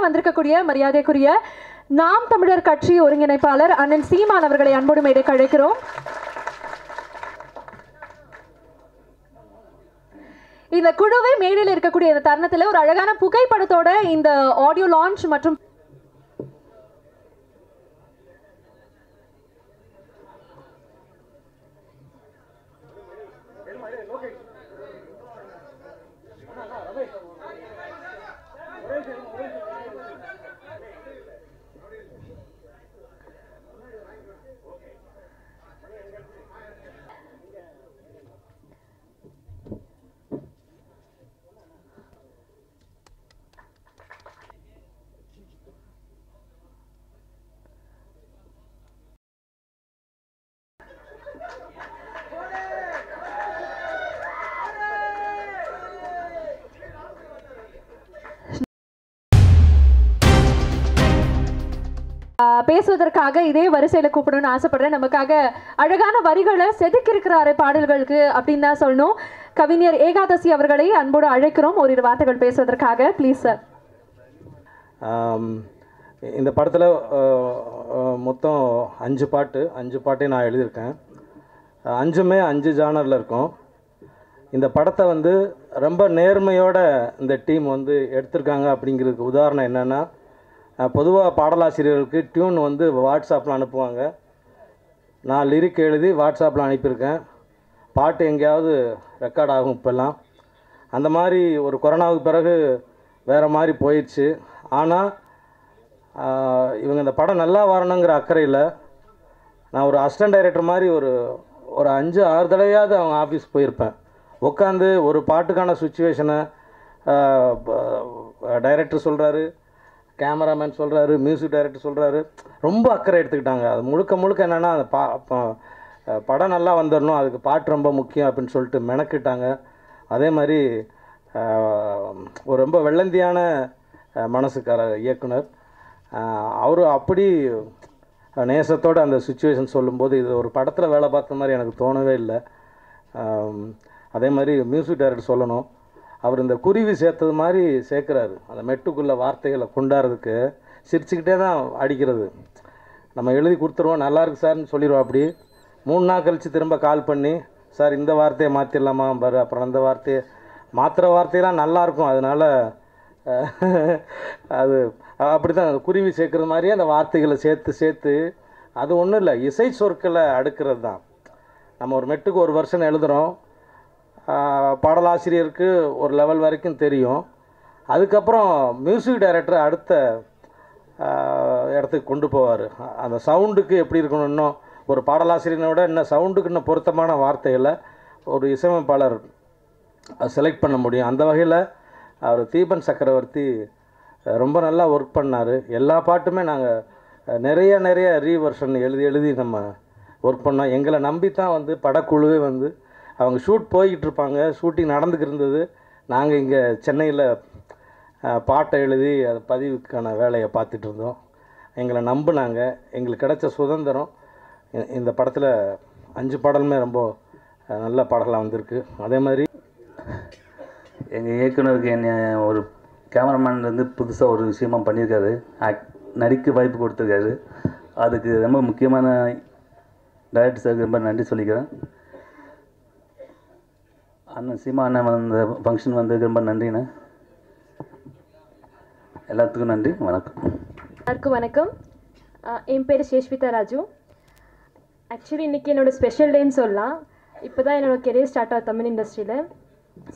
வந்திருக்கக்கூடிய மரியாதைக்குரிய நாம் தமிழர் கட்சி ஒருங்கிணைப்பாளர் அண்ணன் சீமான் அவர்களை அன்போடு மேடைக்கு அழைக்கிறோம். இந்த குழுவை மேடையில் இருக்கக்கூடிய இந்த தருணத்தில் ஒரு அழகான புகைப்படத்தோட இந்த ஆடியோ லான்ச் மற்றும் பேசுவதற்காக இதே வரிசையில் கூப்பிடணும்னு ஆசைப்படுறேன். நமக்காக அழகான வரிகளை செதுக்கியிருக்கிறாரு பாடல்களுக்கு அப்படின்னு தான் சொல்லணும். கவிஞர் ஏகாதசி அவர்களை அன்போடு அழைக்கிறோம் ஒரு வார்த்தைகள் பேசுவதற்காக. Please sir. இந்த படத்தில் மொத்தம் 5 பாட்டையும் நான் எழுதியிருக்கேன். 5மே 5 ஜானரில் இருக்கும். இந்த படத்தை ரொம்ப நேர்மையோட இந்த டீம் எடுத்திருக்காங்க. அப்படிங்கிறதுக்கு உதாரணம் என்னென்னா, பொதுவாக பாடலாசிரியர்களுக்கு டியூன் வாட்ஸ்அப்பில் அனுப்புவாங்க. நான் லிரிக் எழுதி வாட்ஸ்அப்பில் அனுப்பியிருக்கேன். பாட்டு எங்கேயாவது ரெக்கார்ட் ஆகும். இப்போல்லாம் அந்த மாதிரி ஒரு கொரோனாவுக்கு பிறகு வேறு மாதிரி போயிடுச்சு. ஆனால் இவங்க இந்த படம் நல்லா வரணுங்கிற அக்கறையில் நான் ஒரு அசிஸ்டன்ட் டைரக்டர் மாதிரி ஒரு 5-6 தடவையாவது அவங்க ஆஃபீஸ் போயிருப்பேன். உட்காந்து ஒரு பாட்டுக்கான சுச்சுவேஷனை டைரக்டர் சொல்கிறாரு, கேமராமேன் சொல்கிறாரு, மியூசிக் டைரக்டர் சொல்கிறாரு. ரொம்ப அக்கறை எடுத்துக்கிட்டாங்க. அது முழுக்க என்னென்னா அந்த படம் நல்லா வந்துடணும், அதுக்கு பாட்டு ரொம்ப முக்கியம் அப்படின்னு சொல்லிட்டு மெனக்கிட்டாங்க. அதே மாதிரி ஒரு ரொம்ப வெள்ளந்தியான மனசுக்கார இயக்குனர் அவர் அப்படி நேசத்தோடு அந்த சுச்சுவேஷன் சொல்லும்போது இது ஒரு படத்தில் வேலை பார்த்த மாதிரி எனக்கு தோணவே இல்லை. அதே மாதிரி மியூசிக் டைரக்டர் சொல்லணும், அவர் இந்த குருவி சேர்த்தது மாதிரி சேர்க்குறாரு. அந்த மெட்டுக்குள்ளே வார்த்தைகளை கொண்டாடுறதுக்கு சிரிச்சுக்கிட்டே தான் அடிக்கிறது. நம்ம எழுதி கொடுத்துருவோம், நல்லாயிருக்கு சார்னு சொல்லிடுவோம். அப்படி 3 நாள் கழித்து திரும்ப கால் பண்ணி, சார் இந்த வார்த்தையை மாற்றிடலாமா பாரு, அப்புறம் அந்த வார்த்தையை மாற்றுற வார்த்தையெல்லாம் நல்லாயிருக்கும். அதனால் அது அப்படி தான் அந்த குருவி சேர்க்குறது மாதிரியே அந்த வார்த்தைகளை சேர்த்து அது ஒன்றும் இல்லை, இசை சொற்களை அடுக்கிறது தான். நம்ம ஒரு மெட்டுக்கு ஒரு வருஷன் எழுதுகிறோம். பாடலாசிரியருக்கு ஒரு லெவல் வரைக்கும் தெரியும். அதுக்கப்புறம் மியூசிக் டைரக்டர் அடுத்த இடத்துக்கு கொண்டு போவார். அந்த சவுண்டுக்கு எப்படி இருக்கணும், இன்னும் ஒரு பாடலாசிரியனை விட இன்னும் சவுண்டுக்கு இன்னும் பொருத்தமான வார்த்தைகளை ஒரு இசையமைப்பாளர் செலக்ட் பண்ண முடியும். அந்த வகையில் அவர் தீபன் சக்கரவர்த்தி ரொம்ப நல்லா ஒர்க் பண்ணார். எல்லா பாட்டுமே நாங்கள் நிறைய ரீவர்ஷன் எழுதி நம்ம ஒர்க் பண்ணோம். எங்களை நம்பி தான் படக்குழுவே அவங்க ஷூட் போய்கிட்டு இருப்பாங்க, ஷூட்டிங் நடந்துக்கிட்டு இருந்தது. நாங்கள் இங்கே சென்னையில் பாட்டை எழுதி அது பதிவுக்கான வேலையை பார்த்துட்டு இருந்தோம். எங்களை நம்பினாங்க. எங்களுக்கு கிடைச்ச சுதந்திரம். இந்த படத்தில் 5 பாடலுமே ரொம்ப நல்ல பாடலாக வந்திருக்கு. அதே மாதிரி எங்கள் இயக்குனருக்கு என்னை ஒரு கேமராமேன் புதுசாக ஒரு விஷயமாக பண்ணியிருக்காரு, நடிக்க வாய்ப்பு கொடுத்துருக்காரு. அதுக்கு ரொம்ப முக்கியமான டைரக்டர் சாருக்கு ரொம்ப நன்றி சொல்லிக்கிறேன். அண்ணன் சீமா அண்ணன் இந்த ஃபங்க்ஷன் ரொம்ப நன்றிண்ணே. எல்லாத்துக்கும் நன்றி. வணக்கம். எல்லாருக்கும் வணக்கம். என் பேர் சேஷ்விதா ராஜு. ஆக்சுவலி இன்றைக்கி என்னோடய ஸ்பெஷல் டேன்னு சொல்லலாம். இப்போ தான் என்னோடய கெரியர் ஸ்டார்ட் ஆகும் தமிழ் இண்டஸ்ட்ரியில்.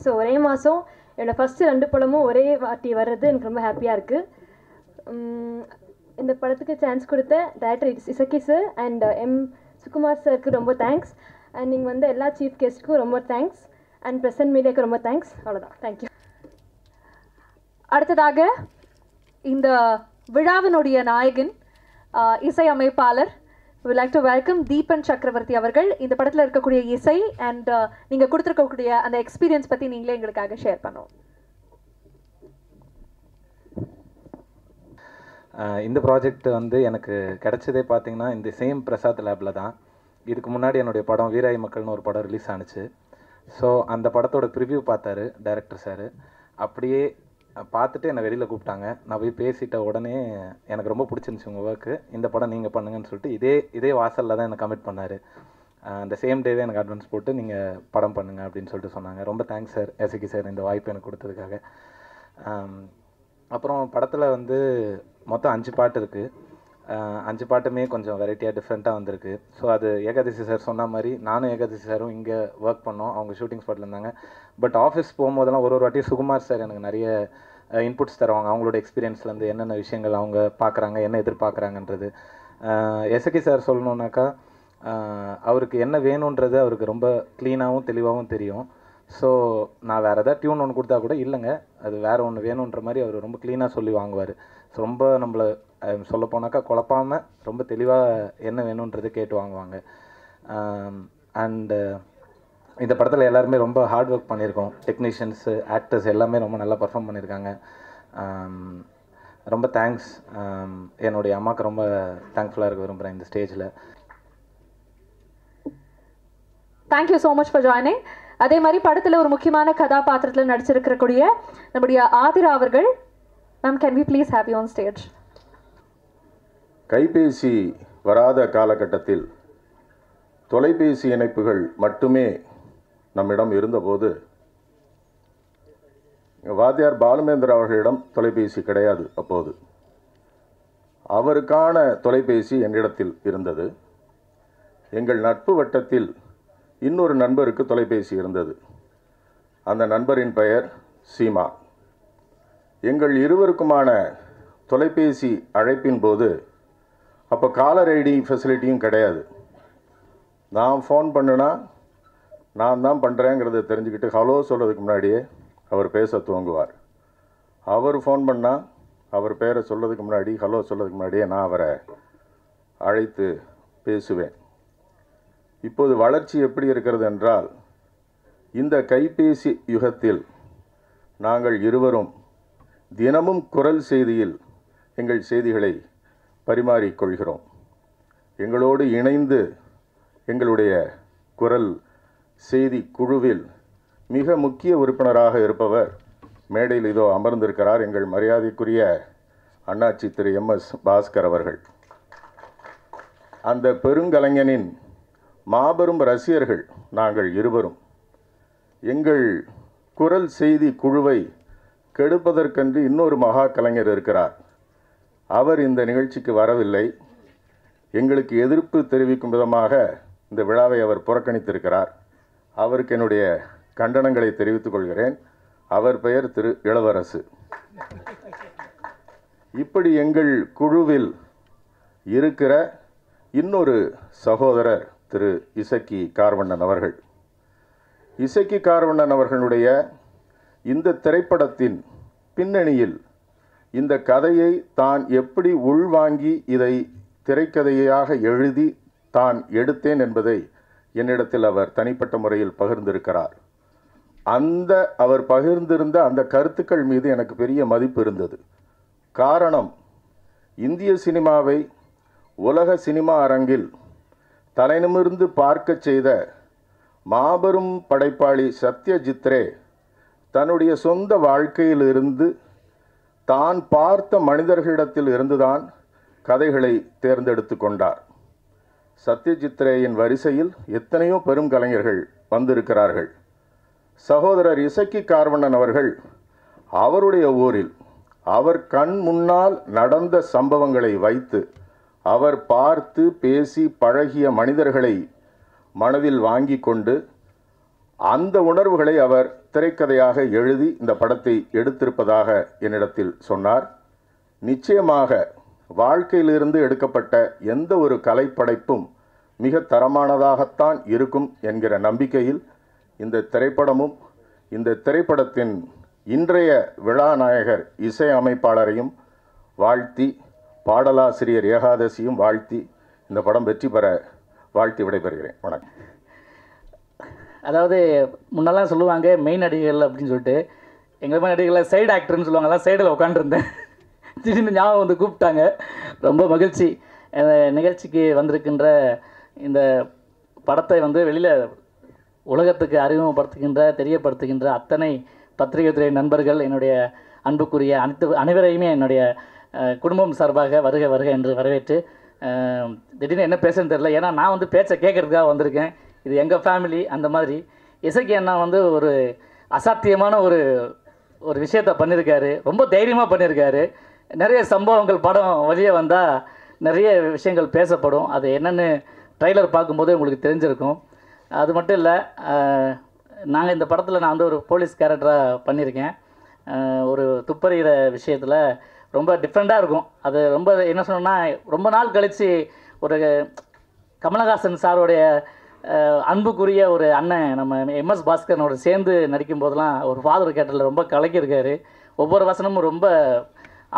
ஸோ ஒரே மாதம் என்னோடய ஃபஸ்ட்டு 2 படமும் ஒரே வாட்டி வர்றது எனக்கு ரொம்ப ஹாப்பியாக இருக்குது. இந்த படத்துக்கு சான்ஸ் கொடுத்த director Isakki sir and M Sukumar சாருக்கு ரொம்ப தேங்க்ஸ். அண்ட் நீங்கள் எல்லா சீஃப் கெஸ்ட்டுக்கும் ரொம்ப தேங்க்ஸ். அண்ட் பிரசன்ட் மீடியாவுக்கு ரொம்ப தேங்க்ஸ். அவ்வளோதான். தேங்க்யூ. அடுத்ததாக இந்த விழாவினுடைய நாயகன் இசையமைப்பாளர் would like to welcome Deepan சக்கரவர்த்தி அவர்கள். இந்த படத்தில் இருக்கக்கூடிய இசை அண்ட் நீங்கள் கொடுத்துருக்கக்கூடிய அந்த எக்ஸ்பீரியன்ஸ் பற்றி நீங்களே எங்களுக்காக ஷேர் பண்ணுவோம். இந்த ப்ராஜெக்ட் எனக்கு கிடைச்சதே பார்த்தீங்கன்னா இந்த சேம் பிரசாத் லேபில் தான். இதுக்கு முன்னாடி என்னுடைய படம் வீராய் மக்கள்னு ஒரு படம் ரிலீஸ் ஆணுச்சு. ஸோ அந்த படத்தோட ப்ரிவ்யூ பார்த்தாரு டைரக்டர் சார். அப்படியே பார்த்துட்டு என்னை வெளியில் கூப்பிட்டாங்க. நான் போய் பேசிட்ட உடனே எனக்கு ரொம்ப பிடிச்சிருந்துச்சி உங்கள் ஒர்க்கு, இந்த படம் நீங்கள் பண்ணுங்கன்னு சொல்லிட்டு இதே வாசலில் தான் என்னை கமிட் பண்ணார். அந்த சேம் டேவே எனக்கு அட்வான்ஸ் போட்டு நீங்கள் படம் பண்ணுங்க அப்படின்னு சொல்லிட்டு சொன்னாங்க. ரொம்ப தேங்க்ஸ் சார், எஸ்கே சார், இந்த வாய்ப்பு எனக்கு கொடுத்ததுக்காக. அப்புறம் படத்தில் வந்து மொத்தம் 5 பாட்டு இருக்குது. 5 பாட்டுமே கொஞ்சம் வெரைட்டியாக டிஃப்ரெண்ட்டாக வந்திருக்கு. ஸோ அது ஏகாதசி சார் சொன்ன மாதிரி நானும் ஏகாதசி சாரும் இங்கே ஒர்க் பண்ணோம். அவங்க ஷூட்டிங் ஸ்பாட்டில் இருந்தாங்க. பட் ஆஃபீஸ் போகும்போதெல்லாம் ஒரு வாட்டியும் சுகுமார் சார் எனக்கு நிறைய இன்புட்ஸ் தருவாங்க. அவங்களோட எக்ஸ்பீரியன்ஸ்லேருந்து என்னென்ன விஷயங்கள் அவங்க பார்க்குறாங்க, என்ன எதிர்பார்க்குறாங்கன்றது. எஸ்கே சார் சொல்லணுன்னாக்கா அவருக்கு என்ன வேணுன்றது அவருக்கு ரொம்ப க்ளீனாகவும் தெளிவாகவும் தெரியும். ஸோ நான் வேறு எதாவது டியூன் ஒன்று கொடுத்தா கூட இல்லைங்க அது வேறு ஒன்று வேணுன்ற மாதிரி அவர் ரொம்ப க்ளீனாக சொல்லி வாங்குவார். ஸோ ரொம்ப நம்மளை சொல்ல போனாக்கா குழப்பாமல் ரொம்ப தெளிவாக என்ன வேணுன்றது கேட்டு வாங்குவாங்க. அண்டு இந்த படத்தில் எல்லாருமே ரொம்ப ஹார்ட் ஒர்க் பண்ணியிருக்கோம். டெக்னீஷியன்ஸு, ஆக்டர்ஸ் எல்லாமே ரொம்ப நல்லா பர்ஃபார்ம் பண்ணியிருக்காங்க. ரொம்ப தேங்க்ஸ். என்னுடைய அம்மாவுக்கு ரொம்ப தேங்க்ஃபுல்லாக இருக்க விரும்புகிறேன் இந்த ஸ்டேஜில். Thank you so much for joining. அதே மாதிரி படத்தில் ஒரு முக்கியமான கதாபாத்திரத்தில் நடிச்சிருக்கக்கூடிய நம்முடைய ஆதிரா அவர்கள். Ma'am, can we please have you on stage? கைபேசி வராத காலகட்டத்தில் தொலைபேசி இணைப்புகள் மட்டுமே நம்மிடம் இருந்தபோது வாத்தியார் பாலுமேந்திர அவர்களிடம் தொலைபேசி கிடையாது. அப்போது அவருக்கான தொலைபேசி என்னிடத்தில் இருந்தது. எங்கள் நட்பு வட்டத்தில் இன்னொரு நண்பருக்கு தொலைபேசி இருந்தது. அந்த நண்பரின் பெயர் சீமா. எங்கள் இருவருக்குமான தொலைபேசி அழைப்பின் போது அப்போ காலர் ஐடி ஃபெசிலிட்டியும் கிடையாது. நான் ஃபோன் பண்ணுனா நான் தான் பண்ணுறேங்கிறத தெரிஞ்சுக்கிட்டு ஹலோ சொல்கிறதுக்கு முன்னாடியே அவர் பேச துவங்குவார். அவர் ஃபோன் பண்ணால் அவர் பேரை சொல்கிறதுக்கு முன்னாடி, ஹலோ சொல்கிறதுக்கு முன்னாடியே நான் அவரை அழைத்து பேசுவேன். இப்போது வளர்ச்சி எப்படி இருக்கிறது என்றால், இந்த கைபேசி யுகத்தில் நாங்கள் இருவரும் தினமும் குரல் செய்தியில் எங்கள் செய்திகளை பரிமாறிக்கொள்கிறோம். எங்களோடு இணைந்து எங்களுடைய குரல் செய்தி குழுவில் மிக முக்கிய உறுப்பினராக இருப்பவர் மேடையில் இதோ அமர்ந்திருக்கிறார், எங்கள் மரியாதைக்குரிய அண்ணாச்சி திரு MS பாஸ்கர் அவர்கள். அந்த பெருங்கலைஞனின் மாபெரும் ரசிகர்கள் நாங்கள் இருவரும். எங்கள் குரல் செய்தி குழுவை கெடுப்பதற்கென்று இன்னொரு மகா கலைஞர் இருக்கிறார். அவர் இந்த நிகழ்ச்சிக்கு வரவில்லை. எங்களுக்கு எதிர்ப்பு தெரிவிக்கும் விதமாக இந்த விழாவை அவர் புறக்கணித்திருக்கிறார். அவருக்கு என்னுடைய கண்டனங்களை தெரிவித்துக் கொள்கிறேன். அவர் பெயர் திரு இளவரசு. இப்படி எங்கள் குழுவில் இருக்கிற இன்னொரு சகோதரர் திரு இசக்கி கார்வண்ணன் அவர்கள். இசக்கி கார்வண்ணன் அவர்களுடைய இந்த திரைப்படத்தின் பின்னணியில் இந்த கதையை தான் எப்படி உள்வாங்கி இதை திரைக்கதையாக எழுதி தான் எடுத்தேன் என்பதை என்னிடத்தில் அவர் தனிப்பட்ட முறையில் பகிர்ந்திருக்கிறார். அவர் பகிர்ந்திருந்த அந்த கருத்துக்கள் மீது எனக்கு பெரிய மதிப்பு இருந்தது. காரணம், இந்திய சினிமாவை உலக சினிமா அரங்கில் தலைநிமிர்ந்து பார்க்க செய்த மாபெரும் படைப்பாளி சத்யஜித் ரே தன்னுடைய சொந்த வாழ்க்கையிலிருந்து தான் பார்த்த மனிதர்களிடத்தில் இருந்துதான் கதைகளை தேர்ந்தெடுத்து கொண்டார். சத்யஜித் ரேயின் வரிசையில் எத்தனையோ பெரும் கலைஞர்கள் வந்திருக்கிறார்கள். சகோதரர் இசக்கி கார்வண்ணன் அவர்கள் அவருடைய ஊரில் அவர் கண் முன்னால் நடந்த சம்பவங்களை வைத்து அவர் பார்த்து பேசி பழகிய மனிதர்களை மனதில் வாங்கி கொண்டு அந்த உணர்வுகளை அவர் திரைக்கதையாக எழுதி இந்த படத்தை எடுத்திருப்பதாக என்னிடத்தில் சொன்னார். நிச்சயமாக வாழ்க்கையிலிருந்து எடுக்கப்பட்ட எந்த ஒரு கலைப்படைப்பும் மிக தரமானதாகத்தான் இருக்கும் என்கிற நம்பிக்கையில் இந்த திரைப்படமும் இந்த திரைப்படத்தின் இன்றைய விழாநாயகர் இசை அமைப்பாளரையும் வாழ்த்தி, பாடலாசிரியர் ஏகாதசியும் வாழ்த்தி இந்த படம் வெற்றி பெற வாழ்த்தி விடைபெறுகிறேன். வணக்கம். அதாவது முன்னெல்லாம் சொல்லுவாங்க மெயின் நடிகர்கள் அப்படின்னு சொல்லிட்டு, எங்கள் மாதிரி நடிகர்களை சைடு ஆக்டர்னு சொல்லுவாங்க. அதான் சைடில் உட்காந்துருந்தேன். திடீர்னு ஞாபகம் வந்து கூப்பிட்டாங்க. ரொம்ப மகிழ்ச்சி. நிகழ்ச்சிக்கு வந்திருக்கின்ற இந்த படத்தை வந்து வெளியில் உலகத்துக்கு அறிமுகப்படுத்துகின்ற தெரியப்படுத்துகின்ற அத்தனை பத்திரிகை துறை நண்பர்கள், என்னுடைய அன்புக்குரிய அனைவரையுமே என்னுடைய குடும்பம் சார்பாக வருக வருக என்று வரவேற்று திடீர்னு என்ன பேசுன்னு தெரில. ஏன்னா நான் வந்து பேச்சை கேட்குறதுக்காக வந்திருக்கேன். இது எங்கள் ஃபேமிலி. அந்த மாதிரி இசைக்கு அண்ணா வந்து ஒரு அசாத்தியமான ஒரு விஷயத்த பண்ணியிருக்காரு. ரொம்ப தைரியமாக பண்ணியிருக்காரு. நிறைய சம்பவங்கள் படம் வழியே வந்தால் நிறைய விஷயங்கள் பேசப்படும். அது என்னென்னு ட்ரைலர் பார்க்கும்போது உங்களுக்கு தெரிஞ்சிருக்கும். அது மட்டும் இல்லை, நாங்கள் இந்த படத்தில் நான் வந்து ஒரு போலீஸ் கேரக்டராக பண்ணியிருக்கேன். ஒரு துப்பறிகிற விஷயத்தில் ரொம்ப டிஃப்ரெண்ட்டாக இருக்கும். அது ரொம்ப என்ன சொன்னோன்னா, ரொம்ப நாள் கழித்து ஒரு கமலஹாசன் சாரோடைய அன்புக்குரிய ஒரு அண்ணன் நம்ம எம்எஸ் பாஸ்கரனோட சேர்ந்து நடிக்கும் போதெல்லாம் ஒரு ஃபாதர் கேரக்டரில் ரொம்ப கலக்கியிருக்காரு. ஒவ்வொரு வசனமும் ரொம்ப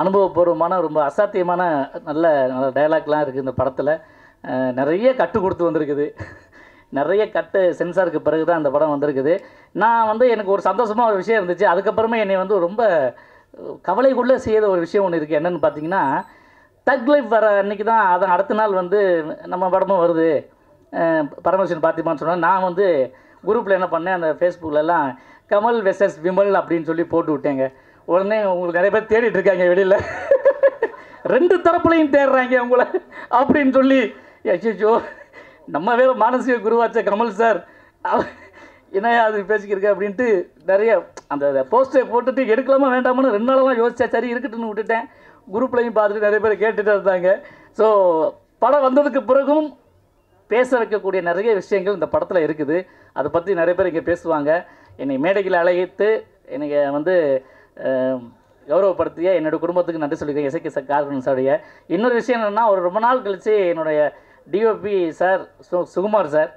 அனுபவபூர்வமான ரொம்ப அசாத்தியமான நல்ல நல்ல டைலாக்லாம் இருக்குது இந்த படத்தில். நிறைய கட்டு கொடுத்து வந்திருக்குது. நிறைய கட்டு சென்சாருக்கு பிறகு தான் அந்த படம் வந்திருக்குது. நான் வந்து எனக்கு ஒரு சந்தோஷமாக ஒரு விஷயம் இருந்துச்சு. அதுக்கப்புறமே என்னை வந்து ரொம்ப கவலைக்குள்ளே செய்த ஒரு விஷயம் ஒன்று இருக்குது. என்னென்னு பார்த்தீங்கன்னா, தக் லைஃப் வர அன்றைக்கி தான் அதை அடுத்த நாள் வந்து நம்ம படமும் வருது பரமேஸ்வரன் பார்த்திமான்னு சொன்னால், நான் வந்து குரூப்பில் என்ன பண்ணேன், அந்த ஃபேஸ்புக்கிலலாம் கமல் வெர்சஸ் விமல் அப்படின்னு சொல்லி போட்டு விட்டேங்க. உடனே உங்களுக்கு நிறைய பேர் தேடிட்டு இருக்காங்க வெளியில், 2 தரப்புலையும் தேடுறாங்க உங்களை அப்படின்னு சொல்லி. ஐயோ, நம்ம வேறு மானசீக குருவாச்ச கமல் சார் என்ன அது பேசிக்கிருக்க அப்படின்ட்டு நிறைய அந்த போஸ்டரை போட்டுட்டு எடுக்கலாமா வேண்டாமான்னு 2 நாளெல்லாம் யோசிச்சா. சரி இருக்கட்டுன்னு விட்டுட்டேன். குரூப்லையும் பார்த்துட்டு நிறைய பேர் கேட்டுட்டு இருந்தாங்க. ஸோ படம் வந்ததுக்கு பிறகும் பேச வைக்கக்கூடிய நிறைய விஷயங்கள் இந்த படத்தில் இருக்குது. அதை பற்றி நிறைய பேர் இங்கே பேசுவாங்க. என்னை மேடையில் அழைத்து என்னை வந்து கௌரவப்படுத்திய என்னோடய குடும்பத்துக்கு நன்றி சொல்லியிருக்கேன். இசைக்கு கார்கன் சாருடைய இன்னொரு விஷயம் என்னென்னா, ஒரு ரொம்ப நாள் கழித்து என்னுடைய டிஓபி சார் சுகுமார் சார்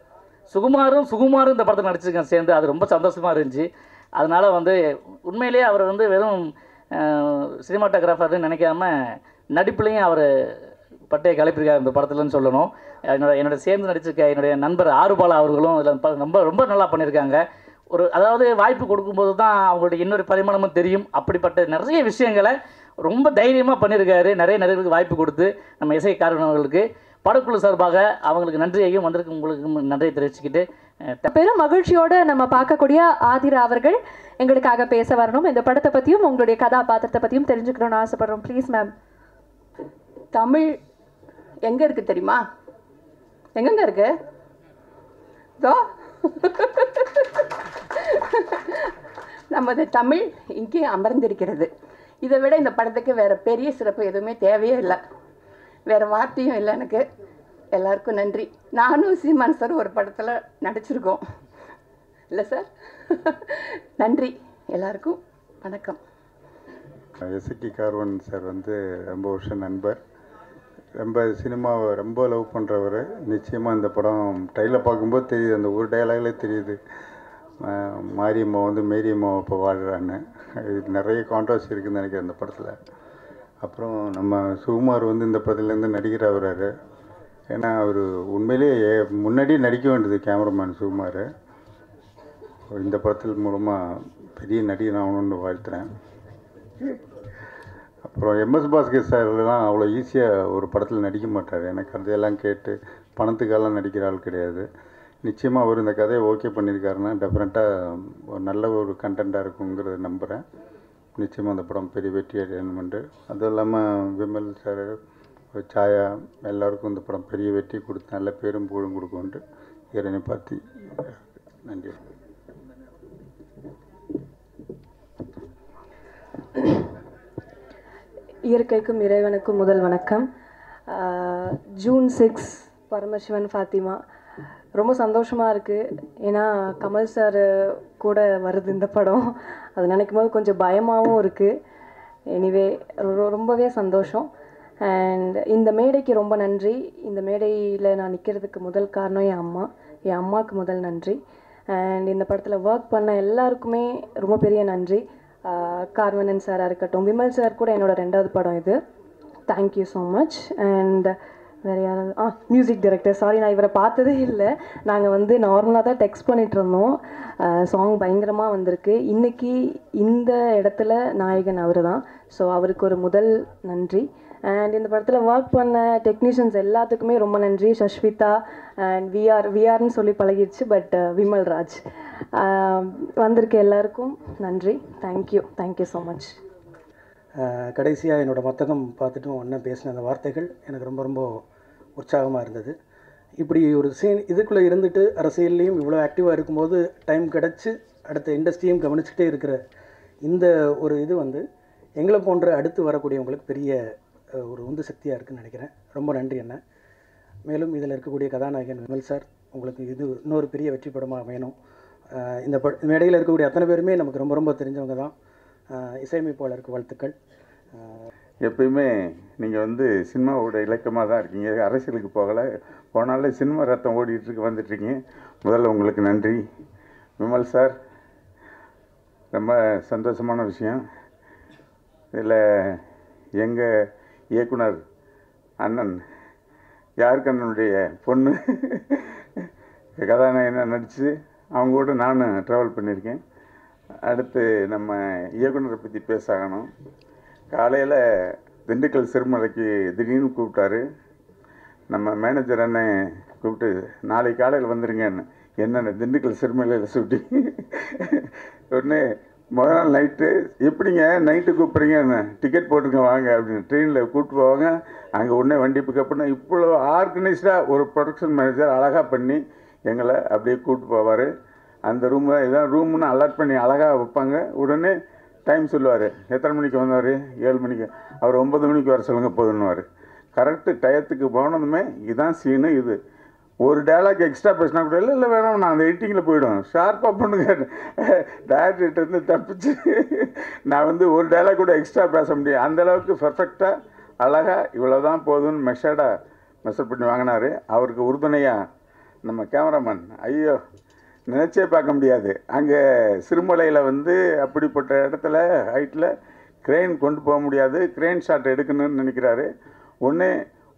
சுகுமாரும் இந்த படத்தில் நடிச்சிருக்கேன் சேர்ந்து. அது ரொம்ப சந்தோஷமாக இருந்துச்சு. அதனால் வந்து உண்மையிலேயே அவர் வந்து வெறும் சினிமாட்டோகிராஃபர்னு நினைக்காம நடிப்புலையும் அவர் பட்டையை கிளப்பியிருக்கார் இந்த படத்துலன்னு சொல்லணும். என்னோட சேர்ந்து நடிச்சிருக்க என்னுடைய நண்பர் ஆறுபாலா அவர்களும் இதில் ரொம்ப ரொம்ப நல்லா பண்ணியிருக்காங்க. அதாவது வாய்ப்பு கொடுக்கும்போது தான் அவங்களுடைய இன்னொரு பரிமாணமும் தெரியும். அப்படிப்பட்ட நிறைய விஷயங்களை ரொம்ப தைரியமாக பண்ணியிருக்காரு. நிறைய வாய்ப்பு கொடுத்து நம்ம இசைக்காரர்களுக்கு படக்குழு சார்பாக அவங்களுக்கு நன்றியையும் வந்திருக்கு உங்களுக்கு நன்றியை தெரிவிச்சுக்கிட்டு பெரும் மகிழ்ச்சியோடு நம்ம பார்க்கக்கூடிய ஆதிரா அவர்கள் எங்களுக்காக பேச வரணும். இந்த படத்தை பற்றியும் உங்களுடைய கதாபாத்திரத்தை பற்றியும் தெரிஞ்சுக்கணும்னு ஆசைப்படுறோம். Please ma'am. தமிழ் எங்கே இருக்குது தெரியுமா? எங்கெங்க இருக்கு? இதோ நமது தமிழ் இங்கே அமர்ந்திருக்கிறது. இதை விட இந்த படத்துக்கு வேறு பெரிய சிறப்பு எதுவுமே தேவையே இல்லை. வேறு வார்த்தையும் இல்லை எனக்கு. எல்லாருக்கும் நன்றி. நானும் சீமான் சார் ஒரு படத்தில் நடிச்சிருக்கோம் இல்லை சார்? நன்றி எல்லாருக்கும். வணக்கம். இசக்கி கார்வன் சார் வந்து ரொம்ப வருஷம் நண்பர். ரொம்ப சினிமாவை ரொம்ப லவ் பண்ணுறவர். நிச்சயமாக இந்த படம் ட்ரைலர் பார்க்கும்போது தெரியுது, அந்த ஒரு டைலாக்லே தெரியுது மாரியம்மா வந்து மேரியம்மா இப்போ வாழ்கிறான்னு. இது நிறைய கான்ட்ரவர்சி இருக்குதுன்னு நினைக்கிறேன் இந்த படத்தில். அப்புறம் நம்ம சுகுமார் வந்து இந்த படத்துலேருந்து நடிகர் ஆகிறாரு. ஏன்னா அவர் உண்மையிலேயே முன்னாடியே நடிக்க வேண்டியது கேமராமேன் சுகுமார். இந்த படத்தில் மூலமாக பெரிய நடிகர் ஆகணும்னு வாழ்த்துறேன். அப்புறம் எம்எஸ் பாஸ்கர் சார்லாம் அவ்வளோ ஈஸியாக ஒரு படத்தில் நடிக்க மாட்டார். எனக்கு கதையெல்லாம் கேட்டு பணத்துக்கெல்லாம் நடிக்கிற ஆள் கிடையாது. நிச்சயமாக அவர் இந்த கதையை ஓகே பண்ணியிருக்காருன்னா டெஃபினட்டாக நல்ல ஒரு கண்டென்ட்டாக இருக்குங்கிறத நம்புகிறேன். நிச்சயமாக அந்த படம் பெரிய வெற்றி அடையணுமெண்டு. அதுவும் இல்லாமல் விமல் சார், சாயா எல்லாருக்கும் இந்த படம் பெரிய வெற்றி கொடுத்து நல்ல பேரும் புகழும் கொடுக்கும்ட்டு இறைவனை பார்த்து நன்றி. இயற்கைக்கும் இறைவனுக்கும் முதல் வணக்கம். ஜூன் 6 பரமசிவன் ஃபாத்திமா. ரொம்ப சந்தோஷமாக இருக்குது. ஏன்னா கமல் சார் கூட வருது இந்த படம். அது நினைக்கும் போது கொஞ்சம் பயமாகவும் இருக்குது. எனிவே ரொம்பவே சந்தோஷம். அண்ட் இந்த மேடைக்கு ரொம்ப நன்றி. இந்த மேடையில் நான் நிற்கிறதுக்கு முதல் காரணம் என் அம்மாவுக்கு முதல் நன்றி. அண்ட் இந்த படத்தில் ஒர்க் பண்ண எல்லாருக்குமே ரொம்ப பெரிய நன்றி. கார்வனன் சாராக இருக்கட்டும், விமல் சார் கூட என்னோடய 2வது படம் இது. Thank you so much. அண்ட் வேறு யாராவது மியூசிக் டைரக்டர், சாரி நான் இவரை பார்த்ததே இல்லை. நாங்கள் வந்து நார்மலாக தான் டெக்ஸ்ட் பண்ணிகிட்டு இருந்தோம். சாங் பயங்கரமாக வந்திருக்கு. இன்றைக்கி இந்த இடத்துல நாயகன் அவர் தான். ஸோ அவருக்கு ஒரு முதல் நன்றி. அண்ட் இந்த படத்தில் ஒர்க் பண்ண டெக்னீஷியன்ஸ் எல்லாத்துக்குமே ரொம்ப நன்றி. சஷ்விதா அண்ட் விஆர்னு சொல்லி பழகிடுச்சு, பட் விமல் ராஜ் வந்திருக்க எல்லாருக்கும் நன்றி. Thank you so much. கடைசியாக என்னோடய மத்தகம் பார்த்துட்டும் அண்ணன் பேசின அந்த வார்த்தைகள் எனக்கு ரொம்ப ரொம்ப உற்சாகமாக இருந்தது. இப்படி ஒரு இதுக்குள்ளே இருந்துட்டு அரசியல்லையும் இவ்வளோ ஆக்டிவாக இருக்கும்போது டைம் கிடச்சி அடுத்த இண்டஸ்ட்ரியும் கவனிச்சுட்டே இருக்கிற இந்த ஒரு இது வந்து எங்களை போன்ற அடுத்து வரக்கூடியவங்களுக்கு பெரிய ஒரு உந்து சக்தியாக இருக்குதுன்னு நினைக்கிறேன். ரொம்ப நன்றி அண்ணன். மேலும் இதில் இருக்கக்கூடிய கதாநாயகன் விமல் சார், உங்களுக்கு இது இன்னொரு பெரிய வெற்றி படமாக அமையணும். இந்த மேடையில் இருக்கக்கூடிய அத்தனை பேருமே நமக்கு ரொம்ப ரொம்ப தெரிஞ்சவங்க தான். இசையமைப்பாளருக்கு வாழ்த்துக்கள். எப்பயுமே நீங்கள் வந்து சினிமாவோட இலக்கமாக தான் இருக்கீங்க, அரசியலுக்கு போகலை, போனாலே சினிமா ரத்தம் ஓடிட்டுருக்கு வந்துட்டுருக்கீங்க. முதல்ல உங்களுக்கு நன்றி. விமல் சார், ரொம்ப சந்தோஷமான விஷயம். இதில் எங்கள் இயக்குனர் அண்ணன் யாருக்கண்ணனுடைய பொண்ணு கதாநாயகனாக நடித்து அவங்க கூட நான் ட்ராவல் பண்ணியிருக்கேன். அடுத்து நம்ம இயக்குனரை பற்றி பேசாகணும். காலையில் திண்டுக்கல் சிறுமலைக்கு திடீர்னு கூப்பிட்டாரு. நம்ம மேனேஜர் அண்ணன் கூப்பிட்டு நாளைக்கு காலையில் வந்துடுங்கன்னு. என்னென்ன திண்டுக்கல் சிறுமலையில் சுட்டி உடனே முதல் நாள் நைட்டு எப்படிங்க நைட்டு கூப்பிட்றீங்கன்னு, டிக்கெட் போட்டுருங்க வாங்க அப்படின்னு ட்ரெயினில் கூப்பிட்டு போவாங்க. அங்கே உடனே வண்டி பிக்கப் பண்ண இவ்வளோ ஆர்கனைஸ்டாக ஒரு ப்ரொடக்ஷன் மேனேஜர் அழகாக பண்ணி எங்களை அப்படியே கூப்பிட்டு போவார். அந்த ரூமு இதான் ரூம்னு அலாட் பண்ணி அழகாக வைப்பாங்க. உடனே டைம் சொல்லுவார், எத்தனை மணிக்கு வந்தார், 7 மணிக்கு. அவர் 9 மணிக்கு வர சொல்லுங்கள் போதுன்னுவார். கரெக்டு டயத்துக்கு போனதுமே இதுதான் சீனு, இது ஒரு டைலாக் எக்ஸ்ட்ரா பேசினா கூட இல்லை வேணாம் நான் அந்த எடிட்டிங்கில் போயிடும் ஷார்ப்பாக பண்ணுங்க. டேரக்டர்கிட்ட தப்பிச்சு நான் வந்து ஒரு டைலாக் கூட எக்ஸ்ட்ரா பேச முடியும். அந்தளவுக்கு பர்ஃபெக்டாக அழகாக இவ்வளோ தான் போதும்னு மெஷர் பண்ணி வாங்கினார். அவருக்கு உறுதுணையாக நம்ம கேமராமேன், ஐயோ நினச்சே பார்க்க முடியாது. அங்கே சிறுமலையில் வந்து அப்படிப்பட்ட இடத்துல ஹைட்டில் க்ரெயின் கொண்டு போக முடியாது, க்ரெயின் ஷாட் எடுக்கணும்னு நினைக்கிறாரு. ஒன்று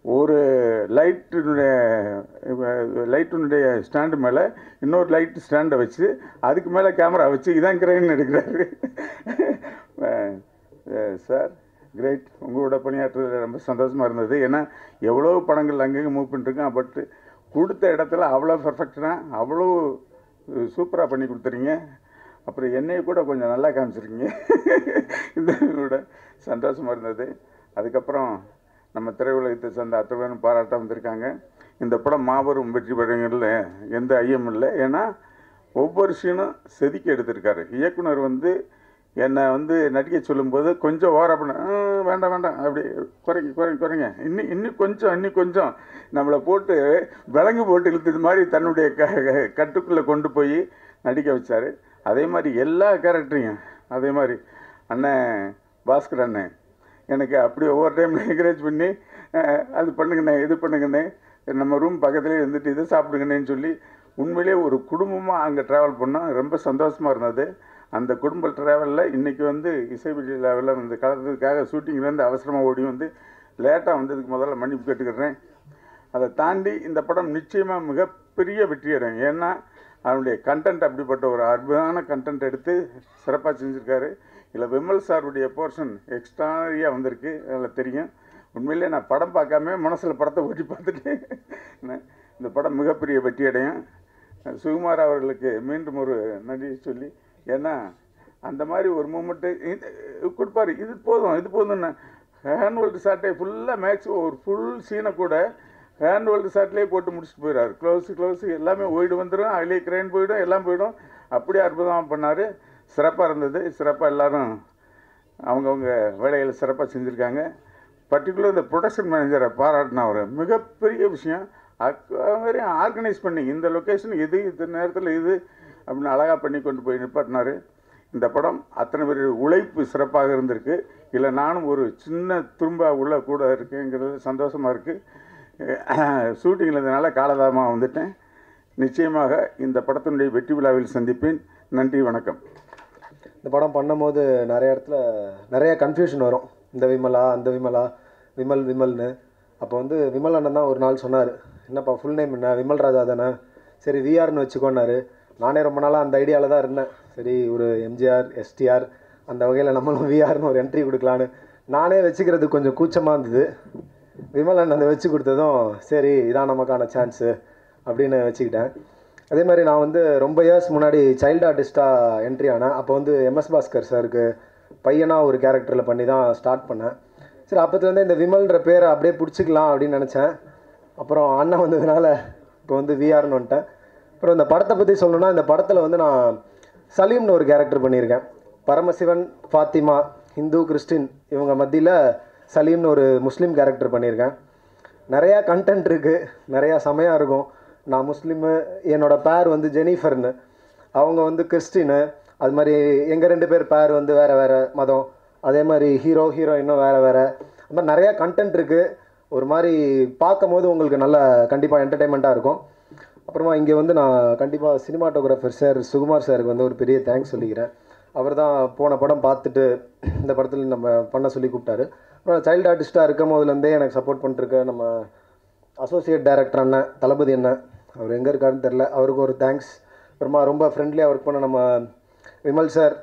ஒரு லைட்டுனுடைய ஸ்டாண்டு மேலே இன்னொரு லைட் ஸ்டாண்டை வச்சு அதுக்கு மேலே கேமரா வச்சு இதான் க்ரெயின் எடுக்கிறாரு. சார் கிரேட், உங்களோட பணியாற்றுறது ரொம்ப சந்தோஷமாக இருந்தது. ஏன்னா எவ்வளோ படங்கள் அங்கங்கே மூவ் பண்ணிட்டுருக்கேன், பட் கொடுத்த இடத்துல அவ்வளோ பர்ஃபெக்டாக அவ்வளோ சூப்பராக பண்ணி கொடுத்துறீங்க. அப்புறம் என்னையை கூட கொஞ்சம் நல்லா காமிச்சிருக்கீங்க. இது கூட சந்தோஷமாக இருந்தது. அதுக்கப்புறம் நம்ம திரையுலகத்தை சேர்ந்த அத்தனை பாராட்ட வந்திருக்காங்க. இந்த படம் மாபெரும் வெற்றி பெறுங்கிறதுல எந்த ஐயம் இல்லை. ஏன்னா ஒவ்வொரு சீனும் செதுக்கி எடுத்திருக்காரு. இயக்குனர் வந்து என்னை வந்து நடிக்க சொல்லும்போது கொஞ்சம் ஓவராக பண்ண வேண்டாம் அப்படி குறைங்க இன்னும் கொஞ்சம் நம்மளை போட்டு விலங்கு போட்டு இழுத்தது மாதிரி தன்னுடைய கட்டுக்குள்ளே கொண்டு போய் நடிக்க வச்சார். அதே மாதிரி எல்லா கேரக்டரையும் அதே மாதிரி அண்ணன் பாஸ்கர் அண்ணன் எனக்கு அப்படி ஒவ்வொரு டைமில் என்கரேஜ் பண்ணி அது பண்ணுங்கண்ணே இது பண்ணுங்கண்ணே, நம்ம ரூம் பக்கத்துலேயே இருந்துட்டு இதை சாப்பிடுங்கண்ணேன்னு சொல்லி உண்மையிலே ஒரு குடும்பமாக அங்கே ட்ராவல் பண்ணோம். ரொம்ப சந்தோஷமாக இருந்தது. அந்த குடும்ப ட்ராவலில் இன்றைக்கி வந்து இசை விழாவில் வந்து கலந்ததுக்காக ஷூட்டிங்லேருந்து அவசரமாக ஓடி வந்து லேட்டாக வந்ததுக்கு முதல்ல மன்னிப்பு கேட்டுக்கிறேன். அதை தாண்டி இந்த படம் நிச்சயமாக மிகப்பெரிய வெற்றி அடையும். ஏன்னா அவனுடைய கண்டென்ட் அப்படிப்பட்ட ஒரு அற்புதமான கண்டென்ட் எடுத்து சிறப்பாக செஞ்சுருக்காரு. இல்லை விமல் சாருடைய போர்ஷன் எக்ஸ்ட்ரானரியாக வந்திருக்கு, அதில் தெரியும். உண்மையிலே நான் படம் பார்க்காம மனசில் படத்தை ஓட்டி பார்த்துட்டு இந்த படம் மிகப்பெரிய வெற்றி அடையும். சுகுமார் அவர்களுக்கு மீண்டும் ஒரு நன்றி சொல்லி, ஏன்னா அந்த மாதிரி ஒரு மூமெண்ட்டு கொடுப்பார். இது போதும்ண்ணா ஹேண்ட் ஷாட்டை ஃபுல்லாக மேக்ஸிமம் ஒரு ஃபுல் சீனை கூட ஹேண்ட் ஷாட்லேயே போட்டு முடிச்சுட்டு போயிடாரு. க்ளோஸு எல்லாமே ஓய்டு வந்துடும், அதிலே கிரைன் போயிடும், எல்லாம் போயிடும். அப்படியே அற்புதமாக பண்ணார். சிறப்பாக இருந்தது. சிறப்பாக எல்லோரும் அவங்கவுங்க வேலைகளை சிறப்பாக செஞ்சுருக்காங்க. பர்டிகுலர் இந்த ப்ரொடக்ஷன் மேனேஜரை பாராட்டின ஒரு மிகப்பெரிய விஷயம். மாதிரி ஆர்கனைஸ் பண்ணி இந்த லொக்கேஷன் இது நேரத்தில் இது அப்படின்னு அழகாக பண்ணி கொண்டு போய் நிப்பாட்டினார். இந்த படம் அத்தனை பேர் உழைப்பு சிறப்பாக இருந்திருக்கு. இல்லை நானும் ஒரு சின்ன துரும்பா உள்ள கூட இருக்குங்கிறது சந்தோஷமாக இருக்குது. ஷூட்டிங்கில் இருந்ததுனால காலதாமமாக வந்துட்டேன். நிச்சயமாக இந்த படத்தினுடைய வெற்றி விழாவில் சந்திப்பேன். நன்றி, வணக்கம். இந்த படம் பண்ணும்போது நிறைய இடத்துல நிறைய கன்ஃபியூஷன் வரும். இந்த விமலா அந்த விமலா விமல்னு. அப்போ வந்து விமல் அண்ணன் தான் ஒரு நாள் சொன்னார், என்னப்பா ஃபுல் நேம் என்ன, விமல் ராஜா தானே, சரி விஆர்னு வச்சுக்கோன்னாரு. நானே ரொம்ப நாளாக அந்த ஐடியாவில் தான் இருந்தேன். சரி ஒரு எம்ஜிஆர் எஸ்டிஆர் அந்த வகையில் நம்மளும் விஆர்னு ஒரு என்ட்ரி கொடுக்கலான்னு நானே வச்சுக்கிறது கொஞ்சம் கூச்சமாக இருந்தது. விமல் அண்ணன் அதை வச்சு கொடுத்ததும் சரி இதான் நமக்கான சான்ஸு அப்படின்னு வச்சுக்கிட்டேன். அதே மாதிரி நான் வந்து ரொம்ப இயர்ஸ் முன்னாடி சைல்டு ஆர்டிஸ்ட்டாக என்ட்ரி ஆனேன். அப்போ வந்து எம்எஸ் பாஸ்கர் சாருக்கு பையனாக ஒரு கேரக்டரில் பண்ணி தான் ஸ்டார்ட் பண்ணேன். சரி அப்போத்துலேருந்து இந்த விமல்ன்ற பேரை அப்படியே பிடிச்சிக்கலாம் அப்படின்னு நினச்சேன். அப்புறம் அண்ணன் வந்ததுனால இப்போ வந்து விஆர்னு வந்துட்டேன். அப்புறம் இந்த படத்தை பற்றி சொல்லணுன்னா, இந்த படத்தில் வந்து நான் சலீம்னு ஒரு கேரக்டர் பண்ணியிருக்கேன். பரமசிவன், ஃபாத்திமா, ஹிந்து, கிறிஸ்டின் இவங்க மத்தியில் சலீம்னு ஒரு முஸ்லீம் கேரக்டர் பண்ணியிருக்கேன். நிறையா கண்டென்ட் இருக்குது, நிறையா செமையாக இருக்கும். நான் முஸ்லீமு, என்னோடய பேர் வந்து ஜெனிஃபர்னு, அவங்க வந்து கிறிஸ்டின்னு. அது மாதிரி எங்கள் 2 பேர் பேர் வந்து வேறு வேறு மதம். அதே மாதிரி ஹீரோயினும் வேறு வேறு. அது மாதிரி நிறையா கண்டென்ட் இருக்குது. ஒரு மாதிரி பார்க்கும் போது உங்களுக்கு நல்ல கண்டிப்பாக என்டர்டெயின்மெண்ட்டாக இருக்கும். அப்புறமா இங்கே வந்து நான் கண்டிப்பாக சினிமாட்டோகிராஃபர் சார் சுகுமார் சாருக்கு வந்து ஒரு பெரிய தேங்க்ஸ் சொல்லிக்கிறேன். அவர் தான் போன படம் பார்த்துட்டு இந்த படத்தில் நம்ம பண்ண சொல்லி கூப்பிட்டாரு. அப்புறம் சைல்டு ஆர்டிஸ்ட்டாக இருக்கும் போதுலேருந்தே எனக்கு சப்போர்ட் பண்ணிட்டுருக்க நம்ம அசோசியேட் டைரக்டர் அண்ணன் தளபதி அண்ணன், அவர் எங்கே இருக்காருன்னு தெரில, அவருக்கு ஒரு தேங்க்ஸ். அப்புறமா ரொம்ப ஃப்ரெண்ட்லியாக ஒர்க் பண்ண நம்ம விமல் சார்,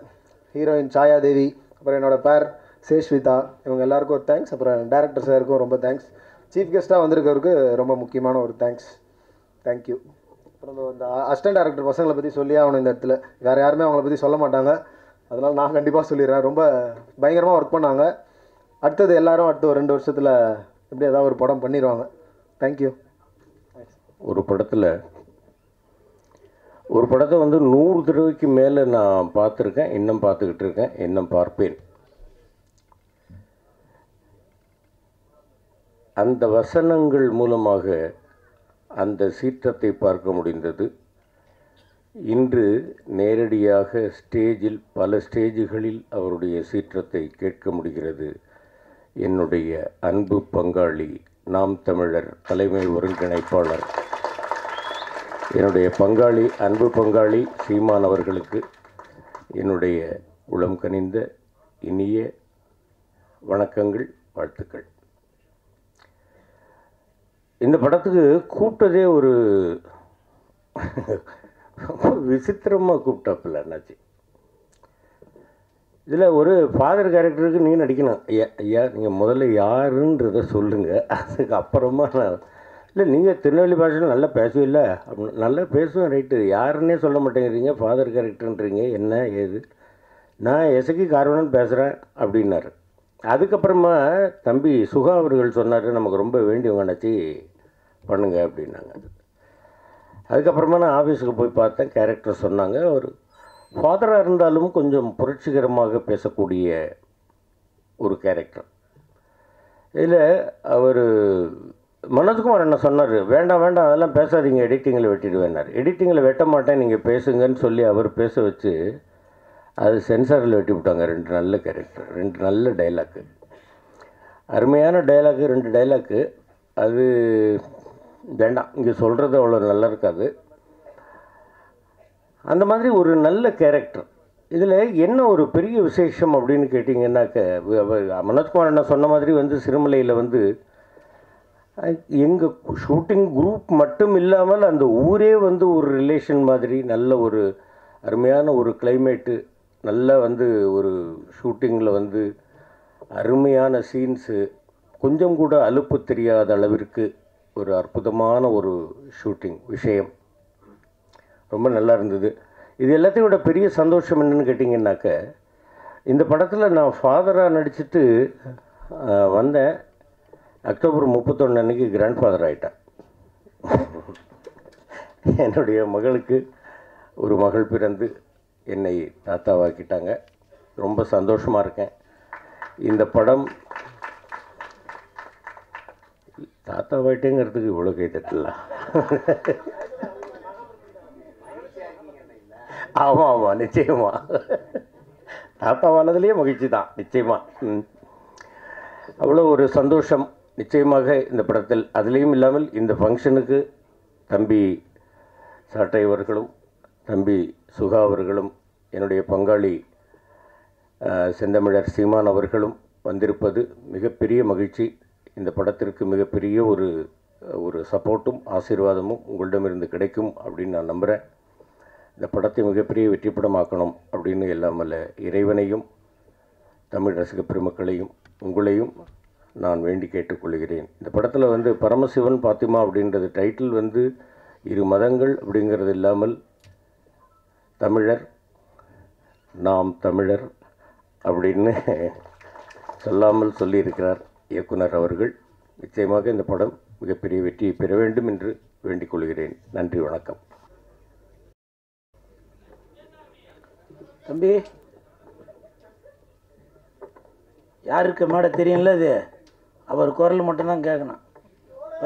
ஹீரோயின் சாயாதேவி, அப்புறம் என்னோடய பேர் சேஷ்விதா, இவங்க எல்லாருக்கும் ஒரு தேங்க்ஸ். அப்புறம் டேரக்டர் சாருக்கும் ரொம்ப தேங்க்ஸ். சீஃப் கெஸ்ட்டாக வந்திருக்கவருக்கு ரொம்ப முக்கியமான ஒரு தேங்க்ஸ். தேங்க்யூ. அப்புறம் இந்த அசிஸ்டன்ட் டேரக்டர் பசங்களை பற்றி சொல்லி ஆகணும் இந்த இடத்துல. வேறு யாருமே அவங்கள பற்றி சொல்ல மாட்டாங்க, அதனால் நான் கண்டிப்பாக சொல்லிடுறேன். ரொம்ப பயங்கரமாக ஒர்க் பண்ணாங்க. அடுத்தது எல்லோரும் அடுத்த ஒரு 2 வருஷத்தில் எப்படி ஏதாவது ஒரு படம் பண்ணிடுவாங்க. தேங்க்யூ. ஒரு படத்தை வந்து 100 தடவைக்கு மேலே நான் பார்த்துருக்கேன், இன்னும் பார்த்துக்கிட்டு இருக்கேன், இன்னும் பார்ப்பேன். அந்த வசனங்கள் மூலமாக அந்த சீற்றத்தை பார்க்க முடிந்தது. இன்று நேரடியாக ஸ்டேஜில் பல ஸ்டேஜுகளில் அவருடைய சீற்றத்தை கேட்க முடிகிறது. என்னுடைய அன்பு பங்காளி, நாம் தமிழர் தலைமை ஒருங்கிணைப்பாளர், என்னுடைய பங்காளி, அன்பு பங்காளி சீமான் அவர்களுக்கு என்னுடைய உளம் கனிந்த இனிய வணக்கங்கள், வாழ்த்துக்கள். இந்த படத்துக்கு கூப்பிட்டதே ஒரு விசித்திரமாக கூப்பிட்டாப்பில்ல அண்ணாச்சி. இதில் ஒரு ஃபாதர் கேரக்டருக்கு நீ நடிக்கணும். ஐயா நீங்கள் முதல்ல யாருன்றதை சொல்லுங்கள், அதுக்கு அப்புறமா நான் இல்லை நீங்கள் திருநெல்வேலி பாஷையில் நல்லா பேசுவில்லை அப்படின்னு. நல்லா பேசுவேன், ரைட்டு, யாருன்னே சொல்ல மாட்டேங்கிறீங்க, ஃபாதர் கேரக்டர்ன்றீங்க, என்ன ஏது, நான் எசக்கி கார்வனன் பேசுகிறேன் அப்படின்னாரு. அதுக்கப்புறமா தம்பி சுகா அவர்கள் சொன்னார், நமக்கு ரொம்ப வேண்டியவங்க அண்ணாச்சி பண்ணுங்க அப்படின்னாங்க. அதுக்கப்புறமா நான் ஆஃபீஸுக்கு போய் பார்த்தேன், கேரக்டர் சொன்னாங்க. ஒரு ஃபாதராக இருந்தாலும் கொஞ்சம் புரட்சிகரமாக பேசக்கூடிய ஒரு கேரக்டர். இதில் அவர் மனோஜ்குமார் என்ன சொன்னார், வேண்டாம் வேண்டாம் அதெல்லாம் பேசாதீங்க, எடிட்டிங்கில் வெட்டிடுவேன்னார். எடிட்டிங்கில் வெட்ட மாட்டேன், நீங்கள் பேசுங்கன்னு சொல்லி அவர் பேச வச்சு அது சென்சாரில் வெட்டி விட்டாங்க. 2 நல்ல கேரக்டர், 2 நல்ல டைலாக்கு, அருமையான டைலாக்கு, 2 டைலாக்கு. அது வேண்டாம், இங்கே சொல்கிறது அவ்வளோ நல்லா இருக்காது. அந்த மாதிரி ஒரு நல்ல கேரக்டர். இதில் என்ன ஒரு பெரிய விசேஷம் அப்படின்னு கேட்டிங்கன்னாக்க, மனோஜ்குமார் என்ன சொன்ன மாதிரி வந்து சிறுமலையில் வந்து எங்கள் ஷூட்டிங் குரூப் மட்டும் இல்லாமல் அந்த ஊரே வந்து ஒரு ரிலேஷன் மாதிரி, நல்ல ஒரு அருமையான ஒரு கிளைமேட்டு, நல்லா வந்து ஒரு ஷூட்டிங்கில் வந்து அருமையான சீன்ஸு, கொஞ்சம் கூட அலுப்பு தெரியாத அளவிற்கு ஒரு அற்புதமான ஒரு ஷூட்டிங் விஷயம், ரொம்ப நல்லா இருந்தது. இது எல்லாத்தையும் விட பெரிய சந்தோஷம் என்னென்னு கேட்டிங்கன்னாக்க, இந்த படத்தில் நான் ஃபாதராக நடிச்சுட்டு வந்தேன். அக்டோபர் 31 அன்றைக்கி கிராண்ட் ஃபாதர் ஆகிட்டேன். என்னுடைய மகளுக்கு ஒரு மகள் பிறந்து என்னை தாத்தாவாக்கிட்டாங்க. ரொம்ப சந்தோஷமாக இருக்கேன். இந்த படம் தாத்தாவாயிட்டேங்கிறதுக்கு இவ்வளோ கை தட்டலாம். ஆமாம் ஆமாம், நிச்சயமாக தாத்தாவானதுலேயே மகிழ்ச்சி தான், நிச்சயமாக. அவ்வளோ ஒரு சந்தோஷம் நிச்சயமாக இந்த படத்தில். அதுலேயும் இல்லாமல் இந்த ஃபங்க்ஷனுக்கு தம்பி சாட்டை அவர்களும் தம்பி சுகா அவர்களும் என்னுடைய பங்காளி செந்தமிழர் சீமான் அவர்களும் வந்திருப்பது மிகப்பெரிய மகிழ்ச்சி. இந்த படத்திற்கு மிகப்பெரிய ஒரு சப்போர்ட்டும் ஆசீர்வாதமும் உங்களிடமிருந்து கிடைக்கும் அப்படின்னு நான் நம்புகிறேன். இந்த படத்தை மிகப்பெரிய வெற்றி படமாக்கணும் அப்படின்னு எல்லாமல்ல இறைவனையும் தமிழ் ரசிக பெருமக்களையும் உங்களையும் நான் வேண்டி கேட்டுக்கொள்கிறேன். இந்த படத்தில் வந்து பரமசிவன் பாத்திமா அப்படின்றது டைட்டில் வந்து 2 மதங்கள் அப்படிங்கிறது இல்லாமல் தமிழர், நாம் தமிழர், அப்படின்னு சொல்லாமல் சொல்லியிருக்கிறார் இயக்குனர் அவர்கள். நிச்சயமாக இந்த படம் மிகப்பெரிய வெற்றியை பெற வேண்டும் என்று வேண்டிக் கொள்கிறேன். நன்றி, வணக்கம். தம்பி, யாருக்கு மேடை தெரியும்ல, இது அவர் குரல் மட்டும்தான் கேட்கணும்.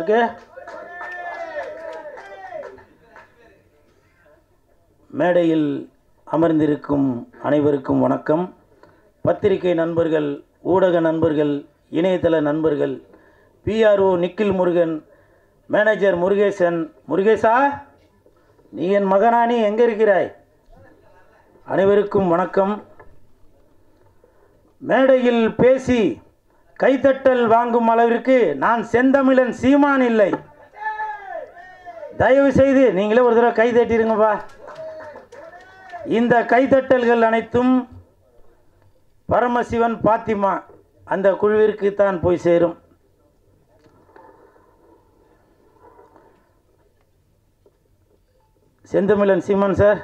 ஓகே, மேடையில் அமர்ந்திருக்கும் அனைவருக்கும் வணக்கம். பத்திரிகை நண்பர்கள், ஊடக நண்பர்கள், இணையதள நண்பர்கள், பிஆர்ஓ நிக்கில் முருகன், மேனேஜர் முருகேசன். முருகேசா, நீ என் மகனானி, எங்கே இருக்கிறாய்? அனைவருக்கும் வணக்கம். மேடையில் பேசி கைத்தட்டல் வாங்கும் அளவிற்கு நான் செந்தமிழன் சீமான் இல்லை. தயவு செய்து நீங்களே ஒரு தடவை கை தட்டிடுங்கப்பா. இந்த கைத்தட்டல்கள் அனைத்தும் பரமசிவன் பாத்திமா அந்த குழுவிற்கு தான் போய் சேரும். செந்தமிழன் சீமான் சார்,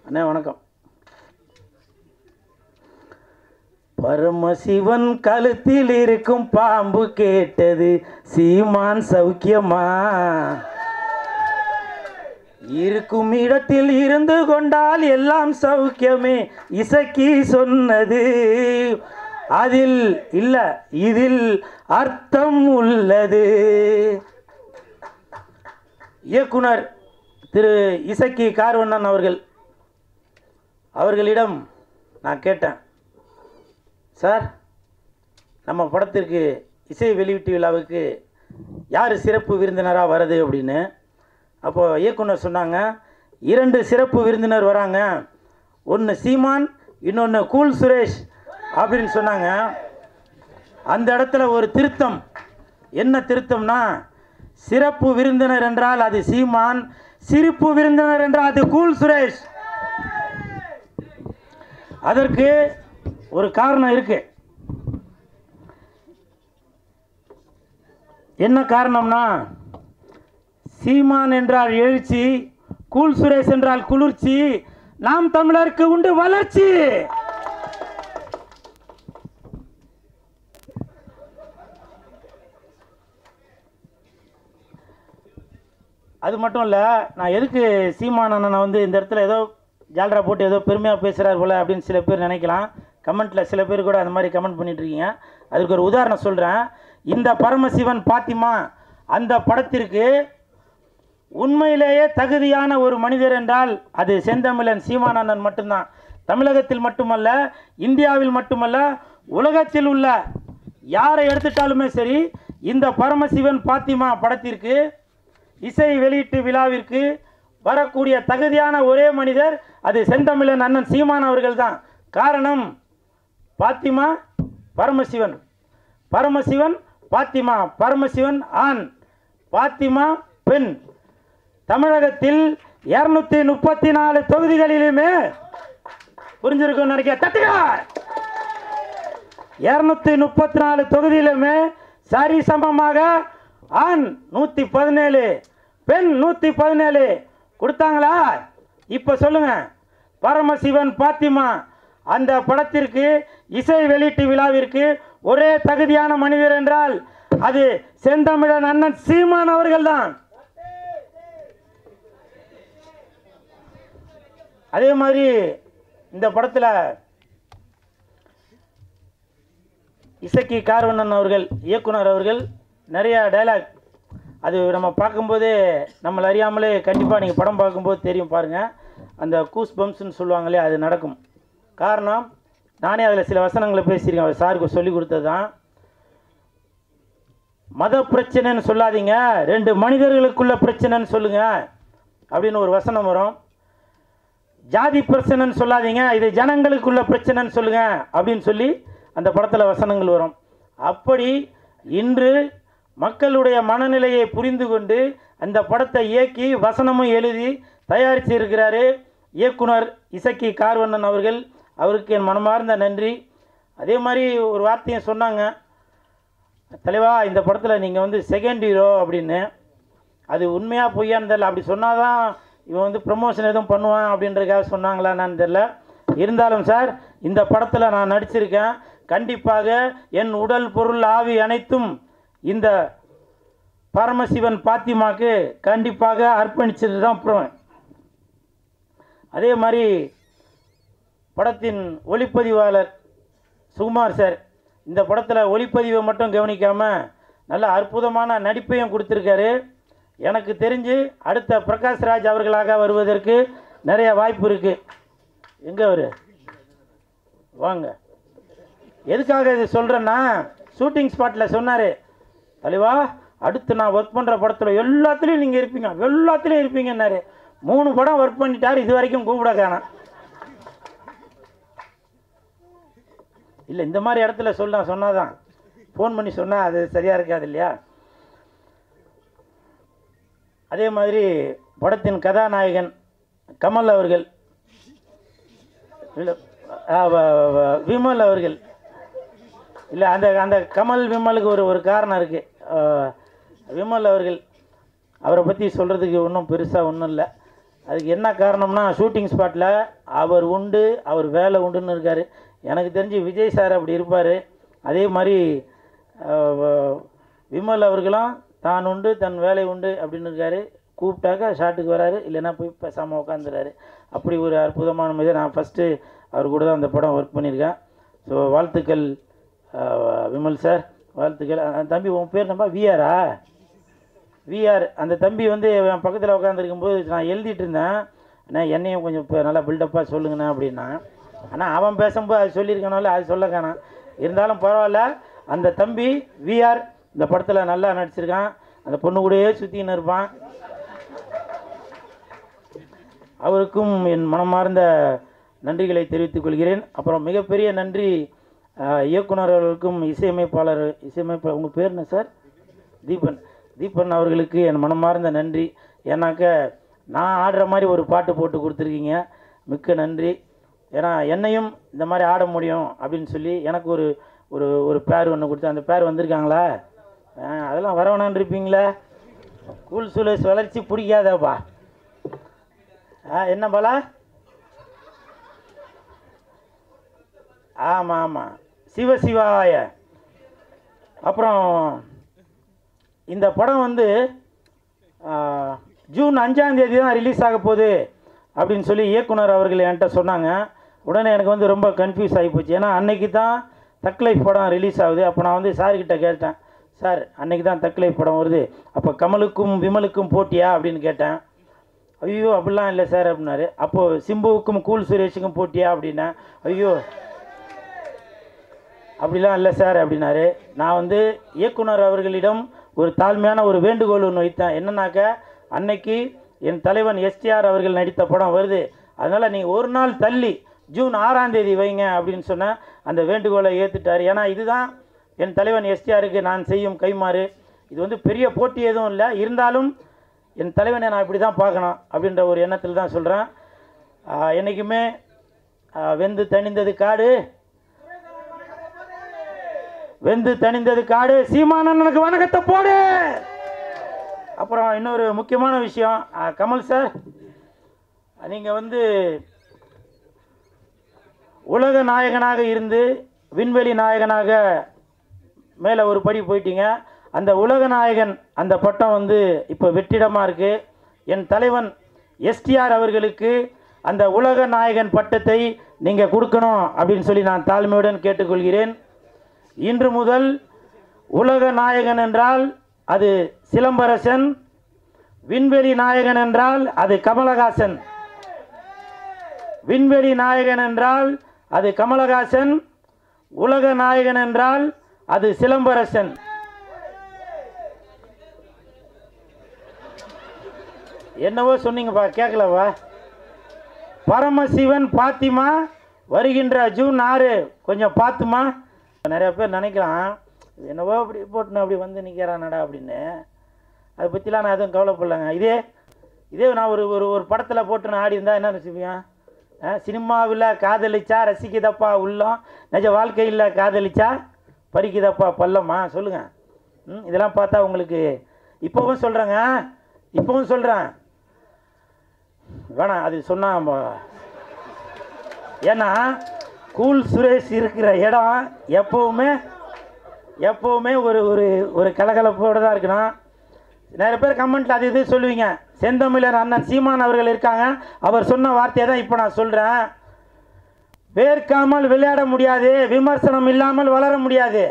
அண்ணே வணக்கம். பரமசிவன் கழுத்தில் இருக்கும் பாம்பு கேட்டது, சீமான் சௌக்கியமா? இருக்கும் இடத்தில் இருந்து கொண்டால் எல்லாம் சௌக்கியமே, இசக்கி சொன்னது. அதில் இல்ல, இதில் அர்த்தம் உள்ளது. இயக்குனர் திரு இசக்கி கார்வண்ணன் அவர்களிடம் நான் கேட்டேன், சார் நம்ம படத்திற்கு இசை வெளியீட்டு விழாவுக்கு யார் சிறப்பு விருந்தினராக வருது அப்படின்னு. அப்போது இயக்குனர் சொன்னாங்க, 2 சிறப்பு விருந்தினர் வராங்க, ஒன்று சீமான், இன்னொன்று கூல் சுரேஷ் அப்படின்னு சொன்னாங்க. அந்த இடத்துல ஒரு திருத்தம். என்ன திருத்தம்னா, சிறப்பு விருந்தினர் என்றால் அது சீமான், சிரிப்பு விருந்தினர் என்றால் அது கூல் சுரேஷ். அதற்கு ஒரு காரணம் இருக்கு. என்ன காரணம்னா, சீமான் என்றால் எழுச்சி, கூல் சுரேஷ் என்றால் குளிர்ச்சி, நாம் தமிழருக்கு உண்டு வளர்ச்சி. அது மட்டும் இல்லை, நான் எதுக்கு சீமான் அண்ணனை இந்த இடத்துல ஏதோ ஜால்ரா போட்டு ஏதோ பெருமையாக பேசுகிறார் போல அப்படின்னு சில பேர் நினைக்கலாம். கமெண்ட்டில் சில பேர் கூட அந்த மாதிரி கமெண்ட் பண்ணிகிட்ருக்கீங்க. அதுக்கு ஒரு உதாரணம் சொல்கிறேன். இந்த பரமசிவன் பாத்திமா அந்த படத்திற்கு உண்மையிலேயே தகுதியான ஒரு மனிதர் என்றால் அது செந்தமிழன் சீமான் அண்ணன் மட்டும்தான். தமிழகத்தில் மட்டுமல்ல, இந்தியாவில் மட்டுமல்ல, உலகத்தில் உள்ள யாரை எடுத்துட்டாலுமே சரி, இந்த பரமசிவன் பாத்திமா படத்திற்கு இசை வெளியீட்டு விழாவிற்கு வரக்கூடிய தகுதியான ஒரே மனிதர் அது செந்தமிழன் அண்ணன் சீமான் அவர்கள் தான். காரணம், பாத்திமா பரமசிவன், பரமசிவன் பாத்திமா, பரமசிவன் ஆண், பாத்திமா பெண். தமிழகத்தில் 234 தொகுதிகளிலுமே புரிஞ்சிருக்கும் நினைக்க தட்டுங்க. 234 தொகுதியிலுமே சரி சமமாக ஆண் 117, பெண் 117 கொடுத்தாங்களா? இப்ப சொல்லுங்க, பரமசிவன் பாத்திமா அந்த படத்திற்கு இசை வெளியீட்டு விழாவிற்கு ஒரே தகுதியான மனிதர் என்றால் அது செந்தமிழன் அண்ணன் சீமான் அவர்கள் தான். அதே மாதிரி இந்த படத்தில் இசக்கி கார்வண்ணன் அவர்கள், இயக்குனர் அவர்கள் நிறைய டைலாக், அது நம்ம பார்க்கும்போதே நம்மளை அறியாமலே கண்டிப்பாக நீங்கள் படம் பார்க்கும்போது தெரியும் பாருங்கள், அந்த கூஸ் பம்ப்ஸ்ன்னு சொல்லுவாங்களே அது நடக்கும். காரணம், நானே அதில் சில வசனங்களை பேசியிருக்கேன், அவர் சாருக்கு சொல்லி கொடுத்தது தான். மத பிரச்சனைன்னு சொல்லாதீங்க, 2 மனிதர்களுக்குள்ள பிரச்சனைன்னு சொல்லுங்க அப்படின்னு ஒரு வசனம் வரும். ஜாதி பிரச்சனைன்னு சொல்லாதீங்க, இது ஜனங்களுக்குள்ள பிரச்சனைன்னு சொல்லுங்க அப்படின்னு சொல்லி அந்த படத்தில் வசனங்கள் வரும். அப்படி இன்று மக்களுடைய மனநிலையை புரிந்து கொண்டு அந்த படத்தை இயக்கி வசனமும் எழுதி தயாரித்து இருக்கிறாரு இயக்குனர் இசக்கி கார்வண்ணன் அவர்கள். அவருக்கு என் மனமார்ந்த நன்றி. அதே மாதிரி ஒரு வார்த்தையும் சொன்னாங்க, தலைவா இந்த படத்தில் நீங்கள் செகண்ட் ஹீரோ அப்படின்னு. அது உண்மையாக பொய்யான்னு தெரியல. அப்படி சொன்னால் தான் இவன் ப்ரமோஷன் எதுவும் பண்ணுவான் அப்படின்றதுக்காக சொன்னாங்களா என்னன்னு தெரில. இருந்தாலும் சார் இந்த படத்தில் நான் நடிச்சிருக்கேன். கண்டிப்பாக என் உடல் பொருள் ஆவி அனைத்தும் இந்த பரமசிவன் பாத்திமாக்கு கண்டிப்பாக அர்ப்பணிச்சுட்டு தான் போவேன். அதே மாதிரி படத்தின் ஒளிப்பதிவாளர் சுகுமார் சார் இந்த படத்தில் ஒளிப்பதிவை மட்டும் கவனிக்காமல் நல்ல அற்புதமான நடிப்பையும் கொடுத்துருக்காரு. எனக்கு தெரிஞ்சு அடுத்த பிரகாஷ்ராஜ் அவர்களாக வருவதற்கு நிறைய வாய்ப்பு இருக்குது. எங்கே அவர் வாங்க. எதுக்காக இது சொல்கிறேன்னா, ஷூட்டிங் ஸ்பாட்டில் சொன்னார், தலைவா அடுத்து நான் ஒர்க் பண்ணுற படத்தில் எல்லாத்துலேயும் நீங்கள் இருப்பீங்க, எல்லாத்துலேயும் இருப்பீங்கன்னாரு. 3 படம் ஒர்க் பண்ணிட்டார், இது வரைக்கும் கூப்பிட காணோம். இல்லை இந்த மாதிரி இடத்துல சொன்னாதான் ஃபோன் பண்ணி சொன்னால் அது சரியாக இருக்காது இல்லையா. அதே மாதிரி படத்தின் கதாநாயகன் கமல் அவர்கள், இல்லை விமல் அவர்கள், இல்லை அந்த அந்த கமல் விமலுக்கு ஒரு காரணம் இருக்குது. விமல் அவர்கள், அவரை பற்றி சொல்கிறதுக்கு ஒன்றும் பெருசாக ஒன்றும் இல்லை. அதுக்கு என்ன காரணம்னா, ஷூட்டிங் ஸ்பாட்டில் அவர் உண்டு, அவர் வேலை உண்டுன்னு இருக்கார். எனக்கு தெரிஞ்சு விஜய் சார் அப்படி இருப்பார். அதே மாதிரி விமல் அவர்களும் தான் உண்டு தன் வேலை உண்டு அப்படின்னு இருக்கார். கூப்பிட்டாக்கா ஷாட்டுக்கு வராரு, இல்லைன்னா போய் பேசாமல் உட்காந்துறாரு. அப்படி ஒரு அற்புதமான மாதிரி நான் ஃபஸ்ட்டு அவர் கூட தான் அந்த படம் ஒர்க் பண்ணியிருக்கேன். ஸோ வாழ்த்துக்கள் விமல் சார், வாழ்த்துக்கள். தம்பி உன் பேர் நம்ம விஆரா? விஆர். அந்த தம்பி வந்து என் பக்கத்தில் உட்காந்துருக்கும்போது நான் எழுதிட்டு இருந்தேன், ஆனால் என்னையும் கொஞ்சம் இப்போ நல்லா பில்டப்பாக சொல்லுங்கண்ணா அப்படின்னா. ஆனால் அவன் பேசும்போது அது சொல்லியிருக்கனால அது சொல்ல காணாம். இருந்தாலும் பரவாயில்ல, அந்த தம்பி விஆர் இந்த படத்தில் நல்லா நடிச்சிருக்கான். அந்த பொண்ணு கூடயே சுற்றின்னு இருப்பான். அவருக்கும் என் மனமார்ந்த நன்றிகளை தெரிவித்துக் கொள்கிறேன். அப்புறம் மிகப்பெரிய நன்றி இயக்குனர் அவர்களுக்கும் இசையமைப்பாளர் உங்கள் பேர் என்ன சார்? தீபன் அவர்களுக்கு என் மனமார்ந்த நன்றி. ஏன்னாக்க நான் ஆடுற மாதிரி ஒரு பாட்டு போட்டு கொடுத்துருக்கீங்க, மிக்க நன்றி. ஏன்னா என்னையும் இந்த மாதிரி ஆட முடியும் அப்படின்னு சொல்லி எனக்கு ஒரு ஒரு ஒரு பேர் ஒன்று கொடுத்து, அந்த பேர் வந்திருக்காங்களா? அதெல்லாம் வரவேணான்னு இருப்பீங்களா? கூல் சுலேஷ் வளர்ச்சி பிடிக்காதாப்பா? என்ன பாலா? ஆமாம் ஆமாம், சிவசிவாய. அப்புறம் இந்த படம் வந்து ஜூன் 5ஆம் தேதி தான் ரிலீஸ் ஆக போகுது அப்படின்னு சொல்லி இயக்குனர் அவர்கள் என்கிட்ட சொன்னாங்க. உடனே எனக்கு வந்து ரொம்ப கன்ஃபியூஸ் ஆகி போச்சு. ஏன்னா அன்னைக்கு தான் தக் லைஃப் படம் ரிலீஸ் ஆகுது. அப்போ நான் வந்து சார்கிட்ட கேட்டேன், சார் அன்னைக்கு தான் தக் லைஃப் படம் வருது, அப்போ கமலுக்கும் விமலுக்கும் போட்டியா அப்படின்னு கேட்டேன். ஐயோ அப்படிலாம் இல்லை சார் அப்படின்னாரு. அப்போது சிம்புவுக்கும் கூல் சுரேஷுக்கும் போட்டியா அப்படின்னா, ஐயோ அப்படிலாம் இல்லை சார் அப்படின்னாரு. நான் வந்து இயக்குனர் அவர்களிடம் ஒரு தாழ்மையான ஒரு வேண்டுகோள் ஒன்று வைத்தேன். என்னன்னாக்க, அன்னைக்கு என் தலைவன் எஸ்டிஆர் அவர்கள் நடித்த படம் வருது, அதனால் நீங்கள் ஒரு நாள் தள்ளி ஜூன் 6ஆம் தேதி வைங்க அப்படின்னு சொன்னேன். அந்த வேண்டுகோளை ஏற்றுட்டார். ஏன்னா இதுதான் என் தலைவன் எஸ்டிஆருக்கு நான் செய்யும் கைமாறு. இது வந்து பெரிய போட்டி எதுவும் இல்லை, இருந்தாலும் என் தலைவனை நான் இப்படி தான் பார்க்கணும் அப்படின்ற ஒரு எண்ணத்தில் தான் சொல்கிறேன். என்றைக்குமே வெந்து தணிந்தது காடு, வெந்து தணிந்தது காடு, சீமானனுக்கு வணக்கத்தை போடு. அப்புறம் இன்னொரு முக்கியமான விஷயம், கமல் சார், நீங்கள் வந்து உலக நாயகனாக இருந்து விண்வெளி நாயகனாக மேலே ஒரு படி போயிட்டீங்க. அந்த உலக நாயகன் அந்த பட்டம் வந்து இப்போ வெற்றிடமாக இருக்குது. என் தலைவன் எஸ்டிஆர் அவர்களுக்கு அந்த உலக நாயகன் பட்டத்தை நீங்கள் கொடுக்கணும் அப்படின்னு சொல்லி நான் தாழ்மையுடன் கேட்டுக்கொள்கிறேன். இன்று முதல் உலக நாயகன் என்றால் அது சிலம்பரசன், விண்வெளி நாயகன் என்றால் அது கமலஹாசன். விண்வெளி நாயகன் என்றால் அது கமலஹாசன், உலக நாயகன் என்றால் அது சிலம்பரசன். என்னவோ சொன்னீங்கப்பா, கேட்கலவா? பரமசிவன் பாத்திமா வருகின்ற ஜூன் 6, கொஞ்சம் பார்த்துமா. நிறைய பேர் நினைக்கலாம், என்னவோ அப்படி போட்டுன்னு அப்படி வந்து நிற்கிறானடா அப்படின்னு. அதை பற்றிலாம் நான் எதுவும் கவலைப்படலைங்க. இதே நான் ஒரு படத்தில் போட்டுன்னு ஆடி இருந்தால் என்ன நினச்சிப்பேன்? சினிமாவில் காதலிச்சா ரசிக்குதப்பா உள்ளம், நிஜ வாழ்க்கையில் காதலிச்சா பறிக்குதப்பா பள்ளமா? சொல்லுங்கள். இதெல்லாம் பார்த்தா உங்களுக்கு இப்போவும் சொல்கிறேங்க, இப்போவும் சொல்கிறேன், வேணாம் அது சொன்னால் ஏன்னா கூல் சுரேஷ் இருக்கிற இடம் எப்போவுமே ஒரு ஒரு ஒரு கலகலப்போடு தான் இருக்கணும். நிறைய பேர் கமெண்ட்டில் அது இது சொல்லுவீங்க. செந்தமிழர் அண்ணன் சீமான் அவர்கள் இருக்காங்க, அவர் சொன்ன வார்த்தையை தான் இப்போ நான் சொல்கிறேன். வேர்க்காமல் விளையாட முடியாது, விமர்சனம் இல்லாமல் வளர முடியாது.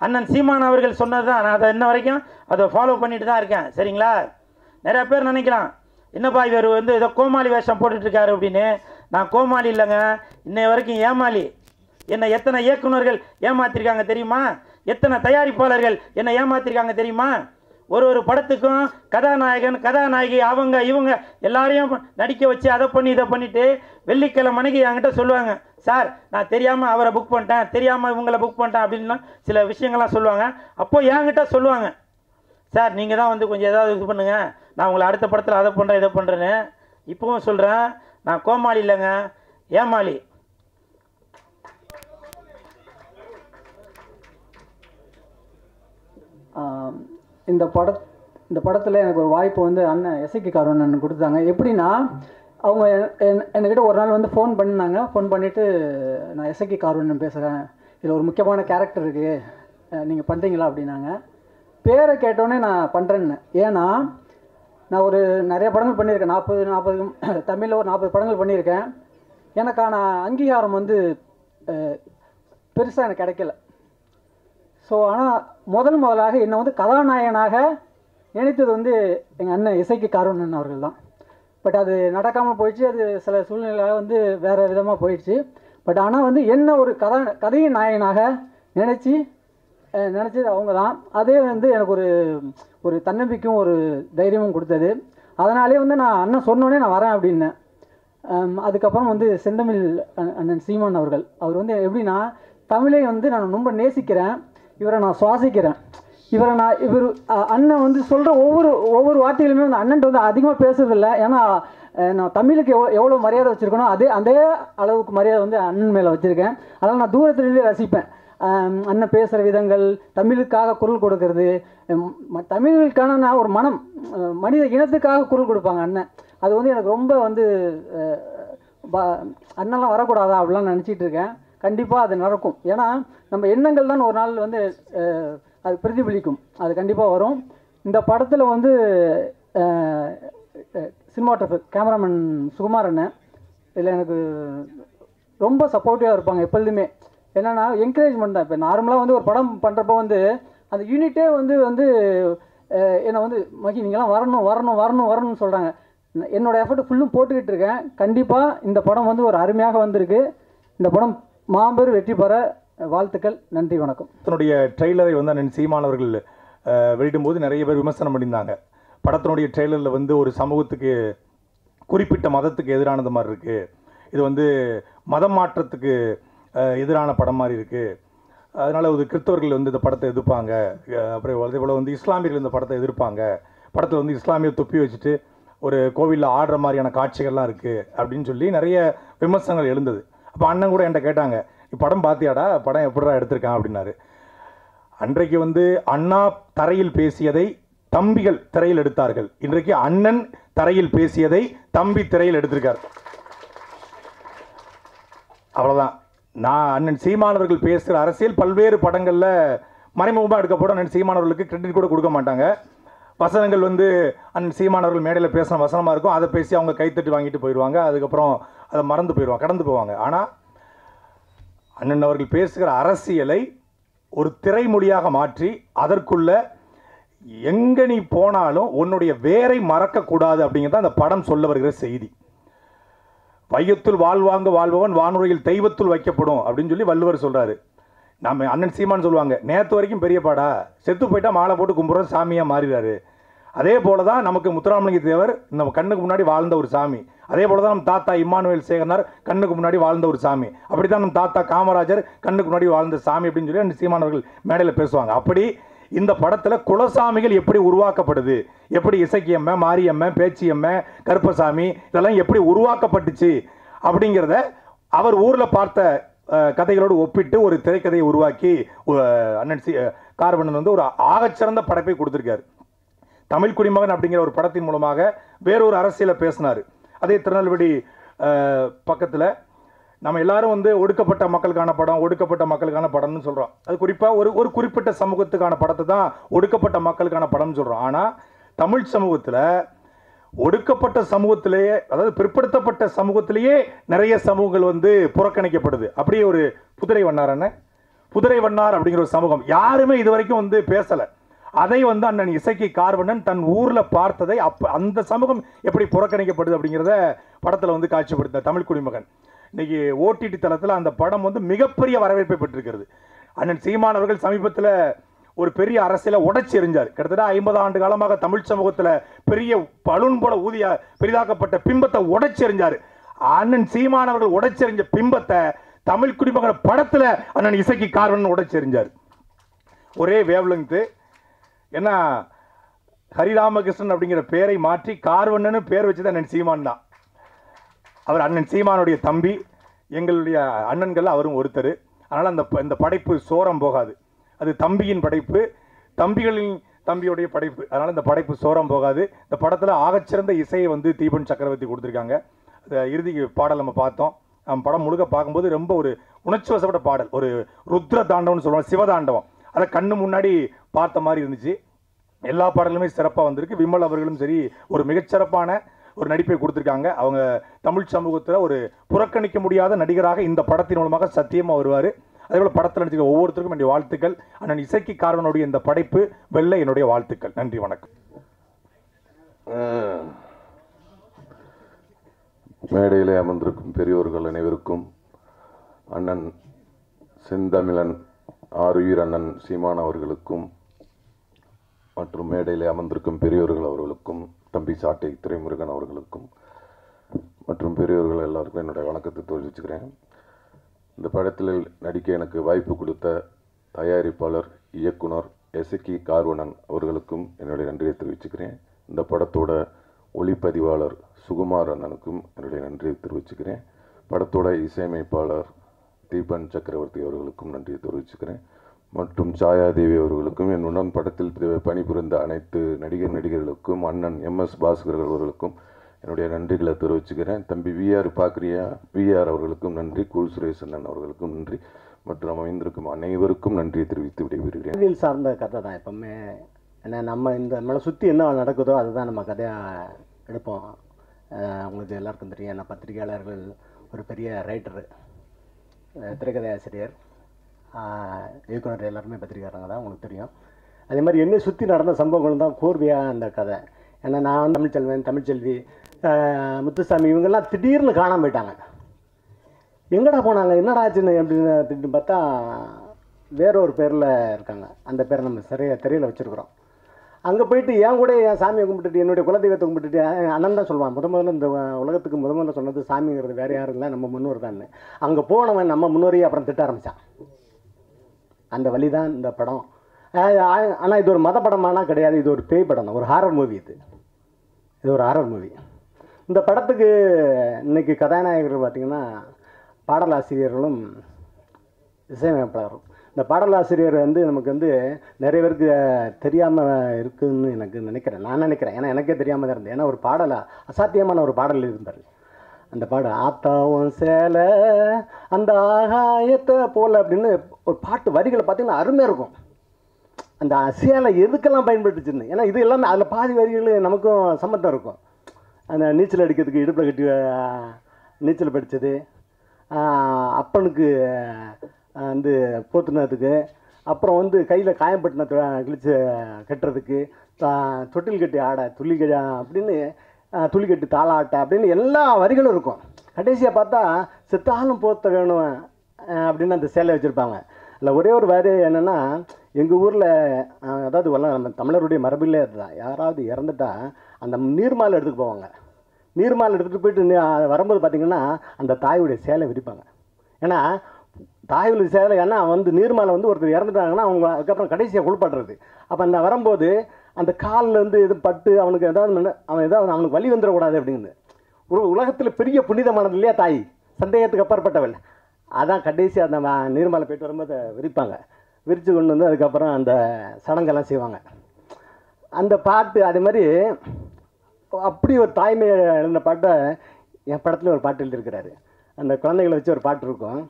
அண்ணன் சீமான் அவர்கள் சொன்னது தான். நான் அதை இன்ன வரைக்கும் அதை ஃபாலோ பண்ணிட்டு தான் இருக்கேன். சரிங்களா? நிறையா பேர் நினைக்கலாம், என்னப்பா இவர் வந்து ஏதோ கோமாளி வேஷம் போட்டுட்ருக்காரு அப்படின்னு. நான் கோமாளி இல்லைங்க, இன்னை வரைக்கும் ஏமாளி. என்னை எத்தனை இயக்குநர்கள் ஏமாற்றிருக்காங்க தெரியுமா? எத்தனை தயாரிப்பாளர்கள் என்னை ஏமாற்றிருக்காங்க தெரியுமா? ஒரு படத்துக்கும் கதாநாயகி அவங்க இவங்க எல்லாரையும் நடிக்க வச்சு அதை பண்ணி இதை பண்ணிவிட்டு வெள்ளிக்கிழமை மணிக்கு என்கிட்ட சொல்லுவாங்க, சார் நான் தெரியாமல் அவரை புக் பண்ணிட்டேன், தெரியாமல் இவங்களை புக் பண்ணிட்டேன் அப்படின்லாம் சில விஷயங்கள்லாம் சொல்லுவாங்க. அப்போது என்கிட்ட சொல்லுவாங்க, சார் நீங்கள் தான் வந்து கொஞ்சம் ஏதாவது இது பண்ணுங்கள், நான் உங்களை அடுத்த படத்தில் அதை பண்ணுறேன் இதை பண்ணுறேன்னு. இப்போவும் சொல்கிறேன், நான் கோமாளி இல்லைங்க, ஏமாளி. இந்த படத்தில் எனக்கு ஒரு வாய்ப்பு வந்து அண்ணன் எஸ்ஐகே கார்வன் கொடுத்தாங்க. எப்படின்னா, அவங்க என்கிட்ட ஒரு நாள் வந்து ஃபோன் பண்ணினாங்க. ஃபோன் பண்ணிவிட்டு, நான் எஸ்ஐகே கார்வன் பேசுகிறேன், இதில் ஒரு முக்கியமான கேரக்டர் இருக்குது, நீங்கள் பண்ணுறீங்களா அப்படின்னாங்க. பேரை கேட்டோன்னே நான் பண்ணுறேன்னு. ஏன்னா நான் ஒரு நிறைய படங்கள் பண்ணியிருக்கேன், 40 தமிழில் ஒரு 40 படங்கள் பண்ணியிருக்கேன். எனக்கான அங்கீகாரம் வந்து பெருசாக எனக்கு கிடைக்கல. ஸோ ஆனால் முதலாக என்னை வந்து கதாநாயகனாக நினைத்தது வந்து எங்கள் அண்ணன் எஸ்ஐகே கார்வன் அவர்கள் தான். பட் அது நடக்காமல் போயிடுச்சு. அது சில சூழ்நிலையாக வந்து வேறு விதமாக போயிடுச்சு. பட் ஆனால் வந்து என்ன ஒரு கதையின் நாயகனாக நினச்சது அவங்க தான். அதே வந்து எனக்கு ஒரு தன்னம்பிக்கையும் ஒரு தைரியமும் கொடுத்தது. அதனாலே வந்து நான் அண்ணன் சொன்னோடனே நான் வரேன் அப்படின்னேன். அதுக்கப்புறம் வந்து செந்தமிழ் அண்ணன் சீமான் அவர் வந்து எப்படின்னா, தமிழை வந்து நான் ரொம்ப நேசிக்கிறேன், இவரை நான் சுவாசிக்கிறேன், இவர் அண்ணன் வந்து சொல்கிற ஒவ்வொரு வார்த்தைகளுமே வந்து அண்ணன்ட்டு வந்து அதிகமாக பேசுறதில்ல. ஏன்னா நான் தமிழுக்கு எவ்வளோ மரியாதை வச்சுருக்கணும் அதே அளவுக்கு மரியாதை வந்து அண்ணன் மேலே வச்சுருக்கேன். அதனால் நான் தூரத்துலேருந்தே ரசிப்பேன். அண்ணன் பேசுகிற விதங்கள், தமிழுக்காக குரல் கொடுக்கறது, தமிழுக்கான ஒரு மனம், மனித இனத்துக்காக குரல் கொடுப்பாங்க அண்ணன். அது வந்து எனக்கு ரொம்ப வந்து அண்ணன்லாம் வரக்கூடாதா அப்படிலாம் நினச்சிட்டு இருக்கேன். கண்டிப்பாக அது நடக்கும். ஏன்னா நம்ம எண்ணங்கள் தான் ஒரு நாள் வந்து அது பிரதிபலிக்கும். அது கண்டிப்பாக வரும். இந்த படத்தில் வந்து சினிமாட்டோகிராஃபர் கேமராமேன் சுகுமார் அண்ணன் இதில் எனக்கு ரொம்ப சப்போர்ட்டிவாக இருப்பாங்க எப்பொழுதுமே. என்னென்னா என்கரேஜ்மெண்ட் தான். இப்போ நார்மலாக வந்து ஒரு படம் பண்ணுறப்போ வந்து அந்த யூனிட்டே வந்து என்னை வந்து மகி நீங்களாம் வரணும்னு சொல்கிறாங்க. என்னோடய எஃபர்ட் ஃபுல்லும் போட்டுக்கிட்டு இருக்கேன். கண்டிப்பாக இந்த படம் வந்து ஒரு அருமையாக வந்திருக்கு. இந்த படம் மாபெரும் வெற்றி பெற வாழ்த்துக்கள். நன்றி, வணக்கம். படத்தினுடைய ட்ரெய்லரை வந்து அண்ணன் சீமான் அவர்கள் வெளியிடும்போது நிறைய பேர் விமர்சனம் பண்ணியிருந்தாங்க. படத்தினுடைய ட்ரெய்லரில் வந்து ஒரு சமூகத்துக்கு குறிப்பிட்ட மதத்துக்கு எதிரானது மாதிரி இருக்குது, இது வந்து மதம் மாற்றத்துக்கு எதிரான படம் மாதிரி இருக்குது, அதனால் ஒரு கிறிஸ்தவர்கள் வந்து இந்த படத்தை எதிர்ப்பாங்க, அப்புறம் அதே போல் வந்து இஸ்லாமியர்கள் இந்த படத்தை எதிர்ப்பாங்க, படத்தில் வந்து இஸ்லாமிய தொப்பி வச்சுட்டு ஒரு கோவிலில் ஆடுற மாதிரியான காட்சிகள்லாம் இருக்குது அப்படின்னு சொல்லி நிறைய விமர்சனங்கள் எழுந்தது. அப்போ அண்ணன் கூட என்கிட்ட கேட்டாங்க, நீ படம் பார்த்தியாடா, படம் எப்படிடா எடுத்திருக்கான் அப்படின்னாரு. அன்றைக்கு வந்து அண்ணா தரையில் பேசியதை தம்பிகள் திரையில் எடுத்தார்கள். இன்றைக்கு அண்ணன் தரையில் பேசியதை தம்பி திரையில் எடுத்திருக்கார். அவ்வளோதான். நான் அண்ணன் சீமானவர்கள் பேசுகிற அரசியல் பல்வேறு படங்களில் மறைமுகமாக எடுக்கப்படும். அண்ணன் சீமானவர்களுக்கு கிரெடிட் கூட கொடுக்க மாட்டாங்க. வசனங்கள் வந்து அண்ணன் சீமானவர்கள் மேடையில் பேசின வசனமாக இருக்கும், அதை பேசி அவங்க கைத்தட்டி வாங்கிட்டு போயிடுவாங்க, அதுக்கப்புறம் அதை மறந்து போயிடுவாங்க, கடந்து போவாங்க. ஆனால் அண்ணன் அவர்கள் பேசுகிற அரசியலை ஒரு திரைமொழியாக மாற்றி அதற்குள்ள எங்கே நீ போனாலும் உன்னுடைய வேரை மறக்கக்கூடாது அப்படிங்கிறது அந்த படம் சொல்ல வருகிற செய்தி. வையத்துள் வாழ்வாங்க வாழ்பவன் வானுரையில் தெய்வத்துள் வைக்கப்படும் அப்படின்னு சொல்லி வள்ளுவர் சொல்கிறாரு. நம்ம அண்ணன் சீமான் சொல்லுவாங்க, நேற்று வரைக்கும் பெரியப்பாடா, செத்து போயிட்டா மாலை போட்டு கும்புறோம் சாமியாக மாறிடுறாரு. அதே போல தான் நமக்கு முத்துராமலிங்க தேவர் நம்ம கண்ணுக்கு முன்னாடி வாழ்ந்த ஒரு சாமி. அதே போல தான் நம்ம தாத்தா இம்மானுவேல் சேகரனார் கண்ணுக்கு முன்னாடி வாழ்ந்த ஒரு சாமி. அப்படி தான் நம்ம தாத்தா காமராஜர் கண்ணுக்கு முன்னாடி வாழ்ந்த சாமி அப்படின்னு சொல்லி அந்த சீமானவர்கள் மேடையில் பேசுவாங்க. அப்படி இந்த படத்தில் குலசாமிகள் எப்படி உருவாக்கப்படுது, எப்படி இசக்கியம்ம, மாரியம்ம, பேச்சியம்ம, கருப்பசாமி இதெல்லாம் எப்படி உருவாக்கப்பட்டுச்சு அப்படிங்கிறத அவர் ஊரில் பார்த்த கதைகளோடு ஒப்பிட்டு ஒரு திரைக்கதையை உருவாக்கி அண்ணன் கார்வணன் வந்து ஒரு ஆகச்சிறந்த படைப்பை கொடுத்துருக்காரு. தமிழ் குடிமகன் அப்படிங்கிற ஒரு படத்தின் மூலமாக வேறொரு அரசியலை பேசினார். அதே திருநெல்வேலி பக்கத்தில் நம்ம எல்லாரும் வந்து ஒடுக்கப்பட்ட மக்களுக்கான படம்னு சொல்கிறோம். அது குறிப்பாக ஒரு குறிப்பிட்ட சமூகத்துக்கான படத்தை தான் ஒடுக்கப்பட்ட மக்களுக்கான படம்னு சொல்கிறோம். ஆனால் தமிழ் சமூகத்தில் ஒடுக்கப்பட்ட சமூகத்திலேயே, அதாவது பிற்படுத்தப்பட்ட சமூகத்திலேயே நிறைய சமூகங்கள் வந்து புறக்கணிக்கப்படுது. அப்படியே ஒரு புதுரை வண்ணார் அப்படிங்கிற ஒரு சமூகம் யாருமே இது வரைக்கும் வந்து பேசலை. அதை வந்து அண்ணன் இசக்கி கார்வண்ணன் தன் ஊரில் பார்த்ததை அந்த சமூகம் எப்படி புறக்கணிக்கப்படுது அப்படிங்கிறத படத்தில் வந்து காட்சிப்படுத்த தமிழ் குடிமகன். இன்னைக்கு ஓடிடி தளத்தில் அந்த படம் வந்து மிகப்பெரிய வரவேற்பை பெற்றிருக்கிறது. அண்ணன் சீமான் அவர்கள் சமீபத்தில் ஒரு பெரிய அரசியலை உடைச்சி எறிஞ்சார். கிட்டத்தட்ட 50 ஆண்டு காலமாக தமிழ் சமூகத்தில் பெரிய பலூன் போல பெரிதாக்கப்பட்ட பிம்பத்தை உடைச்சி எறிஞ்சார். அண்ணன் சீமான் அவர்கள் உடைச்சி எறிஞ்ச பிம்பத்தை தமிழ் குடிமகன் படத்தில் அண்ணன் இசக்கி கார்வண்ணன் உடைச்சி எறிஞ்சார். ஒரே வேவ்லெங்து. ஏன்னா ஹரிராமகிருஷ்ணன் அப்படிங்கிற பேரை மாற்றி கார்வண்ணன்னு பேர் வச்சது அண்ணன் சீமான் தான். அவர் அண்ணன் சீமானுடைய தம்பி, எங்களுடைய அண்ணன்கள் அவரும் ஒருத்தர். அதனால் இந்த படைப்பு சோரம் போகாது. அது தம்பியின் படைப்பு, தம்பிகளின் தம்பியுடைய படைப்பு. அதனால் இந்த படைப்பு சோரம் போகாது. இந்த படத்தில் ஆகச்சிறந்த இசையை வந்து தீபன் சக்கரவர்த்தி கொடுத்துருக்காங்க. இறுதி பாடல் நம்ம பார்த்தோம். நம்ம படம் முழுக்க பார்க்கும்போது ரொம்ப ஒரு உணர்ச்சி வசப்பட்ட பாடல், ஒரு ருத்ர தாண்டவம்னு சொல்லுவாங்க, சிவதாண்டவம். அதை கண்ணு முன்னாடி பார்த்த மாதிரி இருந்துச்சு. எல்லா பாடலுமே சிறப்பாக வந்திருக்கு. விமல் அவர்களும் சரி ஒரு மிகச்சிறப்பான ஒரு நடிப்பை கொடுத்துருக்காங்க. அவங்க தமிழ் சமூகத்தில் ஒரு புறக்கணிக்க முடியாத நடிகராக இந்த படத்தின் மூலமாக சத்தியமாக வருவார். அதேபோல் படத்தில் நடிச்சிருக்க ஒவ்வொருத்தருக்கும் என்னுடைய வாழ்த்துக்கள். அண்ணன் இசக்கி கார்வனுடைய இந்த படைப்பு வெல்ல என்னுடைய வாழ்த்துக்கள். நன்றி, வணக்கம். மேடையிலே அமர்ந்திருக்கும் பெரியோர்கள் அனைவருக்கும், அண்ணன் செந்தமிழன் ஆருயிர் அண்ணன் சீமான் அவர்களுக்கும் மற்றும் மேடையிலே அமர்ந்திருக்கும் பெரியோர்கள் அவர்களுக்கும், தம்பி சாட்டை துரைமுருகன் அவர்களுக்கும் மற்றும் பெரியோர்கள் எல்லாருக்கும் என்னுடைய வணக்கத்தை தெரிவிச்சுக்கிறேன். இந்த படத்தில் நடிக்க எனக்கு வாய்ப்பு கொடுத்த தயாரிப்பாளர், இயக்குனர் இசக்கி கார்வண்ணன் அவர்களுக்கும் என்னுடைய நன்றியை தெரிவிச்சுக்கிறேன். இந்த படத்தோட ஒளிப்பதிவாளர் சுகுமார் அண்ணனுக்கும் என்னுடைய நன்றியை தெரிவிச்சுக்கிறேன். படத்தோட இசையமைப்பாளர் தீபன் சக்கரவர்த்தி அவர்களுக்கும் நன்றியை தெரிவிச்சுக்கிறேன். மற்றும் சாயாதேவி அவர்களுக்கும், என்னுடன் படத்தில் பணிபுரிந்த அனைத்து நடிகர்களுக்கும், அண்ணன் MS பாஸ்கர் அவர்களுக்கும் என்னுடைய நன்றிகளை தெரிவிச்சுக்கிறேன். தம்பி VR பார்க்குறியா, VR அவர்களுக்கும் நன்றி. கூல் சுரேஷ் அண்ணன் அவர்களுக்கும் நன்றி. மற்றும் அமைந்திருக்கும் அனைவருக்கும் நன்றியை தெரிவித்து விடைபெறுகிறேன். அறிவியல் சார்ந்த கதை தான் எப்பவுமே. ஏன்னா நம்ம இந்த நம்மளை சுற்றி என்ன நடக்குதோ அதுதான் நம்ம கதையாக எடுப்போம். உங்களுக்கு எல்லாருக்கும் தெரியும், என்ன பத்திரிகையாளர்கள், ஒரு பெரிய ரைட்டரு, திரைக்கதை ஆசிரியர், இயக்குனர், எல்லாருமே பத்திரிகையாளங்க தான், உங்களுக்கு தெரியும். அதே மாதிரி என்னை சுற்றி நடந்த சம்பவங்கள் தான் கோர்வையாக அந்த கதை. ஏன்னா நான் தமிழ்ச்செல்வன், தமிழ்ச்செல்வி, முத்துசாமி இவங்கெல்லாம் திடீர்னு காணாமல் போயிட்டாங்க. எங்கடா போனாங்க, என்னடா ஆச்சுன்னு அப்படின்னு பார்த்தா வேற ஒரு பேரில் இருக்காங்க. அந்த பேரை நம்ம திரையில் வச்சுருக்குறோம். அங்கே போயிட்டு என் கூட என் சாமியை கும்பிட்டுட்டு, என்னுடைய குலதெய்வத்தை கும்பிட்டுட்டு, அண்ணன் தான் சொல்லுவான், முதல்ல இந்த உலகத்துக்கு முதல்ல சொன்னது சாமிங்கிறது வேறு யாரும் இல்லை, நம்ம முன்னோர் தான். அங்கே போனவன் நம்ம முன்னோரையே அப்புறம் திட்ட ஆரம்பித்தான். அந்த வழி தான் இந்த படம். ஆனால் இது ஒரு மத படமானா கிடையாது, இது ஒரு பேய் படம் தான், ஒரு ஹாரர் மூவி. இது ஒரு ஹாரர் மூவி. இந்த படத்துக்கு இன்றைக்கி கதாநாயகர்கள் பார்த்திங்கன்னா பாடலாசிரியர்களும் இசையமைப்பாளரும். இந்த பாடலாசிரியர் வந்து நமக்கு வந்து நிறைய பேருக்கு தெரியாமல் இருக்குதுன்னு நான் நினைக்கிறேன். ஏன்னா எனக்கே தெரியாமல் தான் இருந்தது. ஏன்னா ஒரு அசாத்தியமான ஒரு பாடல் இருந்தார். அந்த பாடல் ஆத்தாவும் சேலை அந்த ஆகாயத்தை போல் அப்படின்னு ஒரு பாட்டு வரிகளை பார்த்திங்கன்னா அருமையாக இருக்கும். அந்த சேலை எதுக்கெல்லாம் பயன்பட்டுச்சுன்னு, ஏன்னா இது எல்லாமே அதில் பாதி வரிகள் நமக்கும் சம்மந்தம் இருக்கும். அந்த நீச்சல் அடிக்கிறதுக்கு இடுப்பில் கட்டி நீச்சல் படித்தது, அப்பனுக்கு வந்து போத்துனதுக்கு, அப்புறம் வந்து கையில் காயம்பட்டின கிழிச்சு கட்டுறதுக்கு, தொட்டில் கட்டி ஆட துள்ளி அப்படின்னு துளி கட்டி தாளாட்ட அப்படின்னு எல்லா வரிகளும் இருக்கும். கடைசியாக பார்த்தா செத்தாலும் போத்த வேணும் அப்படின்னு அந்த சேலை வச்சுருப்பாங்க. இல்லை ஒரே ஒரு வரி என்னென்னா, எங்கள் ஊரில் அதாவது நம்ம தமிழருடைய மரபிலே அதுதான், யாராவது இறந்துட்டா அந்த நீர்மாலை எடுத்துகிட்டு போவாங்க. நீர்மாலை எடுத்துகிட்டு போயிட்டு வரும்போது பார்த்திங்கன்னா அந்த தாயுடைய சேலை விரிப்பாங்க. ஏன்னா தாயுடைய சேலை, ஏன்னா வந்து நீர்மாலை வந்து ஒருத்தர் இறந்துட்டாங்கன்னா அவங்க அதுக்கப்புறம் கடைசியாக குளிப்பாட்டுறது. அப்போ அந்த வரும்போது அந்த காலில் இருந்து எது பட்டு அவனுக்கு அவனுக்கு வலி வந்துடக்கூடாது அப்படின்னு ஒரு உலகத்தில் பெரிய புனிதமானது இல்லையா தாய், சந்தேகத்துக்கு அப்பாற்பட்டவள். அதான் கடைசி அந்த நீர்மலை போய்ட்டு வரும்போது விரிப்பாங்க. விரித்து கொண்டு வந்து அதுக்கப்புறம் அந்த சடங்கெல்லாம் செய்வாங்க. அந்த பாட்டு அதே மாதிரி அப்படி ஒரு தாய்மை எழுந்த பாட்டை என் படத்தில் ஒரு பாட்டு எழுதியிருக்கிறாரு. அந்த குழந்தைகளை வச்சு ஒரு பாட்டு இருக்கும்,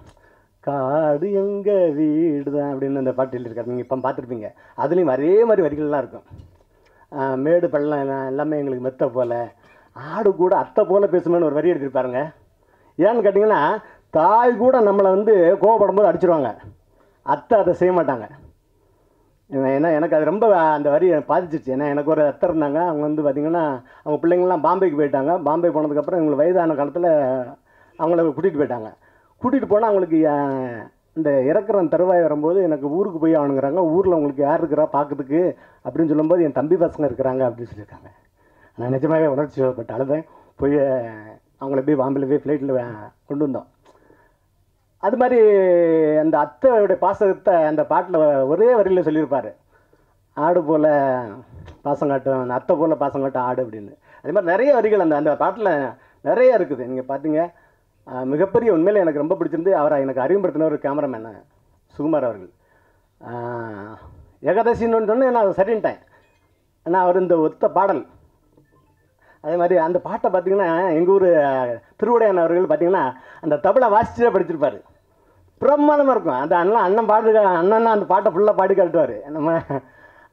காடு எங்கள் வீடு தான் அப்படின்னு அந்த பாட்டு எழுதியிருக்காரு. நீங்கள் இப்போ பார்த்துருப்பீங்க. அதுலேயும் அதே மாதிரி வரிகள்லாம் இருக்கும். மேடு பள்ளம் எல்லாமே எங்களுக்கு மெத்த போல், ஆடு கூட அத்தை போல் பேசுமேன்னு ஒரு வரி எழுதியிருப்பாருங்க. ஏன்னு கேட்டிங்கன்னா, தாய் கூட நம்மளை வந்து கோவப்படும் போது அடிச்சிருவாங்க, அத்தை அதை செய்ய மாட்டாங்க. ஏன்னா எனக்கு அது ரொம்ப அந்த வரி பாதிச்சிச்சு. ஏன்னா எனக்கு ஒரு அத்தை இருந்தாங்க, அவங்க வந்து பார்த்திங்கன்னா அவங்க பிள்ளைங்கள்லாம் பாம்பேக்கு போயிட்டாங்க. பாம்பே போனதுக்கப்புறம் எங்களுக்கு வயதான காலத்தில் அவங்கள கூட்டிகிட்டு போயிட்டாங்க. கூட்டிகிட்டு போனால் அவங்களுக்கு இந்த இறக்குற தருவாய் வரும்போது எனக்கு ஊருக்கு போய் ஆகணுங்கிறாங்க. ஊரில் உங்களுக்கு யார் இருக்கிறா பார்க்கறதுக்கு அப்படின்னு சொல்லும்போது என் தம்பி பசங்க இருக்கிறாங்க அப்படின்னு சொல்லியிருக்காங்க. நான் நிஜமாகவே உணர்ச்சி பட்டு அழுதேன். போய் அவங்கள போய் பாம்பேல போய் ஃப்ளைட்டில் கொண்டு வந்தோம். அது மாதிரி அந்த அத்தையோடைய பாசத்தை அந்த பாட்டில் ஒரே வரியில் சொல்லியிருப்பார், ஆடு போல் பாசம் காட்டும், அந்த அத்தை போல் பாசம் காட்டும் ஆடு அப்படின்னு. அதே மாதிரி நிறைய வரிகள் அந்த அந்த பாட்டில் நிறைய இருக்குது. நீங்கள் பார்த்தீங்க, மிகப்பெரிய உண்மையில் எனக்கு ரொம்ப பிடிச்சிருந்து அவரை எனக்கு அறிமுகப்படுத்தின ஒரு கேமராமேன் சுகுமார் அவர்கள். ஏகாதசின்னு சொன்னேன், நான் சரின்ட்டேன். ஆனால் அவர் இந்த ஒத்த பாடல், அதே மாதிரி அந்த பாட்டை பார்த்திங்கன்னா எங்கள் ஊர் திருவுடையான் அவர்கள் பார்த்திங்கன்னா அந்த தபலை வாசிச்சே படிச்சிருப்பார். பிரமாதமாக இருக்கும். அந்த அண்ணன் பாட்டு, அண்ணன்னா அந்த பாட்டை ஃபுல்லாக பாடி காட்டுவார். நம்ம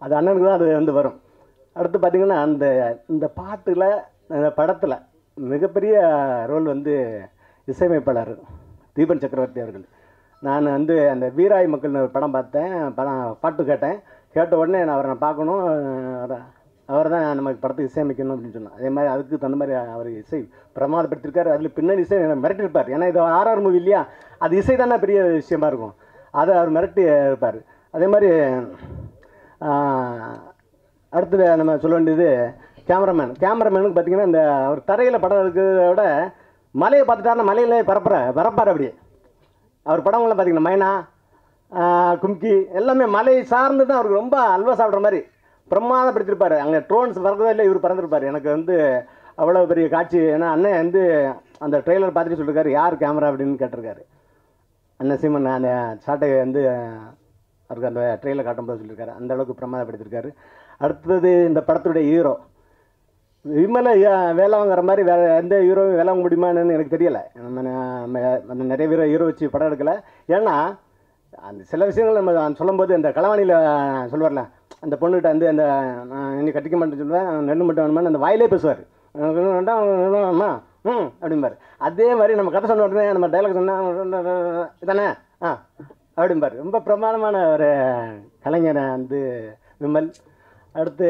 அது அண்ணனுக்கு தான் அது வந்து வரும். அடுத்து பார்த்திங்கன்னா அந்த இந்த பாட்டில் அந்த படத்தில் மிகப்பெரிய ரோல் வந்து இசையமைப்பாளர் தீபன் சக்கரவர்த்தி அவர்கள். நான் வந்து அந்த வீராய் மக்கள்னு ஒரு படம் பார்த்தேன், பாட்டு கேட்ட உடனே நான் அவரை பார்க்கணும், அவர் தான் நமக்கு படத்துக்கு இசையமைக்கணும் அப்படின்னு சொன்னார். அதே மாதிரி அதுக்கு தகுந்த மாதிரி அவர் இசை பிரமாதப்படுத்திருக்காரு. அதில் பின்னணி இசை மிரட்டிருப்பார். ஏன்னா இது ஆர்ஆர் மூவி இல்லையா, அது இசை தானே பெரிய விஷயமா இருக்கும், அதை அவர் மிரட்டி இருப்பார். அதே மாதிரி அடுத்து நம்ம சொல்ல வேண்டியது கேமராமேனுக்கு பார்த்திங்கன்னா இந்த அவர் தரையில் படம் இருக்கிறத விட மலையை பார்த்துட்டாருன்னா மலையிலே பரப்பார். அப்படியே அவர் படங்கள்லாம் பார்த்திங்கன்னா மைனா, கும்கி எல்லாமே மலை சார்ந்து தான் அவருக்கு ரொம்ப அல்வா சாப்பிட்ற மாதிரி பிரமாதப்படுத்திருப்பார். அங்கே ட்ரோன்ஸ் பறக்கிறதா இல்லை, இவர் பறந்துருப்பார். எனக்கு வந்து அவ்வளோ பெரிய காட்சி. ஏன்னா அண்ணன் வந்து அந்த ட்ரெய்லர் பார்த்துட்டு சொல்லியிருக்காரு, யார் கேமரா அப்படின்னு கேட்டிருக்காரு. அண்ணன் சீமன் அந்த ஷாட்டை வந்து அவருக்கு அந்த ட்ரெயிலர் காட்டும்போது சொல்லியிருக்காரு. அந்த அளவுக்கு பிரமாதப்படுத்திருக்காரு. அடுத்தது இந்த படத்துடைய ஹீரோ விமலை வேலை வாங்குற மாதிரி வேறு எந்த ஹீரோவும் வேலை வாங்க முடியுமான்னு எனக்கு தெரியலை. நம்ம நிறைய ஹீரோ வச்சு படம் எடுக்கலை. ஏன்னா அந்த சில விஷயங்கள் நம்ம சொல்லும்போது இந்த களவாணியில் சொல்லுவார்ல, அந்த பொண்ணுகிட்ட வந்து அந்த இன்னும் கட்டிக்க மாட்டேன்னு சொல்லுவேன், நெல் மட்டும் வேணுமான்னு அந்த வாயிலே பேசுவார். வேண்டாம் அப்படிம்பார். அதே மாதிரி நம்ம கதை சொன்ன உடனே நம்ம டைலாக் சொன்னால் இதானே அப்படிம்பார். ரொம்ப பிரமாதமான ஒரு கலைஞரை வந்து விமல். அடுத்து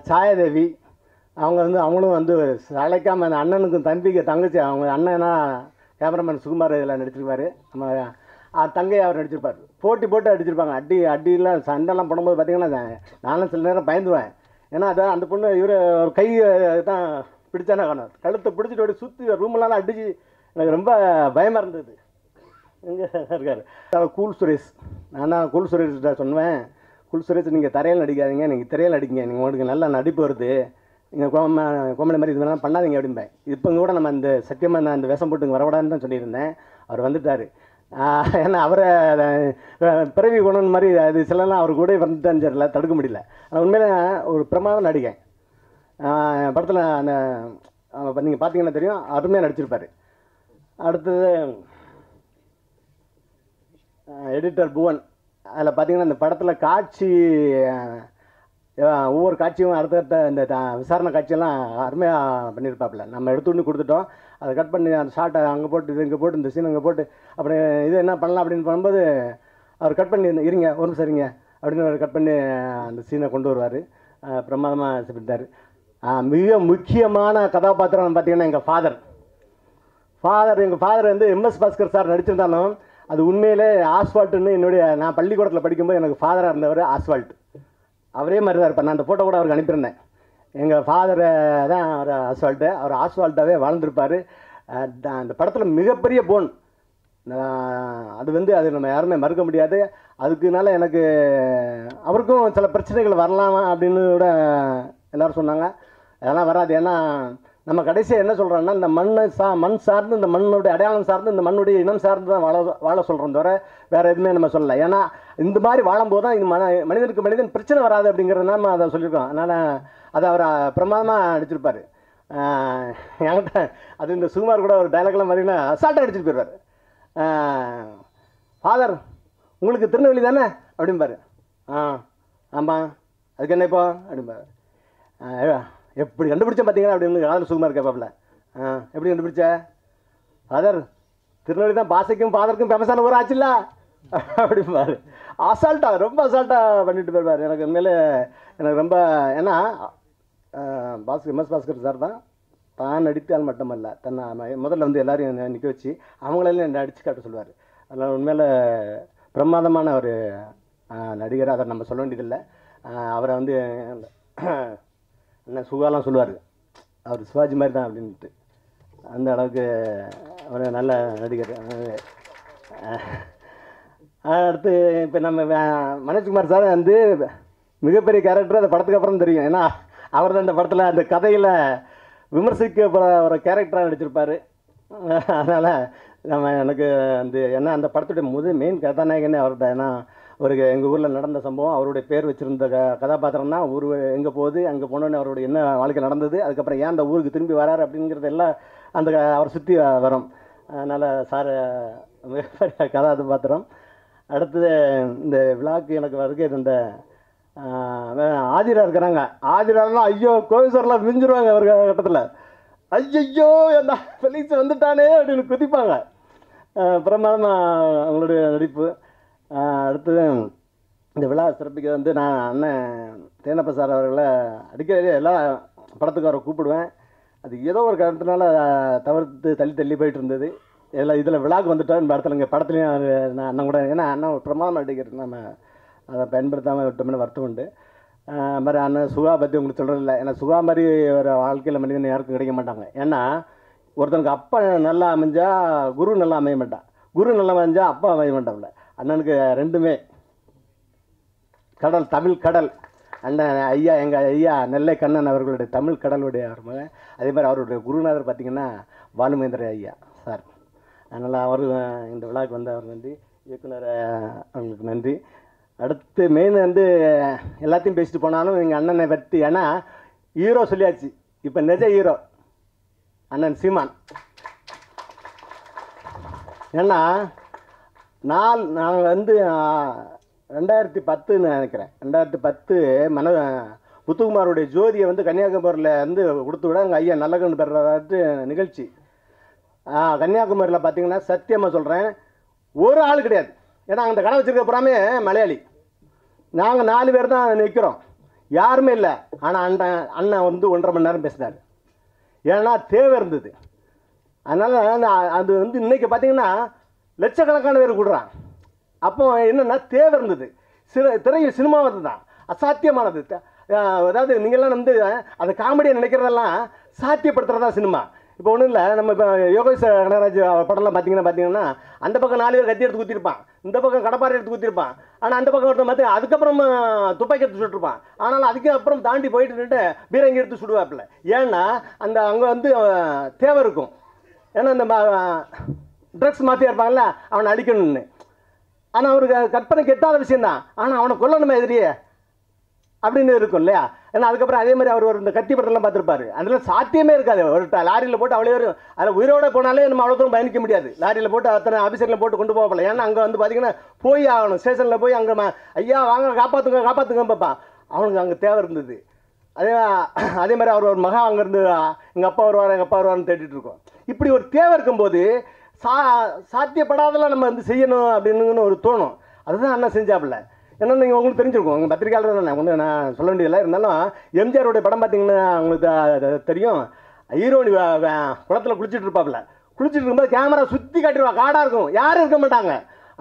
சாயாதேவி, அவங்களும் வந்து அழைக்காமல் அந்த அண்ணனுக்கும் தங்கச்சி, அவங்க அண்ணனா கேமராமேன் சுகுமார் இதில் நடிச்சிருப்பார். நம்ம தங்கையை அவர் நடிச்சிருப்பார். போட்டு அடிச்சிருப்பாங்க. அடியெல்லாம் சண்டைலாம் போடும்போது பார்த்திங்கன்னா நானும் சில நேரம் பயந்துவேன். ஏன்னா அதான் அந்த பொண்ணு இவர் ஒரு கை தான் பிடிச்சானே காணும், கழுத்தை பிடிச்சிட்டு அப்படி சுற்றி ரூமெல்லாம் அடிச்சு எனக்கு ரொம்ப பயமாக இருந்தது. எங்கே இருக்கார் கூல் சுரேஷ். நான் கூல் சுரேஷ்கிட்ட சொன்னேன், கூல் சுரேஷ் நீங்கள் தரையில் நடிக்காதீங்க, நீங்கள் திரையில் நடிங்க, நீங்கள் உங்களுக்கு நல்லா நடிப்பு வருது, நீங்கள் கோமடி மாதிரி இது மாதிரிலாம் பண்ணாதீங்க அப்படிம்பேன். இப்போ கூட நம்ம இந்த சத்தியமாக நான் இந்த வேஷம் போட்டு வரக்கூடாதுன்னு தான் சொல்லியிருந்தேன். அவர் வந்துட்டார். ஏன்னா அவரை பிறவி குணம் மாதிரி அது சிலலாம் அவர் கூட வந்துட்டான்னு தெரியல, தடுக்க முடியல. ஆனால் உண்மையில ஒரு பிரமாதம் நடிகன். படத்தில் அந்த நீங்கள் பார்த்தீங்கன்னா தெரியும், அருமையாக நடிச்சிருப்பார். அடுத்தது எடிட்டர் புவன். அதில் பார்த்தீங்கன்னா இந்த படத்தில் காட்சி ஒவ்வொரு காட்சியும் அடுத்தடுத்த இந்த விசாரணை காட்சியெல்லாம் அருமையாக பண்ணியிருப்பாப்புல. நம்ம எடுத்துகிட்டு கொடுத்துட்டோம், அதை கட் பண்ணி அந்த ஷார்ட்டை அங்கே போட்டு இது இங்கே போட்டு இந்த சீன் இங்கே போட்டு அப்படி இது என்ன பண்ணலாம் அப்படின்னு பண்ணும்போது அவர் கட் பண்ணி இருங்க ஒரு நிமிஷம் இருங்க அப்படின்னு அவர் கட் பண்ணி அந்த சீனை கொண்டு வருவார். பிரமாதமாக செஞ்சுட்டார். மிக முக்கியமான கதாபாத்திரம் பார்த்திங்கன்னா எங்கள் ஃபாதர் வந்து எம்எஸ் பாஸ்கர் சார் நடிச்சிருந்தாலும் அது உண்மையிலே ஆஸ்வால்ட்டுன்னு நான் பள்ளிக்கூடத்தில் படிக்கும்போது எனக்கு ஃபாதராக இருந்தவர் ஆஸ்வால்ட். அவரே மாதிரி தான் இருப்பார். நான் அந்த ஃபோட்டோ கூட அவருக்கு அனுப்பியிருந்தேன். எங்கள் ஃபாதரை தான் அவர் ஆஸ்வால்ட்டாகவே வாழ்ந்துருப்பார். அந்த படத்தில் மிகப்பெரிய போன் அது வந்து அது நம்ம யாருமே மறுக்க முடியாது. அதுக்குனால எனக்கு அவருக்கும் சில பிரச்சனைகள் வரலாம் அப்படின்னு கூட எல்லோரும் சொன்னாங்க. அதெல்லாம் வராது. ஏன்னா நம்ம கடைசியாக என்ன சொல்கிறோன்னா, இந்த மண் சார்ந்து, இந்த மண்ணுடைய அடையாளம் சார்ந்து, இந்த மண்ணுடைய இனம் சார்ந்து தான் வாழ சொல்கிறோம் தவிர வேறு எதுவுமே நம்ம சொல்லலை. ஏன்னா இந்த மாதிரி வாழும்போது தான் இது மனிதனுக்கு மனிதன் பிரச்சனை வராது அப்படிங்கிறதுனால நம்ம அதை சொல்லியிருக்கோம். அதனால் அதை அவர் பிரமாதமாக நடிச்சிருப்பார். என்கிட்ட அது இந்த சுகுமார் கூட ஒரு டைலாக்லாம் பார்த்தீங்கன்னா அசால்ட்டாக அடிச்சுட்டு போயிடுவார். ஃபாதர் உங்களுக்கு திருநெல்வேலி தானே அப்படிம்பாரு. ஆமாம் அதுக்கு என்ன இப்போ அப்படிம்பாரு. எப்படி கண்டுபிடிச்சேன் பார்த்தீங்கன்னா அப்படின்னு காதல் சுகுமார் கேட்பாப்புல. எப்படி கண்டுபிடிச்ச ஃபாதர்? திருநெல்வேலி தான் பாசைக்கும் ஃபாதருக்கும் ஃபேமஸான ஊர் ஆச்சுல்ல அப்படிம்பாரு. அசால்ட்டாக ரொம்ப அசால்ட்டாக பண்ணிட்டு போயிடுவார். எனக்கு உண்மையிலே எனக்கு ரொம்ப ஏன்னா எம்எஸ் பாஸ்கர் சார் தான் நடித்தால் மட்டுமல்ல தன்னை முதல்ல வந்து எல்லாரையும் நிற்க வச்சு அவங்களெல்லாம் என்னை அடித்து காட்ட சொல்லுவார். அதனால் உண்மையில் பிரமாதமான ஒரு நடிகர். அதை நம்ம சொல்ல வேண்டியதில்லை. அவரை வந்து என்ன சுகாலாம் சொல்லுவார், அவர் சிவாஜி மாதிரி தான் அப்படின்ட்டு. அந்த அளவுக்கு அவர் நல்ல நடிகர். அடுத்து இப்போ நம்ம மனோஜ்குமார் சார் வந்து மிகப்பெரிய கேரக்டர் அந்த படத்துக்கு அப்புறம் தெரியும். ஏன்னா அவர் தான் இந்த படத்தில் அந்த கதையில் விமர்சிக்க ஒரு கேரக்டராக நடிச்சிருப்பார். அதனால் எனக்கு வந்து ஏன்னா அந்த படத்துடைய மெயின் கதாநாயகனே அவர்கிட்ட. ஏன்னா ஒரு எங்கள் ஊரில் நடந்த சம்பவம், அவருடைய பேர் வச்சுருந்த கதாபாத்திரம் தான். ஊர் எங்கே போகுது, அங்கே போனோடனே அவருடைய என்ன வாழ்க்கை நடந்தது, அதுக்கப்புறம் ஏன் அந்த ஊருக்கு திரும்பி வராரு அப்படிங்கிறது எல்லாம் அந்த அவரை சுற்றி வரும். அதனால் சார் மிகப்பெரிய கதாபாத்திரம். அடுத்தது இந்த விழாக்கு எனக்கு வருகை இந்த ஆதிரா இருக்கிறாங்க. ஆதிராலாம் ஐயோ கோவிசர்லாம் மிஞ்சிருவாங்க ஒரு கட்டத்தில். ஐயோ என்ன ஃபெலிக்ஸ் வந்துட்டானே அப்படின்னு குதிப்பாங்க. பிரமாதமாக அவங்களுடைய நடிப்பு. அடுத்தது இந்த விழா சிறப்பிக்க வந்து நான் அண்ணன் தேனப்ப சார் அவர்களை அடிக்கடி எல்லா படத்துக்கு அவரை கூப்பிடுவேன். அது ஏதோ ஒரு காரணத்தினால தவிர்த்து தள்ளி போயிட்டு இருந்தது. எல்லாம் இதில் விழாக்கு வந்துட்டோம். இந்த இடத்துல இங்கே படத்துலையும் நான் அண்ணன் கூட ஏன்னா அண்ணன் ஒரு பிரமாதம் நடிகர். நம்ம அதை பயன்படுத்தாமல் விட்டோம்னு வருத்தம் உண்டு. மாதிரி அண்ணன் சுகா பற்றி உங்களுக்கு சொல்கிறதில்ல. ஏன்னா சுகா மாதிரி ஒரு வாழ்க்கையில் மனிதன் யாருக்கும் கிடைக்க மாட்டாங்க. ஏன்னா ஒருத்தனுக்கு அப்பா நல்லா அமைஞ்சா குரு நல்லா அமைய மாட்டான், குரு நல்லா அமைஞ்சா அப்பா அமைய மாட்டான்ல. அண்ணனுக்கு ரெண்டுமே கடல், தமிழ் கடல். அண்ணன் ஐயா எங்கள் ஐயா நெல்லை கண்ணன் அவர்களுடைய தமிழ் கடலுடைய அவர் மகன். அதே மாதிரி அவருடைய குருநாதர் பார்த்திங்கன்னா பாலுமேந்திர ஐயா சார். அதனால் அவர் இந்த விழாவுக்கு வந்து அவர் நன்றி, இயக்குனர் அவங்களுக்கு நன்றி. அடுத்து மெயின் வந்து எல்லாத்தையும் பேசிட்டு போனாலும் எங்கள் அண்ணனை பற்றி, ஏன்னா ஹீரோ சொல்லியாச்சு, இப்போ நிஜ ஹீரோ அண்ணன் சீமான். ஏன்னா நாங்கள் வந்து 2010 நினைக்கிறேன், 2010 முத்துக்குமாருடைய ஜோதியை வந்து கன்னியாகுமரியில் வந்து கொடுத்து விட எங்கள் ஐயா நல்லகண்டு பெறாட்டு நிகழ்ச்சி. கன்னியாகுமரியில் பார்த்தீங்கன்னா சத்தியமாக சொல்கிறேன் ஒரு ஆள் கிடையாது. ஏன்னா அந்த கடை வச்சுருக்க புறாமே மலையாளி. நாங்கள் 4 பேர் தான் நிற்கிறோம், யாருமே இல்லை. ஆனால் அண்ணன் வந்து 1.5 மணி நேரம் பேசினார். ஏன்னா தேவை இருந்தது. அதனால் அது வந்து இன்றைக்கி பார்த்தீங்கன்னா லட்சக்கணக்கான பேர் கூடுறான். அப்போ என்னென்னா தேவை இருந்தது. திரையில் சினிமா வந்து தான் அசாத்தியமானது. அதாவது நீங்கள்லாம் வந்து அந்த காமெடியை நினைக்கிறதெல்லாம் சாத்தியப்படுத்துகிறதா சினிமா. இப்போ ஒன்றும் இல்லை, நம்ம இப்போ யோகேஷ் கனகராஜ் படம்லாம் பார்த்தீங்கன்னா அந்த பக்கம் 4 பேர் கத்தி எடுத்து குத்திருப்பான், இந்த பக்கம் கடப்பாறை எடுத்து குத்திருப்பான். ஆனால் அந்த பக்கம் ஒருத்தன் பார்த்து அதுக்கப்புறம் துப்பாக்கி எடுத்து சுட்டுருப்பான். ஆனாலும் அதுக்கு அப்புறம் தாண்டி போயிட்டு நின்று பீரங்கி எடுத்து சுடுவாப்பில்ல. ஏன்னா அங்கே வந்து தேவை இருக்கும். ஏன்னா இந்த ட்ரக்ஸ் மாற்றியா இருப்பாங்கல்ல, அவனை அடிக்கணும்னு. ஆனால் அவருக்கு கற்பனைக்கு எட்டாத விஷயந்தான். ஆனால் அவனை கொல்லணுமே எதிரியே அப்படின்னு இருக்கும் இல்லையா. ஏன்னா அதுக்கப்புறம் அதே மாதிரி அவர் இந்த கத்தி படத்தெல்லாம் பார்த்துருப்பாரு. அதெல்லாம் சாத்தியமே இருக்காது. ஒரு லாரியில் போட்டு அவ்வளோ வரும், அதில் உயிரோடு போனாலே நம்ம அவ்வளோ தூரம் பயணிக்க முடியாது. லாரியில் போட்டு அத்தனை ஆஃபீஸரில் போட்டு கொண்டு போகல. ஏன்னா அங்கே வந்து பார்த்தீங்கன்னா போய் ஆகணும், ஸ்டேஷனில் போய் அங்கே ஐயா வாங்க காப்பாற்றுங்க பார்ப்பான். அவனுக்கு அங்கே தேவை இருந்தது. அதே மாதிரி அவர் ஒரு மகா அங்கேருந்து எங்கள் அப்பா வருவார்னு தேடிட்டு இருக்கோம். இப்படி ஒரு தேவை இருக்கும்போது சாத்தியப்படாதெல்லாம் நம்ம வந்து செய்யணும் அப்படின்னு ஒரு தோணும். அதுதான் அண்ணா செஞ்சாப்புல. ஏன்னா நீங்கள் உங்களுக்கு தெரிஞ்சிருக்கும், உங்கள் பத்திரிக்கையாளர் தான் ஒன்று நான் சொல்ல வேண்டியதில்லை. இருந்தாலும் எம்ஜிஆருடைய படம் பார்த்தீங்கன்னா உங்களுக்கு தெரியும். ஹீரோனி குளத்தில் குளிச்சுட்டு இருப்பாப்புல. குளிச்சுட்டு இருக்கும்போது கேமரா சுற்றி காட்டிடுவா, காடாக இருக்கும், யாரும் இருக்க மாட்டாங்க.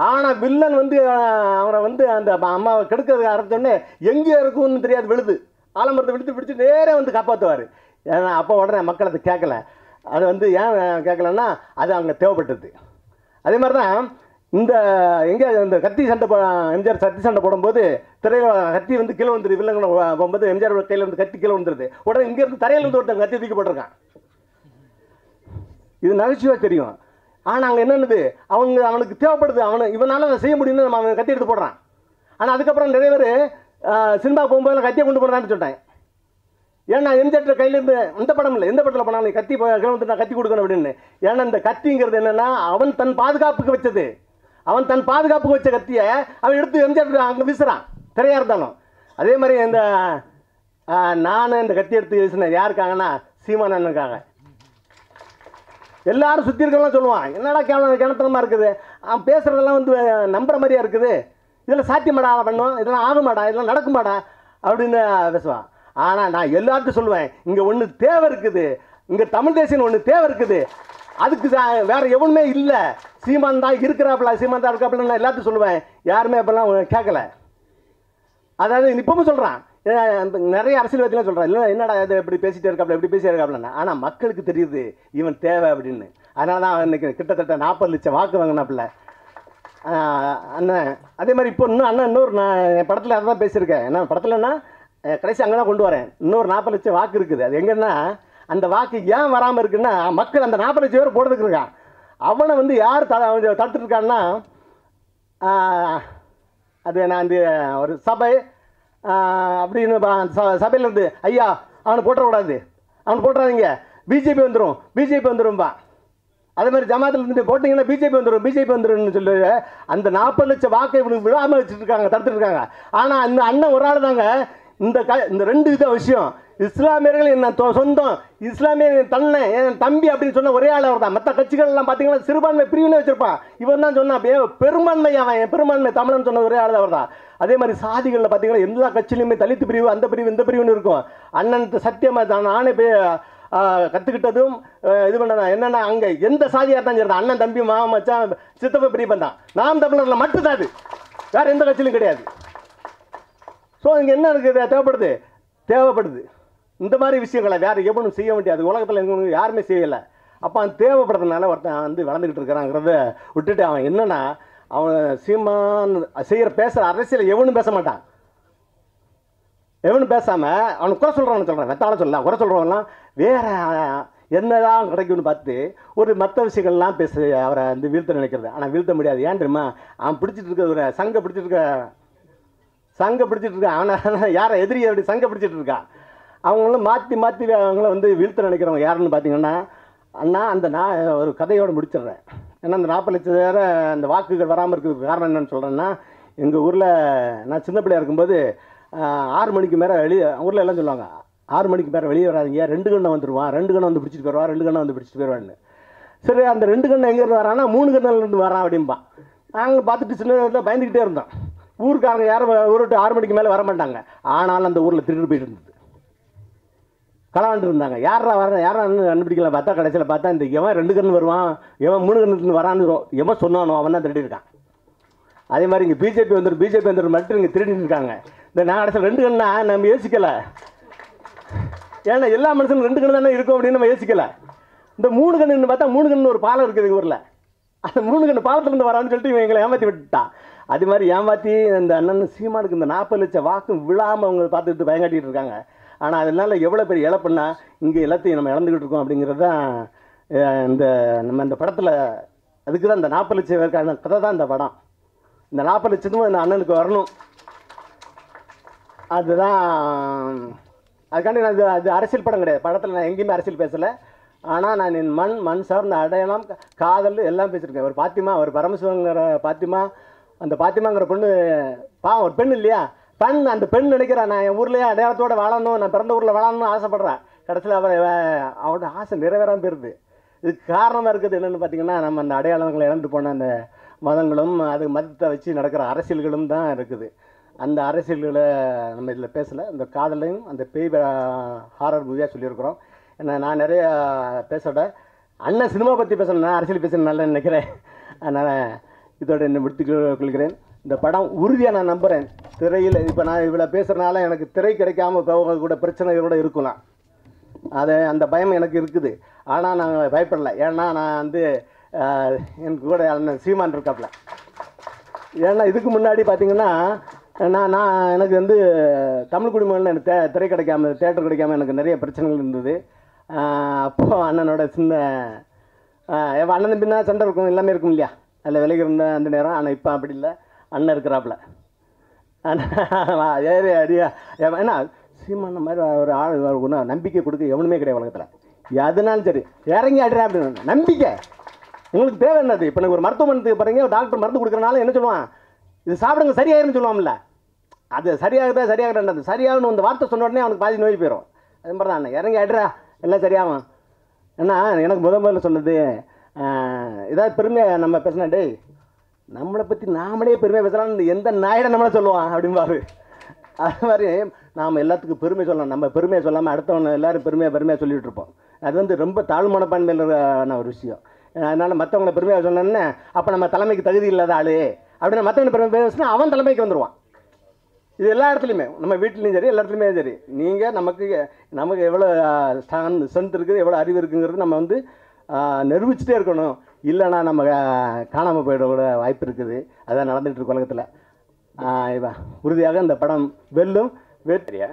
ஆனால் வில்லன் வந்து அவரை வந்து அந்த அம்மாவை கெடுக்கிறதுக்கு ஆரம்பிச்சோடனே எங்கேயோ இருக்கும்னு தெரியாது, விழுது ஆலமரத்தை விழுத்து பிடிச்சி நேரே வந்து காப்பாற்றுவார். ஏன்னா அப்போ உடனே மக்கள் அதை கேட்கல. அது வந்து ஏன் கேட்கலன்னா அது அவங்க தேவைப்பட்டது. அதே மாதிரி தான் இந்த எங்கே இந்த கத்தி சண்டை எம்ஜிஆர் கத்தி சண்டை போடும்போது திரையில் கத்தி வந்து கீழே வந்துடுது. வில்லங்களை போகும்போது எம்ஜிஆர் கையில் வந்து கத்தி கீழே வந்துடுது. உடனே இங்கேருந்து தரையில் வந்து ஒருத்தன் கத்தி தூக்கி போட்டிருக்கான். இது நகைச்சுவாக தெரியும். ஆனால் அங்கே என்னென்னது அவனுக்கு தேவைப்படுது, இவனால் அதை செய்ய முடியும்னு நம்ம அவன் கத்தி எடுத்து போடுறான். ஆனால் அதுக்கப்புறம் நிறைய பேர் சினிமா போகும்போது கத்தியை கொண்டு போடுறான்னு சொல்லிட்டேன். ஏன்னா எம்ஜிஆர் கையிலேருந்து இந்த படம் இல்லை, எந்த படத்தில் போனாலும் நீ கத்தி கிளம்பி நான் கத்தி கொடுக்கணும் அப்படின்னு. ஏன்னா இந்த கத்திங்கிறது என்னென்னா அவன் தன் பாதுகாப்புக்கு வச்சது, அவன் தன் பாதுகாப்புக்கு வச்ச கத்தியை அவன் எடுத்து எம்ஜிஆர் அங்கே வீசுகிறான், திரையாக இருந்தாலும். அதே மாதிரி இந்த நான் இந்த கத்தி எடுத்து வீசினேன் யாருக்காங்கன்னா சீமானனுக்காக. எல்லாரும் சுற்றி இருக்கலாம் சொல்லுவான், என்னடா கிணத்தனமாக இருக்குது, அவன் பேசுகிறதெல்லாம் வந்து நம்புற மாதிரியா இருக்குது, இதெல்லாம் சாத்தியமாடா பண்ணும், இதெல்லாம் ஆகுமாடா, இதெல்லாம் நடக்குமாடா அப்படின்னு பேசுவான். ஆனால் நான் எல்லார்ட்டும் சொல்லுவேன், இங்கே ஒன்று தேவை இருக்குது, இங்கே தமிழ் தேசியம் ஒன்று தேவை இருக்குது, அதுக்கு வேறு எவனுமே இல்லை, சீமான் தான் இருக்கிறாப்புல, சீமான் தான் இருக்காப்புல நான் எல்லாத்தையும் சொல்லுவேன். யாருமே அப்போல்லாம் கேட்கல. அதாவது இப்பவும் சொல்கிறான், நிறைய அரசியல்வாதிலாம் சொல்கிறான், இல்லை என்னடா இது இப்படி பேசிகிட்டே இருக்காப்புல, இப்படி பேசிட்டே இருக்காப்புலன்னா. ஆனால் மக்களுக்கு தெரியுது இவன் தேவை அப்படின்னு. அதனால தான் இன்றைக்கி கிட்டத்தட்ட 40 லட்சம் வாக்கு வாங்கினாப்புல அண்ணன். அதே மாதிரி இப்போ இன்னும் அண்ணன் இன்னொரு நான் என் படத்தில் அதை தான் பேசியிருக்கேன். என்ன படத்தில்னா கடைசி அங்கே தான் கொண்டு வரேன். இன்னொரு 40 லட்சம் வாக்கு இருக்குது. அது எங்கன்னா அந்த வாக்கு ஏன் வராமல் இருக்குன்னா மக்கள் அந்த 40 லட்சம் பேர் போடுறதுக்கு இருக்கான். அவனை வந்து யார் தடுத்துருக்கான்னா அது நான் அந்த ஒரு சபை அப்படின்னு சபையில் இருந்து ஐயா அவனை போட்டுறக்கூடாது, அவனை போட்டுறாதீங்க, பிஜேபி வந்துடும், பிஜேபி வந்துடும்பா. அதே மாதிரி ஜமாத்தில் இருந்து போட்டிங்கன்னா பிஜேபி வந்துடும் சொல்லி அந்த 40 லட்சம் வாக்கை இவனுக்கு விழாமல் வச்சுருக்காங்க, தடுத்துருக்காங்க. ஆனால் இந்த அண்ணன் ஒரு ஆள் தாங்க இந்த 2 வித விஷயம். இஸ்லாமியர்கள் என்ன சொந்தம், இஸ்லாமிய தன்னை என் தம்பி அப்படின்னு சொன்ன ஒரே ஆள் அவர் தான். மற்ற கட்சிகள் எல்லாம் பார்த்தீங்கன்னா சிறுபான்மை பிரிவினை வச்சிருப்பான், இவன் தான் சொன்னான் பெரும்பான்மை, அவன் பெரும்பான்மை தமிழன் சொன்ன ஒரே ஆள் அவர் தான். அதே மாதிரி சாதிகளில் பார்த்தீங்கன்னா எல்லா கட்சியிலுமே தலித்து பிரிவு, அந்த பிரிவு, இந்த பிரிவுன்னு இருக்கும். அண்ணன் சத்தியமாக தான் நானே போய் கற்றுக்கிட்டதும் இது பண்ணதான் என்னென்னா அங்கே எந்த சாதியாக இருந்தாலும் சரி, அண்ணன் தம்பி மாமா மச்சான் சித்தப்ப பிரிப்பன் தான். நாம் தமிழரில் மட்டும்தான் அது, வேறு எந்த கட்சியிலும் கிடையாது. ஸோ இங்கே என்ன இருக்குது தேவைப்படுது இந்த மாதிரி விஷயங்களை வேறு எவனும் செய்ய முடியாது, உலகத்தில் எங்களுக்கு யாருமே செய்யலை. அப்போ அவன் தேவைப்படுறதுனால ஒருத்தன் வந்து வளர்ந்துக்கிட்டு இருக்கிறாங்கிறத விட்டுட்டு அவன் என்னென்னா அவன் சீமான் பேசுகிற அரசியல் எவனும் பேச மாட்டான். எவனும் பேசாமல் அவனுக்கு குறை சொல்கிறான்னு சொல்கிறான், வெத்தாலும் சொல்லலாம், குறை சொல்கிறவங்களாம் வேறு என்னதான் கிடைக்கும்னு பார்த்து ஒரு மற்ற விஷயங்கள்லாம் பேச அவரை வந்து வீழ்த்த நினைக்கிறது. ஆனால் வீழ்த்த முடியாது. ஏன் தெரியுமா, அவன் பிடிச்சிட்டு இருக்க ஒரு சங்க பிடிச்சிட்டு இருக்கான். அவனை யாரை எதிரியை அப்படி சங்க பிடிச்சிட்டு இருக்கான். அவங்களும் மாற்றி அவங்கள வந்து வீழ்த்த நினைக்கிறவங்க யாருன்னு பார்த்தீங்கன்னா அண்ணா அந்த நான் ஒரு கதையோடு முடிச்சிடுறேன். ஏன்னா அந்த 40 லட்சம் பேர் அந்த வாக்குகள் வராமல் இருக்கிறதுக்கு காரணம் என்னென்னு சொல்கிறேன்னா, எங்கள் ஊரில் நான் சின்ன பிள்ளையாக இருக்கும்போது 6 மணிக்கு மேலே ஊரில் எல்லாம் சொல்லுவாங்க, 6 மணிக்கு மேலே வெளியே வராதிங்க, 2 கண்ணை வந்துடுவான், 2 கண்ணை வந்து பிடிச்சிட்டு போயிடுவான், 2 கண்ணை வந்து பிடிச்சிட்டு போயிடுவான்னு. சரி அந்த 2 கண்ணை எங்கேருந்து வரான்னா 3 கண்ணிலேருந்து வரான் அப்படிம்பான். நாங்கள் பார்த்துட்டு சின்ன நேரத்தில் பயந்துக்கிட்டே இருந்தோம். ஊருக்காரங்க யாரும் ஊருட்டு 6 மணிக்கு மேலே வர மாட்டாங்க. ஆனாலும் அந்த ஊரில் திருட்டு போயிட்டு இருந்தது, களவாண்டு இருந்தாங்க. யாரா கண்டுபிடிக்கல. பார்த்தா கடைசியில் பார்த்தா இந்த எவன் 2 கண்ணு வருவான், எவன் 3 கண்ணுலேருந்து வரான்னு எவன் சொன்னானோ அவன் தான் திருடி இருக்கான். அதே மாதிரி இங்கே பிஜேபி வந்துடும் மட்டும் இங்கே திருடிட்டு இருக்காங்க. இந்த நான் கடைசியில் 2 கண்ணா நம்ம யோசிக்கலை. ஏன்னா எல்லா மனுஷனும் 2 கண்ணு தானே இருக்கும் அப்படின்னு நம்ம யோசிக்கலை. இந்த 3 கண்ணுன்னு பார்த்தா 3 கண்ணு ஒரு பாலம் இருக்குது எங்கள் ஊரில். அந்த 3 கண்ணு பாலத்துலேருந்து வரான்னு சொல்லிட்டு இவன் எங்களை ஏமாற்றி விட்டுட்டான். அது மாதிரி ஏமாற்றி இந்த அண்ணன் சீமானுக்கு இந்த 40 லட்சம் வாக்கு விழாமல் அவங்க பார்த்துக்கிட்டு பயங்காட்டிகிட்டு இருக்காங்க. ஆனால் அதனால் எவ்வளோ பெரிய இழப்புன்னா இங்கே எல்லாத்தையும் நம்ம இழந்துக்கிட்டு இருக்கோம் அப்படிங்கிறது தான் இந்த படத்தில். அதுக்கு தான் இந்த 40 லட்சம் பேருக்கான கதை தான் இந்த படம். இந்த 40 லட்சத்தும் இந்த அண்ணனுக்கு வரணும். அதுதான் அதுக்காண்டி நான் அது அரசியல் படம் கிடையாது. படத்தில் நான் எங்கேயுமே அரசியல் பேசலை. ஆனால் நான் என் மண் சார்ந்த அடையாளம், காதல் எல்லாம் பேசியிருக்கேன். ஒரு பாத்திமா, ஒரு பரமசிவங்கிற பாத்திமா, அந்த பாத்திமாங்கிற பொண்ணு ஒரு பெண் இல்லையா, அந்த பெண் நினைக்கிறேன் நான் என் ஊர்லேயே அடையாளத்தோடு வாழணும், நான் பிறந்த ஊரில் வாழணும்னு ஆசைப்பட்றேன். கடைசியில் அவரோட ஆசை நிறைவேறாமல் போயிருது. இதுக்கு காரணமாக இருக்குது என்னென்னு பார்த்தீங்கன்னா, நம்ம அந்த அடையாளங்களை இழந்து போன அந்த மதங்களும் அது மதத்தை வச்சு நடக்கிற அரசியல்களும் தான் இருக்குது. அந்த அரசியல்களை நம்ம இதில் பேசலை. இந்த காதலையும் அந்த பேய் ஹாரர் மூவியாக சொல்லியிருக்கிறோம். ஏன்னா நான் நிறைய பேசோட அண்ணன் சினிமா பற்றி பேசணும், நான் அரசியல் பேசணும் நல்லா நினைக்கிறேன். அதனால் இதோட என்னை முடித்துக் கொள்கிறேன். இந்த படம் உறுதியாக நான் நம்புகிறேன். திரையில் இப்போ நான் இவ்வளோ பேசுகிறனால எனக்கு திரை கிடைக்காம போகக்கூட பிரச்சனைகளோடு இருக்கலாம். அந்த பயம் எனக்கு இருக்குது. ஆனால் நான் பயப்படலை. ஏன்னா நான் வந்து எனக்கு கூட அண்ணன் சீமான் இருக்காப்புல. ஏன்னா இதுக்கு முன்னாடி பார்த்தீங்கன்னா எனக்கு வந்து தமிழ் குடிமகனில் எனக்கு திரை கிடைக்காம, தேட்டர் கிடைக்காம எனக்கு நிறைய பிரச்சனைகள் இருந்தது. அப்போது அண்ணனோட சின்ன அண்ணன் பின்னா சண்டை இருக்கும், எல்லாமே இருக்கும் இல்லையா, அதில் விலகி இருந்த அந்த நேரம். ஆனால் இப்போ அப்படி இல்லை, அண்ணன் இருக்கிறாப்புல. ஏறி அடியா. ஏன்னா சீமான மாதிரி ஒரு ஆள் ஒன்றும் நம்பிக்கை கொடுக்க எவனுமே கிடையாது உலகத்தில். எதுனாலும் சரி இறங்கி அடிறா அப்படின்னு நம்பிக்கை உங்களுக்கு தேவை என்னது? இப்போ எனக்கு ஒரு மருத்துவமனைக்கு பாருங்க, ஒரு டாக்டர் மருந்து கொடுக்குறனால என்ன சொல்லுவான், இது சாப்பிடுங்க சரியாயிருன்னு சொல்லுவான்ல. அது சரியாகுதா சரியாகிறன்றது சரியாகணும் அந்த வார்த்தை சொன்ன உடனே அவனுக்கு பாதி நோய் போயிடும். அது மாதிரி தான் இறங்கி அடிறா எல்லாம் சரியாகும். ஏன்னா எனக்கு முதல்ல சொன்னது ஏதாவது பெருமையாக நம்ம பேசினா, டேய் நம்மளை பற்றி நாமளே பெருமையாக பேசலாம், எந்த நாயிட நம்மளை சொல்லுவான் அப்படின்பாரு. அது மாதிரி நாம் எல்லாத்துக்கும் பெருமை சொல்லலாம். நம்ம பெருமையை சொல்லாமல் அடுத்தவனை எல்லோரும் பெருமையாக சொல்லிகிட்டு இருப்போம். அது வந்து ரொம்ப தாழ்மனப்பான்மையிலான ஒரு விஷயம். அதனால் மற்றவங்களை பெருமையாக சொன்னோன்னே அப்போ நம்ம தலைமைக்கு தகுதி இல்லாத ஆள் அப்படின்னு மற்றவங்களை பெருமை பேசினா அவன் தலைமைக்கு வந்துடுவான். இது எல்லா இடத்துலையுமே, நம்ம வீட்லேயும் சரி எல்லா இடத்துலையுமே சரி. நீங்கள் நமக்கு எவ்வளோ ஸ்ட்ரென்த் இருக்குது, எவ்வளோ அறிவு இருக்குங்கிறது நம்ம வந்து நிரூபிச்சுட்டே இருக்கணும். இல்லைன்னா நம்ம காணாமல் போயிட கூட வாய்ப்பு இருக்குது. அதான் நடந்துகிட்டு இருக்கு உலகத்தில். உறுதியாக இந்த படம் வெல்லும். வேற்றியா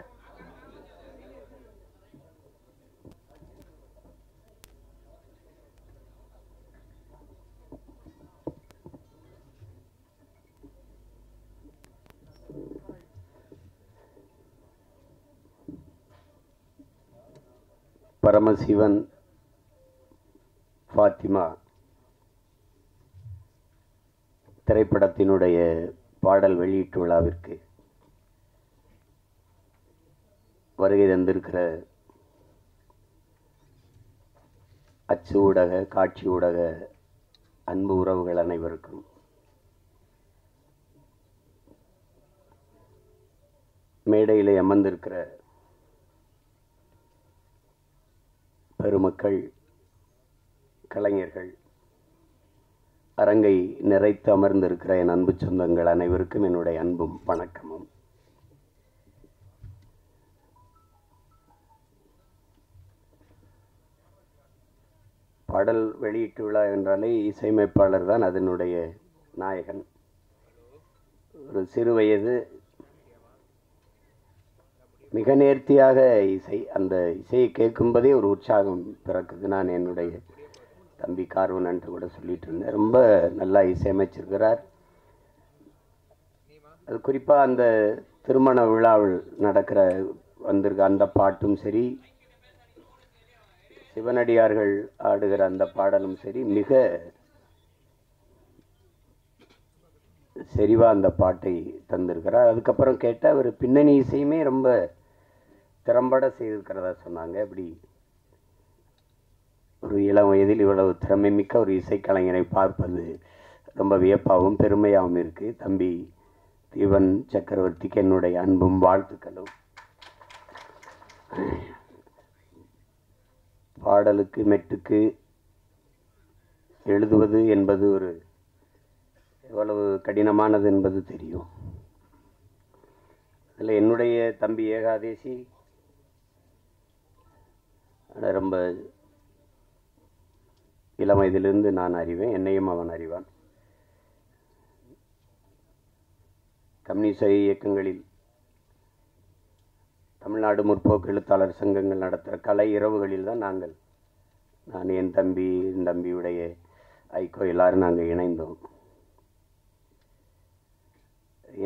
பரமசிவன் ஃபாத்திமா திரைப்படத்தினுடைய பாடல் வெளியீட்டு விழாவிற்கு வருகை தந்திருக்கிற அச்சு ஊடக காட்சி ஊடக அன்பு உறவுகள் அனைவருக்கும் மேடையிலே அமர்ந்திருக்கிற பெருமக்கள், கலைஞர்கள், அரங்கை நிறைத்து அமர்ந்திருக்கிற என் அன்பு சொந்தங்கள் அனைவருக்கும் என்னுடைய அன்பும் வணக்கமும். பாடல் வெளியீட்டு விழா என்றாலே இசையமைப்பாளர் தான் அதனுடைய நாயகன். ஒரு சிறு வயது மிக நேர்த்தியாக அந்த இசையை கேட்கும்போதே ஒரு உற்சாகம் பிறக்குது. நான் என்னுடைய தம்பி கார்வனன்ட்டு கூட சொல்லிட்டு இருந்தேன். ரொம்ப நல்லா இசையமைச்சிருக்கிறார். அது குறிப்பாக அந்த திருமண விழாவில் வந்திருக்க அந்த பாட்டும் சரி, சிவனடியார்கள் ஆடுகிற அந்த பாடலும் சரி, மிக செறிவாக அந்த பாட்டை தந்திருக்கிறார். அதுக்கப்புறம் கேட்டால் அவர் பின்னணி இசையுமே ரொம்ப திறம்பட செய்திருக்கிறதா சொன்னாங்க. அப்படி ஒரு இளம் வயதில் இவ்வளவு திறமை மிக்க ஒரு இசைக்கலைஞரை பார்ப்பது ரொம்ப வியப்பாகவும் பெருமையாகவும் இருக்குது. தம்பி தீவன் சக்கரவர்த்திக்கு என்னுடைய அன்பும் வாழ்த்துக்களும். பாடலுக்கு மெட்டுக்கு எழுதுவது என்பது எவ்வளவு கடினமானது என்பது தெரியும். அதில் என்னுடைய தம்பி ஏகாதேசி ரொம்ப இளம் வயதிலிருந்து நான் அறிவேன், என்னையும் அவன் அறிவான். கம்யூனிச இயக்கங்களில் தமிழ்நாடு முற்போக்கு எழுத்தாளர் சங்கங்கள் நடத்துகிற கலை இரவுகளில் தான் நான் என் தம்பியுடைய ஐக்கோ எல்லாரும் நாங்கள் இணைந்தோம்.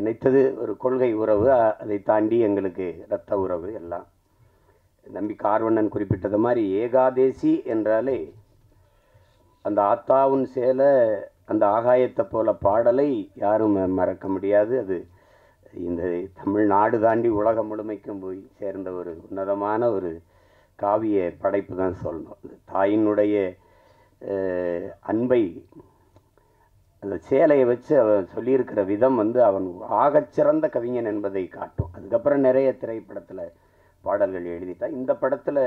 இணைத்தது ஒரு கொள்கை உறவு, அதை தாண்டி எங்களுக்கு இரத்த உறவு எல்லாம். தம்பி கார்வண்ணன் குறிப்பிட்டது மாதிரி ஏகாதேசி என்றாலே அந்த ஆத்தாவும் சேலை அந்த ஆகாயத்தை போல பாடலை யாரும் மறக்க முடியாது. அது இந்த தமிழ்நாடு தாண்டி உலகம் முழுமைக்கும் போய் சேர்ந்த ஒரு உன்னதமான ஒரு காவிய படைப்பு தான் சொல்லணும். தாயினுடைய அன்பை அந்த சேலையை வச்சு அவன் சொல்லியிருக்கிற விதம் அவன் ஆகச்சிறந்த கவிஞன் என்பதை காட்டும். அதுக்கப்புறம் நிறைய திரைப்படத்தில் பாடல்கள் எழுதிட்டான். இந்த படத்தில்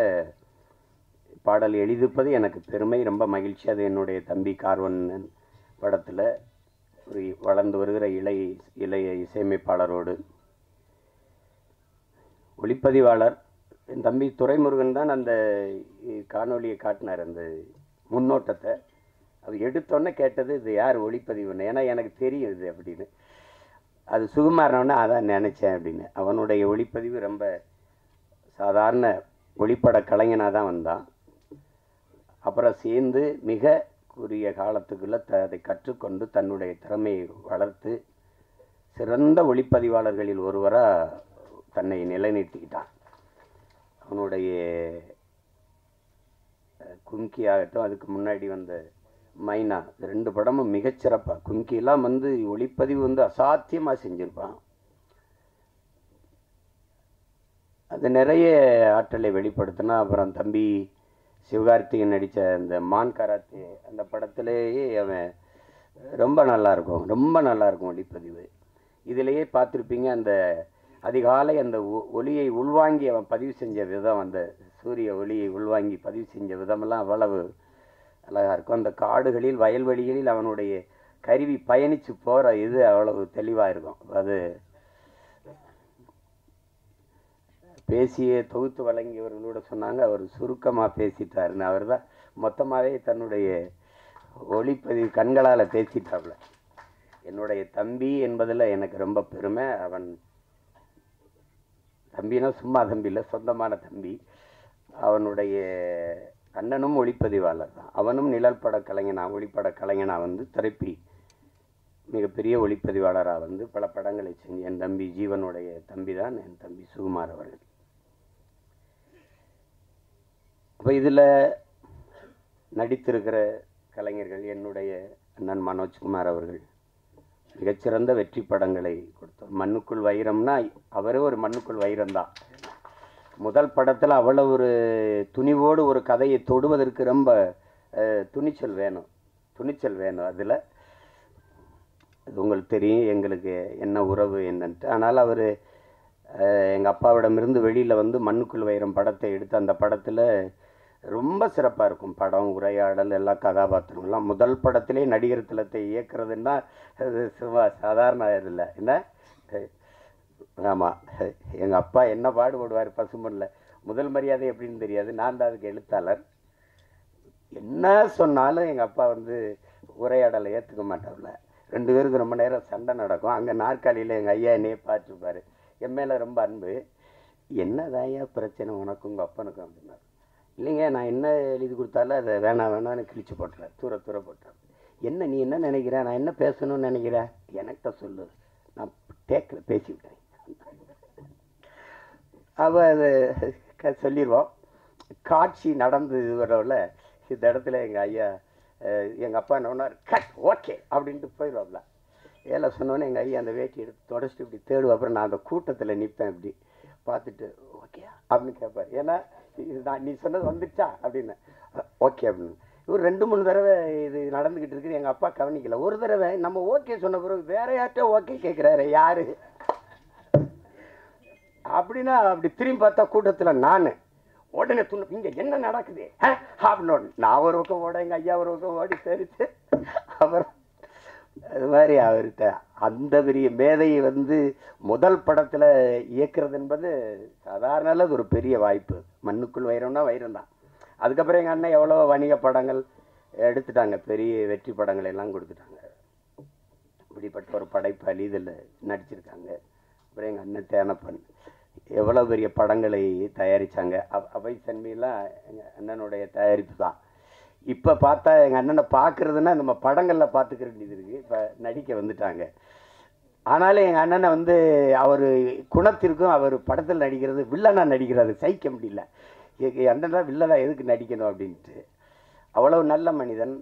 பாடல் எழுதிப்பது எனக்கு பெருமை, ரொம்ப மகிழ்ச்சி. அது என்னுடைய தம்பி கார்வண்ணன் படத்தில் ஒரு வளர்ந்து வருகிற இளைய இசையமைப்பாளரோடு ஒளிப்பதிவாளர் என் தம்பி துரைமுருகன் தான் அந்த காணொலியை காட்டினார். அந்த முன்னோட்டத்தை அது எடுத்தோன்னே கேட்டது இது யார் ஒளிப்பதிவுன்னு, ஏன்னா எனக்கு தெரியும் இது அப்படின்னு. அது சுகுமாரனோடனே அதான் நினச்சேன் அப்படின்னு. அவனுடைய ஒளிப்பதிவு ரொம்ப சாதாரண ஒளிப்பட கலைஞனாக தான் வந்தான். அப்புறம் சேர்ந்து மிக குறுகிய காலத்துக்குள்ளே அதை கற்றுக்கொண்டு தன்னுடைய திறமையை வளர்த்து சிறந்த ஒளிப்பதிவாளர்களில் ஒருவராக தன்னை நிலைநிறுத்திக்கிட்டான். அவனுடைய கும்கி ஆகட்டும், அதுக்கு முன்னாடி வந்த மைனா, இந்த 2 படமும் மிகச்சிறப்பாக. கும்கிலாம் வந்து ஒளிப்பதிவு வந்து அசாத்தியமாக செஞ்சுருப்பான். அது நிறைய ஆற்றலை வெளிப்படுத்தினா. அப்புறம் தம்பி சிவகார்த்திகேயன் நடித்த அந்த மான் கராத்தே அந்த படத்திலேயே அவன் ரொம்ப நல்லாயிருக்கும், ரொம்ப நல்லாயிருக்கும் ஒளிப்பதிவு. இதிலேயே பார்த்துருப்பீங்க, அந்த அதிகாலை அந்த ஒளியை உள்வாங்கி அவன் பதிவு செஞ்ச விதம், அந்த சூரிய ஒளியை உள்வாங்கி பதிவு செஞ்ச விதமெல்லாம் அவ்வளவு அழகாக இருக்கும். அந்த காடுகளில் வயல்வெளிகளில் அவனுடைய கருவி பயணித்து போகிற இது அவ்வளவு தெளிவாக இருக்கும். அது பேசிய தொகுத்து வழங்கியவர்களோட சொன்னாங்க, அவர் சுருக்கமாக பேசிட்டாருன்னு. அவர் தான் மொத்தமாகவே தன்னுடைய ஒளிப்பதிவு கண்களால் பேசிட்டாப்புல. என்னுடைய தம்பி என்பதில் எனக்கு ரொம்ப பெருமை. அவன் தம்பினா சும்மா தம்பி இல்லை, சொந்தமான தம்பி. அவனுடைய அண்ணனும் ஒளிப்பதிவாளர் தான். அவனும் நிழல் பட கலைஞனாக, ஒளிப்பட கலைஞனாக வந்து திரைப்பி மிகப்பெரிய ஒளிப்பதிவாளராக வந்து பல படங்களை செஞ்சு என் தம்பி ஜீவனுடைய தம்பி தான் என் தம்பி சுகுமார் அவர்கள். அப்போ இதில் நடித்திருக்கிற கலைஞர்கள் என்னுடைய அண்ணன் மனோஜ்குமார் அவர்கள் மிகச்சிறந்த வெற்றி படங்களை கொடுத்தார். மண்ணுக்குள் வைரம்னா அவரே ஒரு மண்ணுக்குள் வைரம்தான். முதல் படத்தில் அவ்வளவு ஒரு துணிவோடு ஒரு கதையை தொடுவதற்கு ரொம்ப துணிச்சல் வேணும். அதில் அது உங்களுக்கு தெரியும் எங்களுக்கு என்ன உறவு என்னன்ட்டு. ஆனால் அவர் எங்கள் அப்பாவிடமிருந்து வெளியில் வந்து மண்ணுக்குள் வைரம் படத்தை எடுத்து அந்த படத்தில் ரொம்ப சிறப்பாக இருக்கும். படம், உரையாடல், எல்லா கதாபாத்திரங்கள்லாம். முதல் படத்திலே நடிகர் திலத்தை இயக்குறதுன்னா அது சும்மா சாதாரண இல்லை என்ன. ஆமாம், எங்கள் அப்பா என்ன பாடுபடுவார் பசுமனில். முதல் மரியாதை எப்படின்னு தெரியாது, நான் தான் அதுக்கு எழுத்தாளர். என்ன சொன்னாலும் எங்கள் அப்பா வந்து உரையாடலை ஏற்றுக்க மாட்டார்ல. 2 பேருக்கு ரொம்ப நேரம் சண்டை நடக்கும். அங்கே நாற்காலியில் எங்கள் ஐயா என்னையே பார்த்துருப்பார். என் மேலே ரொம்ப அன்பு. என்னதாயா பிரச்சனை உனக்கும் உங்கள் அப்பனுக்கும் அப்படின்னாரு. இல்லைங்க, நான் என்ன எழுதி கொடுத்தாலும் அதை வேணான்னு கிழிச்சு போட்டுறேன், தூர போட்டுறேன். என்ன நீ என்ன நினைக்கிற, நான் என்ன பேசணும்னு நினைக்கிறேன், எனக்கிட்ட சொல்லு, நான் டேக்கில் பேசிவிட்டேன். அவள் அது சொல்லிடுவோம். காட்சி நடந்து வரவில் இந்த இடத்துல எங்கள் ஐயா எங்கள் அப்பா என்ன ஒன்றார், கட் ஓகே அப்படின்ட்டு போயிடுவாப்ல. ஏழை சொன்னோன்னே எங்கள் ஐயா அந்த வேட்டி எடுத்து தொடச்சிட்டு இப்படி தேடுவோம். அப்புறம் நான் அந்த கூட்டத்தில் நிற்பேன், இப்படி பார்த்துட்டு ஓகே அப்படின்னு கேட்பார். ஏன்னா இது நான் நீ சொன்னது வந்துச்சா அப்படின்னு. ஓகே அப்படின்னு. ஒரு 2-3 தடவை இது நடந்துக்கிட்டு இருக்குது. எங்கள் அப்பா கவனிக்கல. ஒரு தடவை நம்ம ஓகே சொன்ன பிறகு வேற யார்கிட்ட ஓகே கேட்குறாரு, யாரு அப்படின்னா அப்படி திரும்பி பார்த்தா கூட்டத்தில் நான் உடனே இங்கே என்ன நடக்குது அப்படின்னு நான் ஒரு பக்கம் ஓட, எங்கள் ஐயா ஒரு பக்கம் ஓடி தெரிச்சு. அப்புறம் அது மாதிரி அவர்கிட்ட அந்த பெரிய மேதையை வந்து முதல் படத்தில் இயக்குறது என்பது சாதாரண அது ஒரு பெரிய வாய்ப்பு. மண்ணுக்குள் வைரம்னா வைரம் தான். அதுக்கப்புறம் எங்கள் அண்ணன் எவ்வளோ வணிக படங்கள் எடுத்துட்டாங்க, பெரிய வெற்றி படங்கள் எல்லாம் கொடுத்துட்டாங்க. இப்படிப்பட்ட ஒரு படைப்பாளி இதில் நடிச்சிருக்காங்க. அப்புறம் எங்கள் அண்ணன் தேனப்பன் எவ்வளோ பெரிய படங்களை தயாரித்தாங்க. அவை சன்மையெல்லாம் எங்கள் அண்ணனுடைய தயாரிப்பு தான். இப்போ பார்த்தா எங்கள் அண்ணனை பார்க்குறதுன்னா நம்ம படங்களில் பார்த்துக்கிற வேண்டியது இருக்குது. இப்போ நடிக்க வந்துட்டாங்க. ஆனாலும் எங்கள் அண்ணனை வந்து அவர் குணத்திற்கும் அவர் படத்தில் நடிக்கிறது வில்லனாக நடிக்கிறது சகிக்க முடியல. என் அண்ணன் வில்லனாக எதுக்கு நடிக்கணும் அப்படின்ட்டு. அவ்வளவு நல்ல மனிதன்.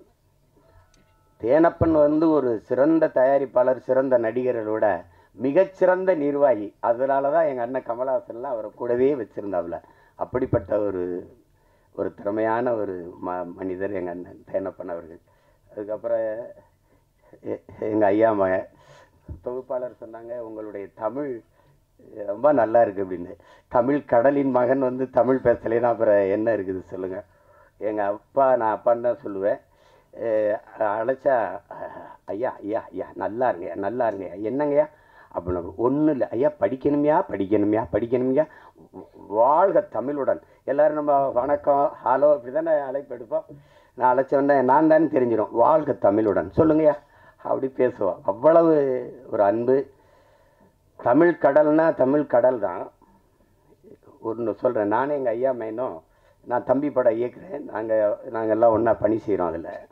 தேனப்பன் வந்து ஒரு சிறந்த தயாரிப்பாளர், சிறந்த நடிகர்களோட மிகச்சிறந்த நிர்வாகி. அதனால தான் எங்கள் அண்ணன் கமலஹாசன்லாம் அவரை கூடவே வச்சுருந்தாப்புல. அப்படிப்பட்ட ஒரு திறமையான ஒரு மனிதர் எங்கள் அண்ணன் தேனப்பன் அவர்கள். அதுக்கப்புறம் எங்கள் ஐயா மகன் தொகுப்பாளர் சொன்னாங்க, உங்களுடைய தமிழ் ரொம்ப நல்லா இருக்குது அப்படின்னு. தமிழ் கடலின் மகன் வந்து தமிழ் பேசலைன்னா அப்புறம் என்ன இருக்குது சொல்லுங்கள். எங்கள் அப்பா, நான் அப்பான்னு தான் சொல்லுவேன். அழைச்சா ஐயா ஐயா ஐயா நல்லா இருங்க, நல்லா இருங்க. என்னங்கய்யா அப்படின்னு. ஒன்றும் இல்லை ஐயா, படிக்கணுமையா, வாழ்க தமிழுடன். எல்லோரும் நம்ம வணக்கம் ஹலோ இப்படி தானே அழைப்பு எடுப்போம். நான் அழைச்சோன்னே நான் தானே தெரிஞ்சிடும், வாழ்க தமிழுடன் சொல்லுங்கய்யா அப்படி பேசுவோம். அவ்வளவு ஒரு அன்பு. தமிழ் கடல்னா தமிழ் கடல் தான். ஒன்று சொல்கிறேன், நானே எங்கள் ஐயா மைனும் நான் தம்பி படம் இயக்குறேன். நாங்கள் எல்லாம் ஒன்றா பணி செய்கிறோம். அதில்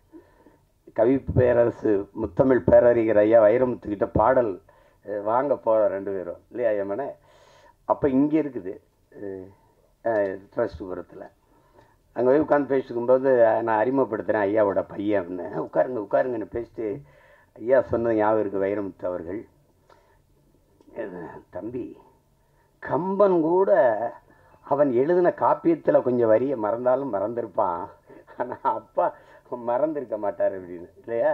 கவி பேரரசு முத்தமிழ் பேரறிஞர் ஐயா வைரமுத்துக்கிட்ட பாடல் வாங்க போகிறோம் 2 பேரும் இல்லையா ஐயம்மனே. அப்போ இங்கே இருக்குது ட்ரஸ்ட்புரத்தில். அங்கே போய் உட்காந்து பேசிட்டு இருக்கும்போது நான் அறிமுகப்படுத்துகிறேன் ஐயாவோட பையன் அப்படின்னு. உட்காருங்கன்னு பேசிட்டு ஐயா சொன்னது ஞாபகம் இருக்குது வைரமுத்து அவர்கள். தம்பி, கம்பன் கூட அவன் எழுதின காப்பியத்தில் கொஞ்சம் வரியை மறந்தாலும் மறந்துருப்பான், ஆனால் அப்பா மறந்துருக்க மாட்டார் அப்படின்னு. இல்லையா?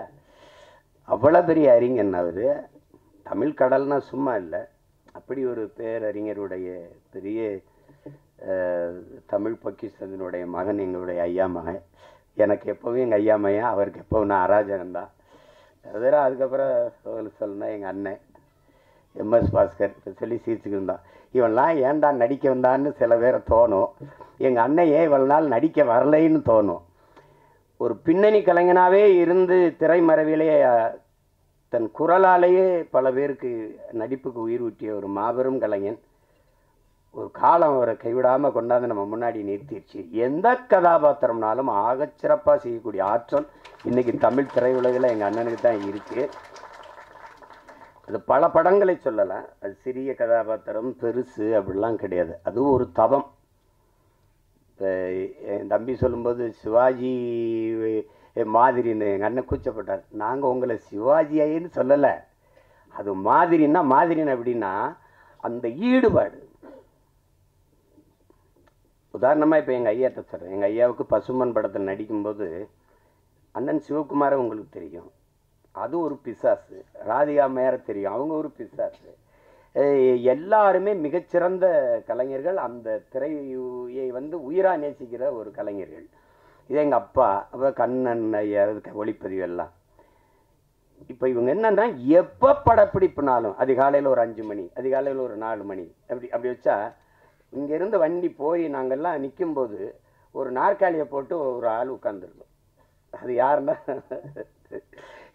அவ்வளோ பெரிய அறிஞன் அவர். தமிழ் கடல்னா சும்மா இல்லை, அப்படி ஒரு பேரறிஞருடைய பெரிய தமிழ் பொக்கிஷத்தினுடைய மகன் எங்களுடைய ஐயா மகன். எனக்கு எப்போவும் எங்கள் ஐயா மகன், அவருக்கு எப்போவும் நான் அராஜகம்தான். அதுக்கப்புறம் சொல்லணும்னா எங்கள் அண்ணன் எம்எஸ் பாஸ்கர் சொல்லி சிரிச்சுக்கிருந்தான். இவன்லாம் ஏன்டா நடிக்க வந்தான்னு சில பேரை தோணும். எங்கள் அண்ணன் ஏன் இவ்வளோ நாள் நடிக்க வரலைன்னு தோணும். ஒரு பின்னணி கலைஞனாகவே இருந்து திரைமறைவிலே தன் குரலாலேயே பல பேருக்கு நடிப்புக்கு உயிர் ஊட்டிய ஒரு மாபெரும் கலைஞன். ஒரு காலம் அவரை கைவிடாமல் கொண்டாந்து நம்ம முன்னாடி நிறுத்திடுச்சு. எந்த கதாபாத்திரம்னாலும் ஆகச்சிறப்பாக செய்யக்கூடிய ஆற்றல் இன்றைக்கி தமிழ் திரையுலகில் எங்கள் அண்ணனுக்கு தான் இருக்குது. அது பல படங்களை சொல்லலாம். அது சிறிய கதாபாத்திரம் பெருசு அப்படிலாம் கிடையாது. அதுவும் ஒரு தவம். இப்போ என் தம்பி சொல்லும்போது சிவாஜி மாதிரின்னு எங்கள் அண்ணன் கூச்சப்பட்டார். நாங்கள் உங்களை சிவாஜியாயின்னு சொல்லலை, அது மாதிரின்னா மாதிரின்னு அப்படின்னா அந்த ஈடுபாடு. உதாரணமாக இப்போ எங்கள் ஐயாட்ட சொல்கிறேன். எங்கள் ஐயாவுக்கு பசுமன் படத்தில் நடிக்கும்போது அண்ணன் சிவகுமாரை உங்களுக்கு தெரியும், அது ஒரு பிசாசு. ராதிகா மேர தெரியும், அவங்க ஒரு பிசாசு. எல்லாருமே மிகச்சிறந்த கலைஞர்கள், அந்த திரையை உயிராக நேசிக்கிற ஒரு கலைஞர்கள். இது எங்கள் அப்பா, அப்போ கண்ணன் ஐயா ஒளிப்பதிவு எல்லாம். இப்போ இவங்க என்னன்னா எப்போ படப்பிடிப்புனாலும் அதிகாலையில் ஒரு 5 மணி, அதிகாலையில் ஒரு 4 மணி அப்படி வச்சா இங்கேருந்து வண்டி போய் நாங்கள்லாம் நிற்கும்போது ஒரு நாற்காலியை போட்டு ஒரு ஆள் உட்காந்துருக்கும். அது யாருன்னா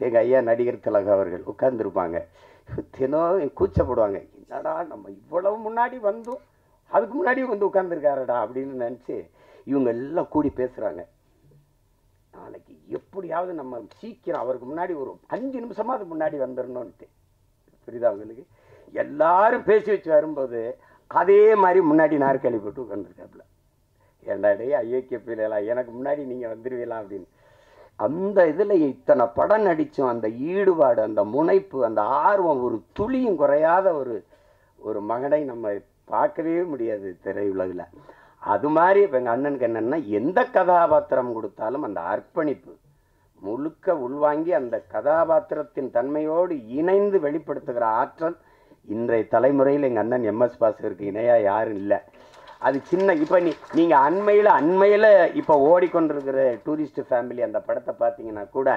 எங்கள் ஐயா நடிகர் திலகம் அவர்கள் உட்கார்ந்துருப்பாங்க. தினம் கூச்சப்படுவாங்க, என்னடா நம்ம இவ்வளவு முன்னாடி வந்தோம், அதுக்கு முன்னாடி உட்காந்துருக்காரடா அப்படின்னு நினச்சி இவங்க எல்லாம் கூடி பேசுகிறாங்க. நாளைக்கு எப்படியாவது நம்ம சீக்கிரம் அவருக்கு முன்னாடி ஒரு 5 நிமிஷமாக அது முன்னாடி வந்துடணும்ன்ட்டு. புரியுதா உங்களுக்கு? எல்லாரும் பேசி வச்சு வரும்போது அதே மாதிரி முன்னாடி நாற்காலி போட்டு உட்காந்துருக்காப்புல. ஏண்டாடே ஐயோக்கிய பிள்ளைலாம், எனக்கு முன்னாடி நீங்கள் வந்துடுவீங்களா அப்படின்னு. அந்த இதில் இத்தனை படம் நடித்தோம், அந்த ஈடுபாடு, அந்த முனைப்பு, அந்த ஆர்வம், ஒரு துளியும் குறையாத ஒரு மகனை நம்ம பார்க்கவே முடியாது திரையுலகில். அது மாதிரி இப்போ எங்கள் அண்ணனுக்கு என்னென்னா எந்த கதாபாத்திரம் கொடுத்தாலும் அந்த அர்ப்பணிப்பு முழுக்க உள்வாங்கி அந்த கதாபாத்திரத்தின் தன்மையோடு இணைந்து வெளிப்படுத்துகிற ஆற்றல் இன்றைய தலைமுறையில் எங்கள் அண்ணன் எம்எஸ் பாஸ்கருக்கு இணையாக யாரும் இல்லை. அது சின்ன இப்போ நீங்கள் அண்மையில் இப்போ ஓடிக்கொண்டிருக்கிற டூரிஸ்ட் ஃபேமிலி அந்த படத்தை பார்த்தீங்கன்னா கூட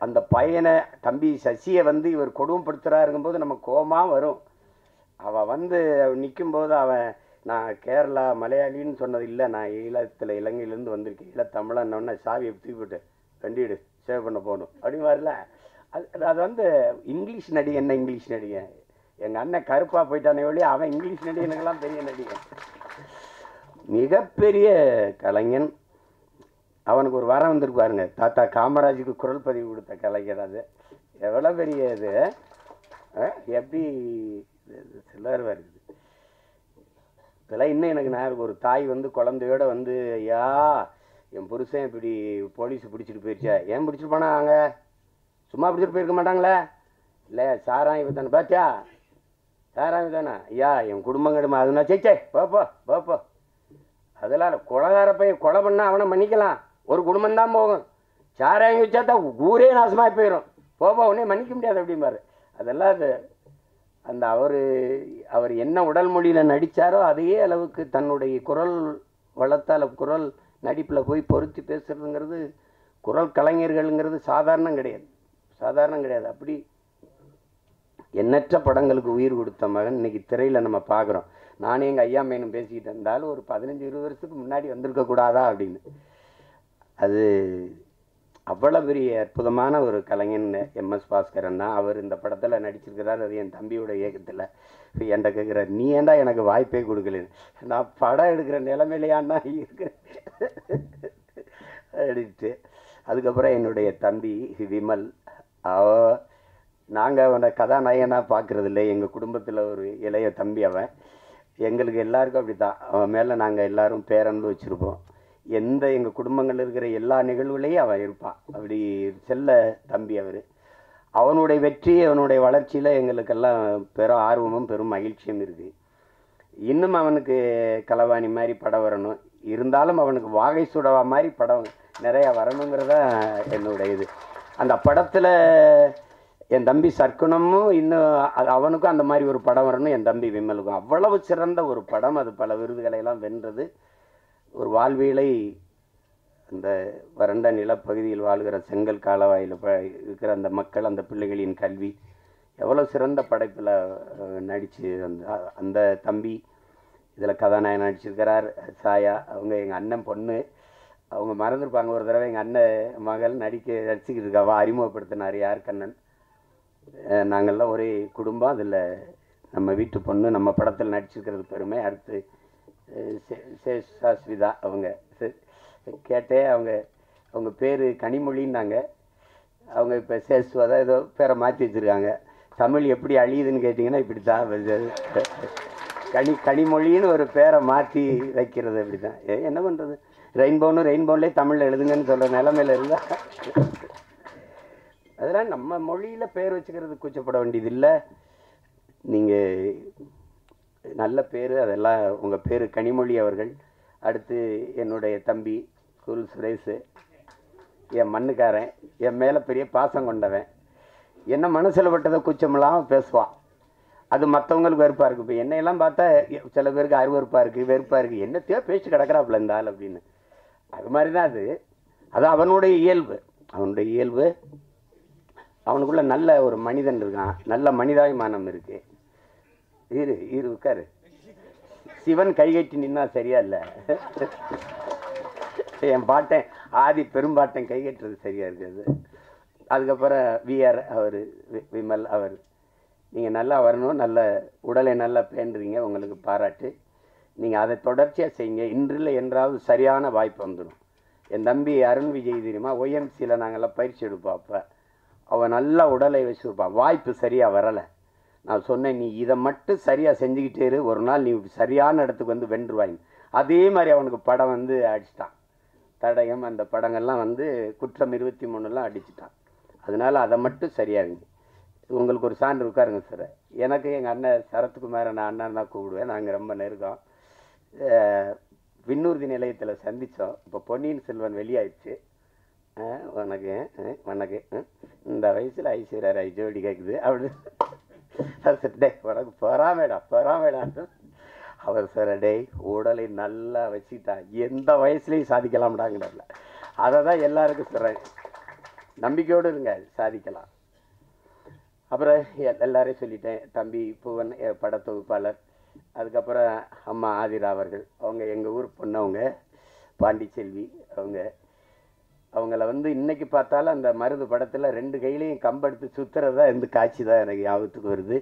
அந்த பையனை தம்பி சசியை இவர் கொடுமைப்படுத்துகிறாருங்கும்போது நம்ம கோபமாக வரும். அவன் நிற்கும்போது அவன் நான் கேரளா மலையாளின்னு சொன்னது இல்லை, நான் இலங்கையிலேருந்து வந்திருக்கேன், ஈழத்தமிழன்னொன்னே சாவியை தூக்கி போட்டு வண்டிடு சேவ் பண்ண போகணும் அப்படின்னு வரல. அது இங்கிலீஷ் நடிகை. என்ன இங்கிலீஷ் நடிகை? எங்கள் அண்ணன் கருப்பாக போயிட்டானே ஒழிய அவன் இங்கிலீஷ் நடிகனுக்கெல்லாம் பெரிய நடிகன், மிகப்பெரிய கலைஞன். அவனுக்கு ஒரு வரம் வந்திருக்கு பாருங்க, தாத்தா காமராஜுக்கு குரல் பதிவு கொடுத்த கலைஞர். அது எவ்வளோ பெரிய இது, எப்படி சிலர் வருது இதெல்லாம். இன்னும் எனக்கு நான் ஒரு தாய் குழந்தையோட ஐயா என் புருஷன் இப்படி போலீஸ் பிடிச்சிட்டு போயிடுச்சா, ஏன் பிடிச்சிட்டு போனா அங்கே சும்மா பிடிச்சிட்டு போயிருக்க மாட்டாங்களே, இல்லை சாராயம் தானே பாத்தியா, சாராயம் தானே ஐயா என் குடும்பம் கிடுமா அதுனா சேச்சே போப்போ அதெல்லாம் கொலகார போய் கொலை பண்ணால் அவனை மன்னிக்கலாம், ஒரு குடும்பம்தான் போகும், சாராயம் வச்சா தான் ஊரே நாசமாக போயிடும், போப்பா உடனே மன்னிக்க முடியாது அப்படிம்பாரு. அதெல்லாம் அது அந்த அவர் என்ன உடல் மொழியில் நடித்தாரோ அதே அளவுக்கு தன்னுடைய குரல் வளர்த்தால் குரல் நடிப்பில் போய் பொருத்தி பேசுறதுங்கிறது குரல் கலைஞர்கள்ங்கிறது சாதாரணம் கிடையாது. அப்படி எண்ணற்ற படங்களுக்கு உயிர் கொடுத்த மகன் இன்னைக்கு திரையில் நம்ம பார்க்குறோம். நானே எங்கள் ஐயா மேனும் பேசிக்கிட்டு இருந்தாலும் ஒரு 15-20 வருஷத்துக்கு முன்னாடி வந்திருக்கக்கூடாதா அப்படின்னு. அது அவ்வளோ பெரிய அற்புதமான ஒரு கலைஞன் எம்எஸ் பாஸ்கரன் தான். அவர் இந்த படத்தில் நடிச்சிருக்கிறார், அது என் தம்பியோட இயக்கத்தில். என்கிட்ட கேட்குறாரு, நீ ஏன்டா எனக்கு வாய்ப்பே கொடுக்கலன்னு. நான் படம் எடுக்கிற நிலைமையிலையாண்டா இருக்கிறேன் அப்படின்ட்டு. அதுக்கப்புறம் என்னுடைய தம்பி விமல், நாங்கள் அவனை கதாநாயகனாக பார்க்குறது இல்லை. எங்கள் குடும்பத்தில் ஒரு இளைய தம்பி அவன். எங்களுக்கு எல்லாருக்கும் அப்படி தான். அவன் மேலே நாங்கள் எல்லாரும் பேரன்பு வச்சுருப்போம். எங்கள் குடும்பங்கள் இருக்கிற எல்லா நிகழ்வுலையும் அவன் இருப்பான். அப்படி செல்ல தம்பி அவர். அவனுடைய வெற்றி, அவனுடைய வளர்ச்சியில் எங்களுக்கெல்லாம் பெரும் ஆர்வமும் பெரும் மகிழ்ச்சியும் இருக்குது. இன்னும் அவனுக்கு கலவாணி மாதிரி படம் வரணும், இருந்தாலும் அவனுக்கு வாகை சுடவா மாதிரி படம் நிறையா வரணுங்கிறதா என்னுடைய இது. அந்த படத்தில் என் தம்பி சர்க்குணமும் இன்னும் அவனுக்கும் அந்த மாதிரி ஒரு படம் வரணும். என் தம்பி விமலுக்கும் அவ்வளவு சிறந்த ஒரு படம். அது பல விருதுகளை எல்லாம் வென்றது. ஒரு வாழ்வியலை அந்த வறண்ட நிலப்பகுதியில் வாழ்கிற செங்கல் காலவாயில் இருக்கிற அந்த மக்கள், அந்த பிள்ளைகளின் கல்வி, எவ்வளோ சிறந்த படைப்பில் நடித்து அந்த தம்பி இதில் கதாநாயகன் நடிச்சிருக்கிறார். சாயா அவங்க எங்கள் அண்ணன் பொண்ணு. அவங்க மறந்துருப்பாங்க. ஒரு தடவை எங்கள் அண்ணன் மகள் நடிச்சுக்கிட்டு இருக்காவா அறிமுகப்படுத்தினார் யார் கண்ணன். நாங்கள்லாம் ஒரே குடும்பம். அதில் நம்ம வீட்டு பொண்ணு நம்ம படத்தில் நடிச்சிருக்கிறது பெருமை. அடுத்து சேஷாஸ்விதா அவங்க கேட்டேன். அவங்க பேர் கனிமொழின்னாங்க. அவங்க இப்போ சேஷ்வதா ஏதோ பேரை மாற்றி வச்சுருக்காங்க. தமிழ் எப்படி அழியுதுன்னு கேட்டிங்கன்னா இப்படி தான். கனிமொழின்னு ஒரு பேரை மாற்றி வைக்கிறது அப்படி தான். என்ன பண்ணுறது, ரெயின்போன்லேயே தமிழில் எழுதுங்கன்னு சொல்கிற நிலமையில் இருந்தால் அதெல்லாம் நம்ம மொழியில் பேர் வச்சுக்கிறது கூச்சப்பட வேண்டியது இல்லை. நீங்கள் நல்ல பேர், அதெல்லாம் உங்கள் பேர் கனிமொழி அவர்கள். அடுத்து என்னுடைய தம்பி குல் சுரேஷ், என் மண்ணுக்காரன், என் மேலே பெரிய பாசம் கொண்டவன். என்ன மனசில் பட்டதை கூச்சமெல்லாம் பேசுவான். அது மற்றவங்களுக்கு வெறுப்பாக இருக்குது. இப்போ என்னையெல்லாம் பார்த்தா சில பேருக்கு அருவறுப்பாக இருக்குது, வெறுப்பாக இருக்குது. என்னத்தையோ பேச்சு கிடக்கிறாப்புல இருந்தால் அப்படின்னு. அது மாதிரி தான் அது அவனுடைய இயல்பு. அவனுக்குள்ள நல்ல ஒரு மனிதன் இருக்கான், நல்ல மனிதாபிமானம் இருக்குது. இரு உட்காரு. சிவன் கைகட்டி நின்னா சரியா இல்லை. என் பாட்டன் ஆதி பெரும்பாட்டன் கைகட்டுறது சரியா இருக்காது. அதுக்கப்புறம் விஆர் அவர் விமல் அவர், நீங்கள் நல்லா வரணும், நல்ல உடலை நல்லா பேண்டுறீங்க, உங்களுக்கு பாராட்டு. நீங்கள் அதை தொடர்ச்சியாக செய்யுங்க. இன்றில் என்றாவது சரியான வாய்ப்பு வந்துடும். என் தம்பி அருண் விஜய் தெரியுமா, ஒய்எம்சியில் நாங்கள்லாம் பயிற்சி எடுப்போம். அப்போ அவன் நல்லா உடலை வச்சுருப்பான். வாய்ப்பு சரியாக வரலை. நான் சொன்னேன், நீ இதை மட்டும் சரியாக செஞ்சுக்கிட்டே இரு, ஒரு நாள் நீ சரியான இடத்துக்கு வந்து வென்றுவாங்க. அதே மாதிரி அவனுக்கு படம் வந்து அடிச்சிட்டான். தடயம் அந்த படங்கள்லாம் வந்து குற்றம் 23 அடிச்சிட்டான். அதனால் அதை மட்டும் சரியாகுங்க. உங்களுக்கு ஒரு சான்று உட்காருங்க சார். எனக்கு எங்கள் அண்ணன் சரத்குமாரை நான் அண்ணன் தான் கூப்பிடுவேன். நாங்கள் ரொம்ப நெருக்கம். விண்ணூர்தி நிலையத்தில் சந்தித்தோம். இப்போ பொன்னியின் செல்வன் வெளியாயிடுச்சு. வணக்கம் இந்த வயசில் ஐஸ்வர்யா ராய் ஜோடி கேட்குது அப்படி. டே உனக்கு பொறாமேடா அவர் சார், டே உடலை நல்லா வச்சுக்கிட்டா எந்த வயசுலேயும் சாதிக்கலாம்டாங்கிறல. அதை தான் எல்லாருக்கும் சொல்கிறேன். நம்பிக்கையோடு இருங்க, சாதிக்கலாம். அப்புறம் எல்லாரையும் சொல்லிட்டேன். தம்பி பூவன் படத்தொகுப்பாளர். அதுக்கப்புறம் அம்மா ஆதிரா அவர்கள், அவங்க எங்கள் ஊர் பொண்ணு. அவங்க பாண்டிச்செல்வி. அவங்கள வந்து இன்றைக்கி பார்த்தாலும் அந்த மருது படத்தில் 2 கையிலையும் கம்பெடுத்து சுற்றுறதா இந்த காட்சி தான் எனக்கு ஞாபகத்துக்கு வருது.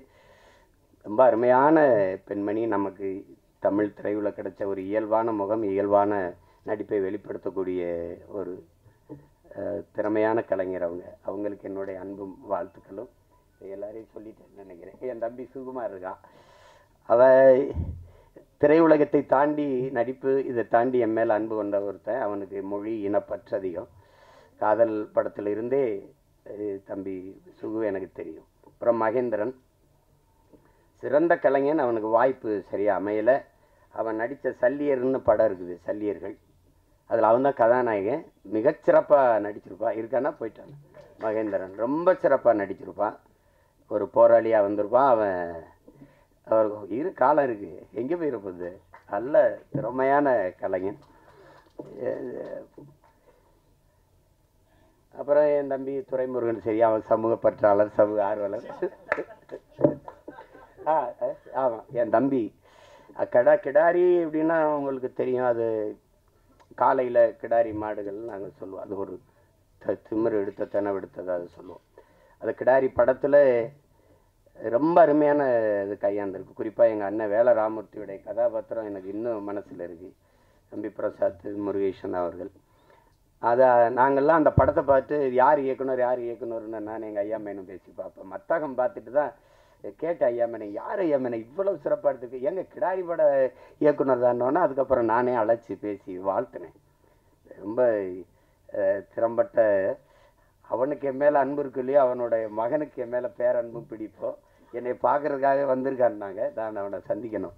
ரொம்ப அருமையான பெண்மணி. நமக்கு தமிழ் திரையுலகில் கிடைச்ச ஒரு இயல்பான முகம், இயல்பான நடிப்பை வெளிப்படுத்தக்கூடிய ஒரு திறமையான கலைஞர். அவங்களுக்கு என்னுடைய அன்பும் வாழ்த்துக்களும். எல்லாரையும் சொல்லிட்டேன்னு நினைக்கிறேன். என் தம்பி சுகுமார் இருக்கான். திரையுலகத்தை தாண்டி நடிப்பு, இதை தாண்டி என் மேல் அன்பு கொண்ட ஒருத்தன். அவனுக்கு மொழி இனப்பற்று அதிகம். காதல் படத்தில் இருந்தே தம்பி சுகு எனக்கு தெரியும். அப்புறம் மகேந்திரன் சிறந்த கலைஞன். அவனுக்கு வாய்ப்பு சரியாக அமையலை. அவன் நடித்த சல்லியர்னு படம் இருக்குது, சல்லியர்கள். அதில் அவன் தான் கதாநாயகன். மிகச்சிறப்பாக நடிச்சிருப்பான். இருக்கானா போயிட்டான். மகேந்திரன் ரொம்ப சிறப்பாக நடிச்சிருப்பான். ஒரு போராளியாக வந்திருப்பான். அவருக்கு காலம் இருக்குது, எங்கே போயிருப்பது. நல்ல திறமையான கலைஞன். அப்புறம் என் தம்பி துரைமுருகன், சரி, அவன் சமூக பற்றாளர், சமூக ஆர்வலர். ஆமாம், என் தம்பி கிடாரி அப்படின்னா உங்களுக்கு தெரியும். அது காலையில் கிடாரி மாடுகள் நாங்கள் சொல்லுவோம். அது ஒரு திமிர் எடுத்த தெனவெடுத்தது அது சொல்லுவோம். அது கிடாரி படத்தில் ரொம்ப அருமையான இது கையாண்டிருக்கு. குறிப்பாக எங்கள் அண்ணன் வேல ராமூர்த்தியுடைய கதாபாத்திரம் எனக்கு இன்னும் மனசில் இருக்குது. தம்பி பிரசாத் முருகேசன் அவர்கள். அதை நாங்கள்லாம் அந்த படத்தை பார்த்து யார் இயக்குனர்னு நான் எங்கள் ஐயா மேனும் பேசி பார்ப்பேன். மத்தகம் பார்த்துட்டு தான் கேட்ட ஐயா மேனை, யார் ஐயா மேனை இவ்வளவு சிறப்பாக எடுத்துருக்கு, எங்கள் கிடாரி பட இயக்குனர் தானோன்னா அதுக்கப்புறம் நானே அழைச்சி பேசி வாழ்த்தினேன். ரொம்ப திறம்பட்ட, அவனுக்கு என் மேலே அன்பு இருக்கு இல்லையோ, அவனுடைய மகனுக்கு என் மேலே பேரன்பும் பிடிப்போம். என்னை பார்க்குறதுக்காக வந்திருக்காருனாங்க, நான் அவனை சந்திக்கணும்.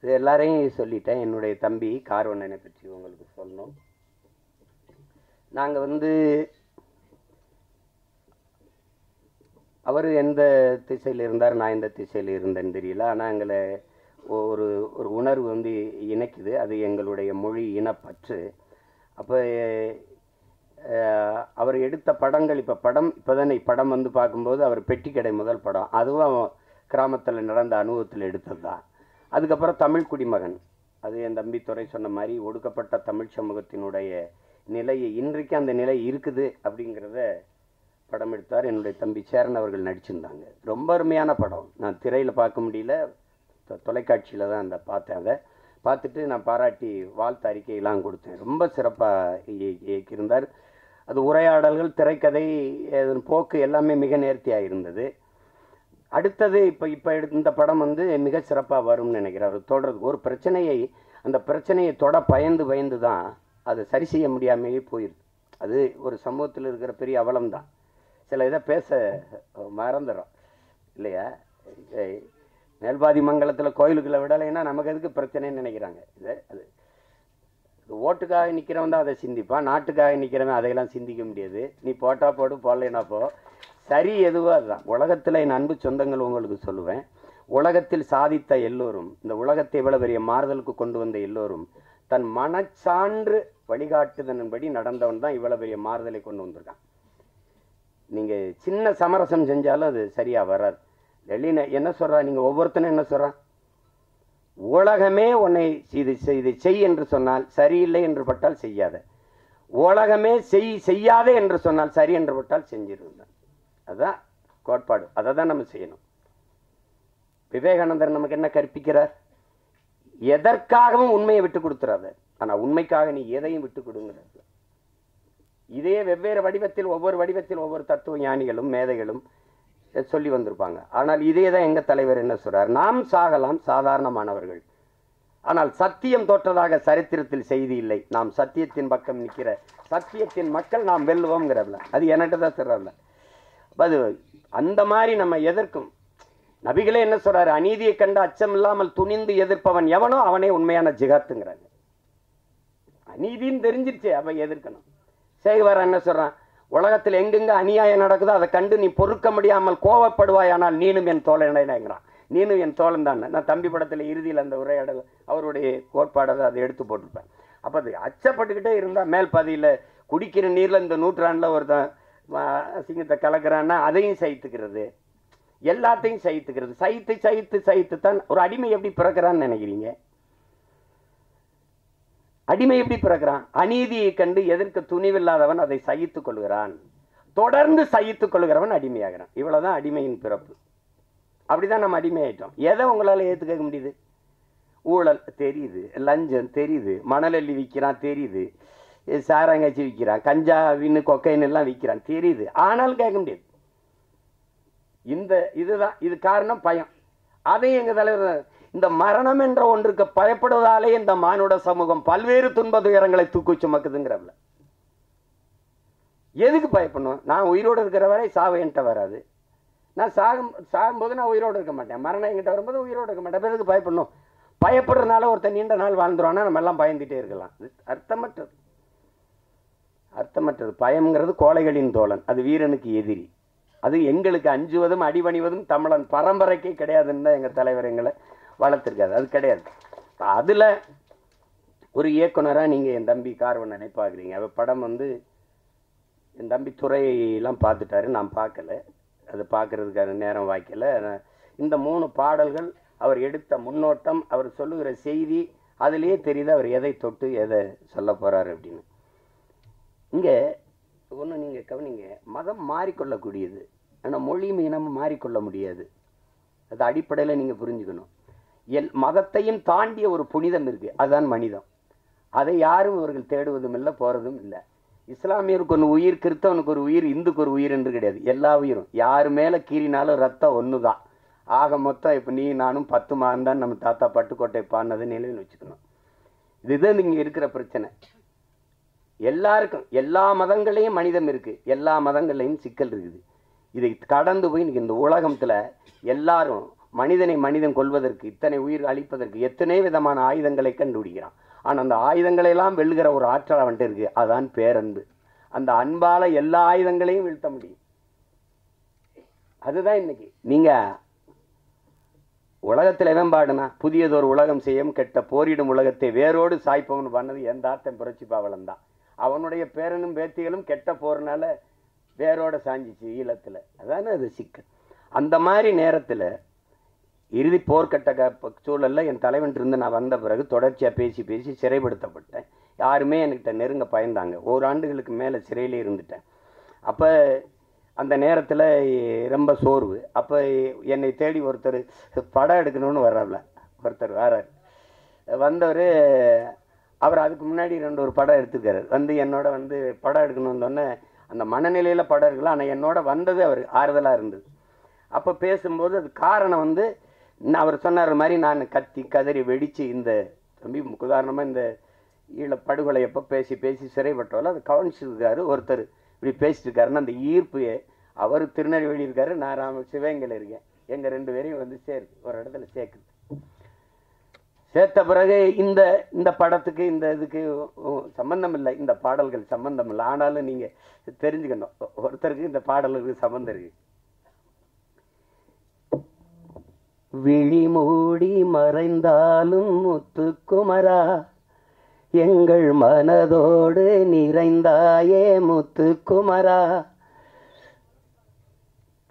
இது எல்லாரையும் சொல்லிட்டேன். என்னுடைய தம்பி கார்வண்ணனை பற்றி உங்களுக்கு சொல்லணும். நாங்கள் அவர் எந்த திசையில் இருந்தார், நான் எந்த திசையில் இருந்தேன்னு தெரியல. ஆனால் எங்களை ஒரு ஒரு உணர்வு இணைக்குது. அது எங்களுடைய மொழி இனப்பற்று. அப்போ அவர் எடுத்த படங்கள், இப்போதானே படம் பார்க்கும்போது அவர் பெட்டிக்கடை முதல் படம், அதுவும் கிராமத்தில் நடந்த அனுபவத்தில் எடுத்தது தான். அதுக்கப்புறம் தமிழ் குடிமகன், அது என் தம்பி துறை சொன்ன மாதிரி ஒடுக்கப்பட்ட தமிழ் சமூகத்தினுடைய நிலையை, இன்றைக்கு அந்த நிலை இருக்குது அப்படிங்கிறத படம் எடுத்தார். என்னுடைய தம்பி சேரன் அவர்கள் நடிச்சிருந்தாங்க. ரொம்ப அருமையான படம். நான் திரையில் பார்க்க முடியல, தொலைக்காட்சியில் தான் பார்த்தேன். அதை பார்த்துட்டு நான் பாராட்டி வாழ்த்து அறிக்கையெல்லாம் கொடுத்தேன். ரொம்ப சிறப்பாக இயக்கியிருந்தார். அது உரையாடல்கள், திரைக்கதை, போக்கு எல்லாமே மிக நேர்த்தியாக இருந்தது. அடுத்தது இப்போ இந்த படம் மிக சிறப்பாக வரும்னு நினைக்கிறேன். அவர் தொடர்றது ஒரு பிரச்சனையை, அந்த பிரச்சனையை பயந்து தான் அதை சரி செய்ய முடியாமையே போயிடுது. அது ஒரு சமூகத்தில் இருக்கிற பெரிய அவலம் தான். சில இதை பேச மறந்துடும் இல்லையா? மேல்பாதி மங்கலத்தில் கோயிலுக்குள்ள விடலைன்னா நமக்கு எதுக்கு பிரச்சனைன்னு நினைக்கிறாங்க. அது ஓட்டுக்காக நிற்கிறவன் தான் அதை சிந்திப்பான், நாட்டுக்காக நிற்கிறவன் அதையெல்லாம் சிந்திக்க முடியாது. நீ போட்டா போடு, போடலைன்னா போ, சரி எதுவோ அதுதான். உலகத்தில் என் அன்பு சொந்தங்கள் உங்களுக்கு சொல்லுவேன், உலகத்தில் சாதித்த எல்லோரும், இந்த உலகத்தை இவ்வளவு பெரிய மாறுதலுக்கு கொண்டு வந்த எல்லோரும் தன் மனச்சான்று வழிகாட்டுதன்படி நடந்தவன் தான் இவ்வளவு பெரிய மாறுதலை கொண்டு வந்திருக்கான். நீங்கள் சின்ன சமரசம் செஞ்சாலும் அது சரியாக வராது. வெளியின என்ன சொல்கிறா, நீங்கள் ஒவ்வொருத்தனும் என்ன சொல்கிறான், உலகமே உன்னை இதை செய் என்று சொன்னால் சரியில்லை என்று பட்டால் செய்யாத, உலகமே செய்யாதே என்று சொன்னால் சரி என்று பட்டால் செஞ்சிருந்தான். அதுதான் கோட்பாடு. அதை தான் நம்ம செய்யணும். விவேகானந்தர் நமக்கு என்ன கற்பிக்கிறார்? எதற்காகவும் உண்மையை விட்டு கொடுத்துறாத, ஆனால் உண்மைக்காக நீ எதையும் விட்டு கொடுங்கிறது. இதே வெவ்வேறு வடிவத்தில், ஒவ்வொரு வடிவத்தில் ஒவ்வொரு தத்துவ ஞானிகளும் மேதைகளும் சொல்லி வந்திருப்பாங்க. ஆனால் இதே தான் எங்கள் தலைவர் என்ன சொல்றார், நாம் சாகலாம், சாதாரணமானவர்கள், ஆனால் சத்தியம் தோற்றதாக சரித்திரத்தில் செய்தி இல்லை. நாம் சத்தியத்தின் பக்கம் நிற்கிற சத்தியத்தின் மக்கள், நாம் வெல்லுவோம்ங்கிறதுல அது என்கிட்ட தான் சொல்றாருல. அது அந்த மாதிரி நம்ம எதிர்க்கும். நபிகளே என்ன சொல்றாரு, அநீதியை கண்டு அச்சம் இல்லாமல் துணிந்து எதிர்ப்பவன் எவனோ அவனே உண்மையான ஜிகாத்துங்கிறாங்க. அநீதின்னு தெரிஞ்சிருச்சு, அப்ப எதிர்க்கணும். சேகவாரன் என்ன சொல்றான், உலகத்தில் எங்கெங்க அநியாயம் நடக்குதோ அதை கண்டு நீ பொறுக்க முடியாமல் கோவப்படுவாய், ஆனால் நீனும் என் தோழனாங்கிறான். நீனும் என் தோழன் தான். நான் தம்பி படத்தில் இறுதியில் அந்த உரையாடல் அவருடைய கோட்பாடை அதை எடுத்து போட்டிருப்பேன். அப்போ அது அச்சப்பட்டுக்கிட்டே இருந்தால் மேல் பாதியில் குடிக்கிற நீரில் இந்த நூற்றாண்டில் ஒருத்தன் சிங்கத்தை கலக்கிறான்னா அதையும் சகித்துக்கிறது, எல்லாத்தையும் சகித்துக்கிறது. சகித்து தான் ஒரு அடிமை எப்படி பிறக்கிறான்னு நினைக்கிறீங்க? அடிமை எப்படி பிறக்கிறான்? அநீதியை கண்டு எதிர்க்க துணிவில்லாதவன் அதை சகித்துக் கொள்கிறான், தொடர்ந்து சகித்துக் கொள்கிறவன் அடிமையாகிறான். இவ்வளவுதான் அடிமையின் பிறப்பு. அப்படிதான் நம்ம அடிமை ஆயிட்டோம். எதை உங்களால ஏத்துக்க முடியுது? ஊழல் தெரியுது, லஞ்சம் தெரியுது, மணலள்ளி விற்கிறான் தெரியுது, சாராங்காய்ச்சி விற்கிறான், கஞ்சா வின்னு கொக்கைன்னு எல்லாம் விற்கிறான் தெரியுது, ஆனாலும் கேட்க முடியாது. இதுதான் இது காரணம் பயம். அதையும் எங்க தலைவர், இந்த மரணம் என்ற ஒன்றுக்கு பயப்படுவதாலே இந்த மானுட சமூகம் பல்வேறு துன்ப துயரங்களை தூக்கி சுமக்குதுங்கிறவள. எதுக்கு பயப்படணும்? நான் உயிரோடு இருக்கிற வரை சாவு என்கிட்ட வராது. நான் சாகும்போது நான் உயிரோடு இருக்க மாட்டேன். மரணம் என்கிட்ட வரும்போது உயிரோடு இருக்க மாட்டேன். எதுக்கு பயப்படணும்? பயப்படுறதுனால ஒருத்தர் நீண்ட நாள் வாழ்ந்துருவானா நம்ம எல்லாம் பயந்துட்டே இருக்கலாம். அர்த்தமற்றது. பயம்ங்கிறது கோழைகளின் தோழன், அது வீரனுக்கு எதிரி. அது எங்களுக்கு அஞ்சுவதும் அடிபணிவதும் தமிழன் பரம்பரைக்கே கிடையாதுன்னு தான் எங்கள் தலைவர் எங்களை வளர்த்துருக்காது. அது கிடையாது. அதில் ஒரு இயக்குனராக நீங்கள் என் தம்பி கார்வண்ணனை பார்க்குறீங்க. அவள் படம் என் தம்பி துறையெல்லாம் பார்த்துட்டாரு, நான் பார்க்கல. அது பார்க்குறதுக்கான நேரம் வாய்க்கல. இந்த 3 பாடல்கள், அவர் எடுத்த முன்னோட்டம், அவர் சொல்லுகிற செய்தி, அதிலேயே தெரியுது அவர் எதை தொட்டு எதை சொல்ல போகிறாரு அப்படின்னு. இங்கே ஒன்று நீங்கள் கவனிங்க, மதம் மாறிக்கொள்ளக்கூடியது, ஆனால் மொழியும் இனமும் மாறிக்கொள்ள முடியாது. அது அடிப்படையில் நீங்கள் புரிஞ்சுக்கணும். மதத்தையும் தாண்டிய ஒரு புனிதம் இருக்குது, அதுதான் மனிதம். அதை யாரும் இவர்கள் தேடுவதும் இல்லை, போகிறதும் இல்லை. இஸ்லாமியருக்கு ஒன்று உயிர், கிறிஸ்தவனுக்கு ஒரு உயிர், இந்துக்கு ஒரு உயிர் என்று கிடையாது. எல்லா உயிரும் யார் மேலே கீறினாலும் ரத்தம் ஒன்று தான். ஆக மொத்தம் இப்போ நீ நானும் 10 மாதம் தான் நம்ம தாத்தா பட்டுக்கோட்டை பாடினது நிலையில் வச்சுக்கணும். இதுதான் இங்கே இருக்கிற பிரச்சனை. எல்லாருக்கும் எல்லா மதங்களையும் மனிதம் இருக்குது, எல்லா மதங்களையும் சிக்கல் இருக்குது. இதை கடந்து போய் இன்றைக்கி இந்த உலகத்தில் எல்லாரும் மனிதனை மனிதன் கொள்வதற்கு, இத்தனை உயிர் அழிப்பதற்கு எத்தனை விதமான ஆயுதங்களை கண்டுபிடிக்கிறான். ஆனால் அந்த ஆயுதங்களையெல்லாம் வெல்லுகிற ஒரு ஆற்றல் அவன்கிட்ட இருக்குது, அதுதான் பேரன்பு. அந்த அன்பால் எல்லா ஆயுதங்களையும் வீழ்த்த முடியும். அதுதான் இன்னைக்கு நீங்கள் உலகத்தில் எவன் பாடுனா, புதியதொரு உலகம் செய்யும் கெட்ட போரிடும் உலகத்தை வேரோடு சாய்ப்பவன் பண்ணது என் தாத்தன் புரட்சி பாவலன் தான். அவனுடைய பேரனும் பேத்திகளும் கெட்ட போறனால வேரோட சாஞ்சிச்சு ஈழத்தில். அதானே அது சிக்கல். அந்த மாதிரி நேரத்தில் இறுதி போர்க்கட்ட சூழலில் என் தலைவன் இருந்து நான் வந்த பிறகு தொடர்ச்சியாக பேசி பேசி சிறைப்படுத்தப்பட்டேன். யாருமே என்கிட்ட நெருங்க பயந்தாங்க. ஓராண்டுகளுக்கு மேலே சிறையிலே இருந்துட்டேன். அப்போ அந்த நேரத்தில் ரொம்ப சோர்வு. அப்போ என்னை தேடி ஒருத்தர் படம் எடுக்கணும்னு வர்றாப்ல, ஒருத்தர் வரார். வந்தவர் அவர் அதுக்கு முன்னாடி 2 படம் எடுத்துருக்காரு. வந்து என்னோட வந்து படம் எடுக்கணும்னு வந்தோடனே அந்த மனநிலையில் படம் இருக்கலாம். ஆனால் என்னோட வந்தது அவர் ஆறுதலாக இருந்தது. அப்போ பேசும்போது அது காரணம் வந்து அவர் சொன்னார் மாதிரி நான் கத்தி கதறி வெடித்து இந்த தம்பி உதாரணமாக இந்த ஈழ படுகொலை எப்போ பேசி பேசி சிறைப்பட்டோல அதை கவனிச்சிருக்காரு ஒருத்தர். இப்படி பேசிட்டு இருக்காருன்னு அந்த ஈர்ப்பு அவர் திருநெல்வேலி இருக்காரு, நான் சிவகங்கையில் இருக்கேன். எங்கள் 2 பேரையும் வந்து ஒரு இடத்துல சேர்க்குது. சேர்த்த பிறகு இந்த இந்த படத்துக்கு இந்த இதுக்கு சம்பந்தம் இல்லை, இந்த பாடல்கள் சம்பந்தம் இல்லை. ஆனாலும் நீங்கள் தெரிஞ்சுக்கணும், ஒருத்தருக்கு இந்த பாடல்களுக்கு சம்பந்தம் இருக்கு. விழி மூடி மறைந்தாலும் முத்துக்குமரா, எங்கள் மனதோடு நிறைந்தாயே முத்துக்குமரா,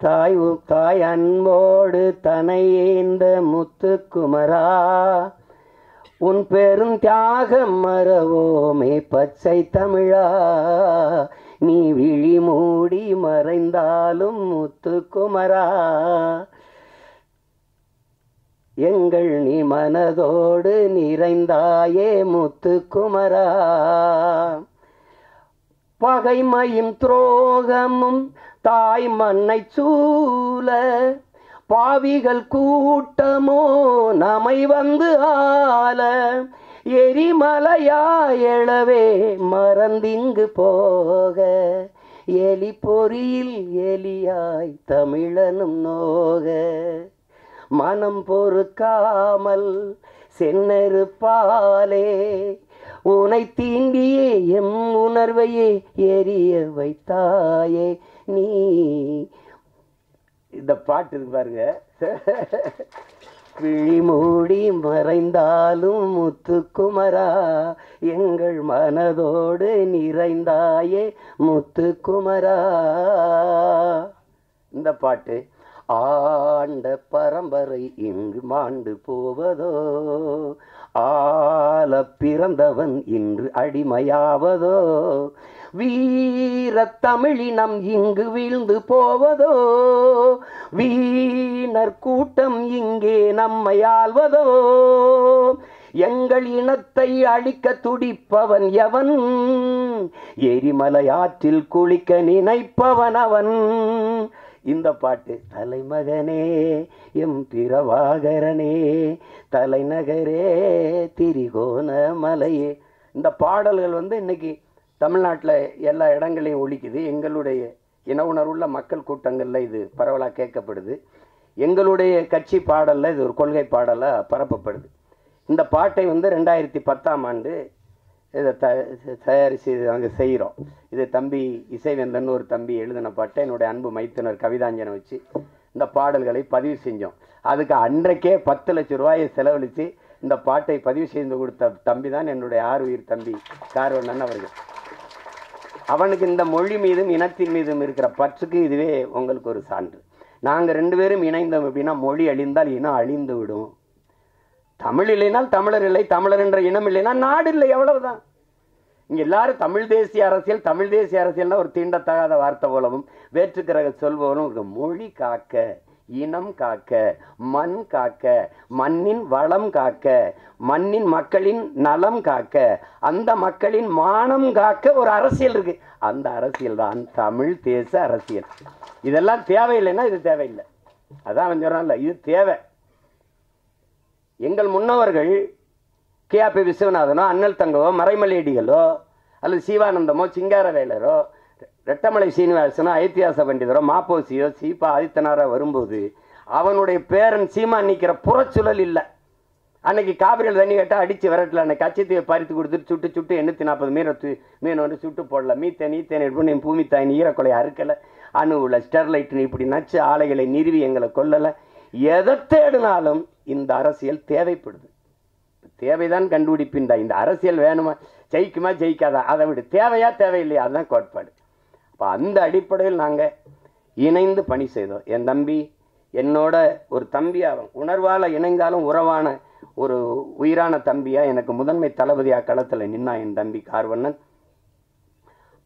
தாய் அன்போடு தனையேந்த முத்துக்குமரா, உன் பெரும் தியாகம் மறவோமே பச்சை தமிழா, நீ விழி மூடி மறைந்தாலும் முத்துக்குமரா, எங்கள் நீ மனதோடு நிறைந்தாயே முத்துக்குமரா, பகைமையும் துரோகமும் தாய் மண்ணை சூழ, பாவிகள் கூட்டமோ நம்மை வந்து ஆள, எரிமலையாயளவே மறந்திங்கு போக, எலி பொறியில் எலியாய் தமிழனும் நோக, மனம் பொறுக்காமல் சென்னறுப்பாலே உனை தீண்டியே எம் உணர்வையே எரிய வைத்தாயே நீ. இந்த பாட்டு இருக்கு பாருங்க. விழி மூடி மறைந்தாலும் முத்துக்குமரா, எங்கள் மனதோடு நிறைந்தாயே முத்துக்குமரா. இந்த பாட்டு ஆண்ட பரம்பரை இங்கு மாண்டு போவதோ, ஆள பிறந்தவன் இன்று அடிமையாவதோ, வீர தமிழினம் இங்கு வீழ்ந்து போவதோ, வீணர் கூட்டம் இங்கே நம்மை ஆள்வதோ, எங்கள் இனத்தை அழிக்க துடிப்பவன் எவன், எரிமலை ஆற்றில் குளிக்க நினைப்பவன் அவன். இந்த பாட்டு தலைமகனே எம் பிரபாகரனே, தலைநகரே திரிகோண மலையே. இந்த பாடல்கள் வந்து இன்னைக்கு தமிழ்நாட்டில் எல்லா இடங்களையும் ஒலிக்குது. எங்களுடைய இன உணர்வுள்ள மக்கள் கூட்டங்களில் இது பரவலாக கேட்கப்படுது. எங்களுடைய கட்சி பாடலில் இது ஒரு கொள்கை பாடலாக பரப்பப்படுது. இந்த பாட்டை வந்து 2010ஆம் ஆண்டு இதை தயாரித்து நாங்கள் செய்கிறோம். இது தம்பி இசைவேந்தன் ஒரு தம்பி எழுதின பாட்டை என்னுடைய அன்பு மைத்துனர் கவிதாஞ்சனை வச்சு இந்த பாடல்களை பதிவு செஞ்சோம். அதுக்கு அன்றைக்கே 10 லட்சம் ரூபாயை செலவழித்து இந்த பாட்டை பதிவு செய்து கொடுத்த தம்பி தான் என்னுடைய ஆறுயிர் தம்பி கார்வண்ணன் அவர்கள். அவனுக்கு இந்த மொழி மீதும் இனத்தின் மீதும் இருக்கிற பற்றுக்கு இதுவே உங்களுக்கு ஒரு சான்று. நாங்கள் 2 பேரும் இணைந்தோம் அப்படின்னா மொழி அழிந்தால் இனம் அழிந்து விடும். தமிழ் இல்லைனால் தமிழர் இல்லை, தமிழர் என்ற இனம் இல்லைன்னா நாடு இல்லை, எவ்வளவுதான். இங்கே எல்லாரும் தமிழ் தேசிய அரசியல், தமிழ் தேசிய அரசியல்னா ஒரு தீண்டத்தகாத வார்த்தை போலவும் வேற்றுக்கிரக சொல் போலவும் மொழி காக்க இனம் காக்க, மண் காக்க, மண்ணின் வளம் காக்க, மண்ணின் மக்களின் நலம் காக்க, அந்த மக்களின் மானம் காக்க ஒரு அரசியல் இருக்கு. அந்த அரசியல் தான் தமிழ் தேச அரசியல். இதெல்லாம் தேவையில்லைன்னா இது தேவையில்லை. அதான் அவன் சொல்றான்ல, இது தேவை. எங்கள் முன்னோர்கள் கேபி விஸ்வநாதனோ, அண்ணல் தங்கவோ, மறைமலையடிகளோ, அல்லது சிவானந்தமோ, சிங்காரவேலரோ, ரெட்டமலை சீனிவாசனோ, ஐத்தியாச பண்டிதரோ, மாப்போசியோ, சீபா ஆதித்தனாரோ வரும்போது அவனுடைய பேரன் சீமான் நிற்கிற புறச்சுழல் இல்லை. அன்னைக்கு காவிரியில் தண்ணி கேட்டால் அடித்து விரட்டல. அன்னைக்கு கச்சத்தையை பறித்து கொடுத்துட்டு சுட்டு சுட்டு 840 மீன் வந்து சுட்டு போடல. மீத்தேன் எடுப்போம், என் பூமி தாயின் ஈரக்கொலை அறுக்கலை, அணுவில் ஸ்டெர்லைட்னு இப்படி நச்சு ஆலைகளை நிறுவி எங்களை கொல்லலை. எதை தேடினாலும் இந்த அரசியல் தேவைப்படுது. தேவைதான் கண்டுபிடிப்பின்டா. இந்த அரசியல் வேணுமா, ஜெயிக்குமா ஜெயிக்காதா, அதை விட தேவையா தேவையில்லையா, அதுதான் கோட்பாடு. அப்போ அந்த அடிப்படையில் நாங்கள் இணைந்து பணி செய்தோம். என் தம்பி என்னோட ஒரு தம்பியாக, உணர்வால் இணைந்தாலும் உறவான ஒரு உயிரான தம்பியாக எனக்கு முதன்மை தளபதியாக களத்தில் நின்னா என் தம்பி கார்வண்ணன்.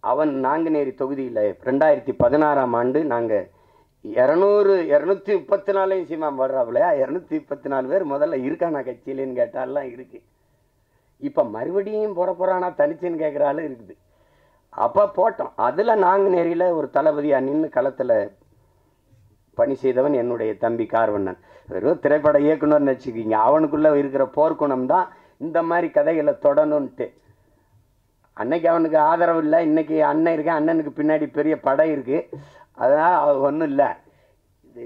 அவன் நாங்குநேரி தொகுதியில் 2016ஆம் ஆண்டு நாங்கள் 234 சீமான் வர்றாப்புலையா, 234 பேர் முதல்ல இருக்கானா கட்சியிலேன்னு கேட்டாலாம் இருக்கு. இப்போ மறுபடியும் போட போகிறானா தனிச்சுன்னு கேட்குறாலும் இருக்குது. அப்போ போட்டோம். அதில் நாங்குநேரியில் ஒரு தளபதியாக நின்று களத்தில் பணி செய்தவன் என்னுடைய தம்பி கார்வண்ணன். வெறும் திரைப்பட இயக்குனர்னு வச்சுக்கிங்க, அவனுக்குள்ளே இருக்கிற போர்க்குணம் தான் இந்த மாதிரி கதைகளை தொடணுன்ட்டு. அன்னைக்கு அவனுக்கு ஆதரவு இல்லை, இன்னைக்கு அண்ணன் இருக்கேன், அண்ணனுக்கு பின்னாடி பெரிய படை இருக்குது, அதனால் அது ஒன்றும் இல்லை. இது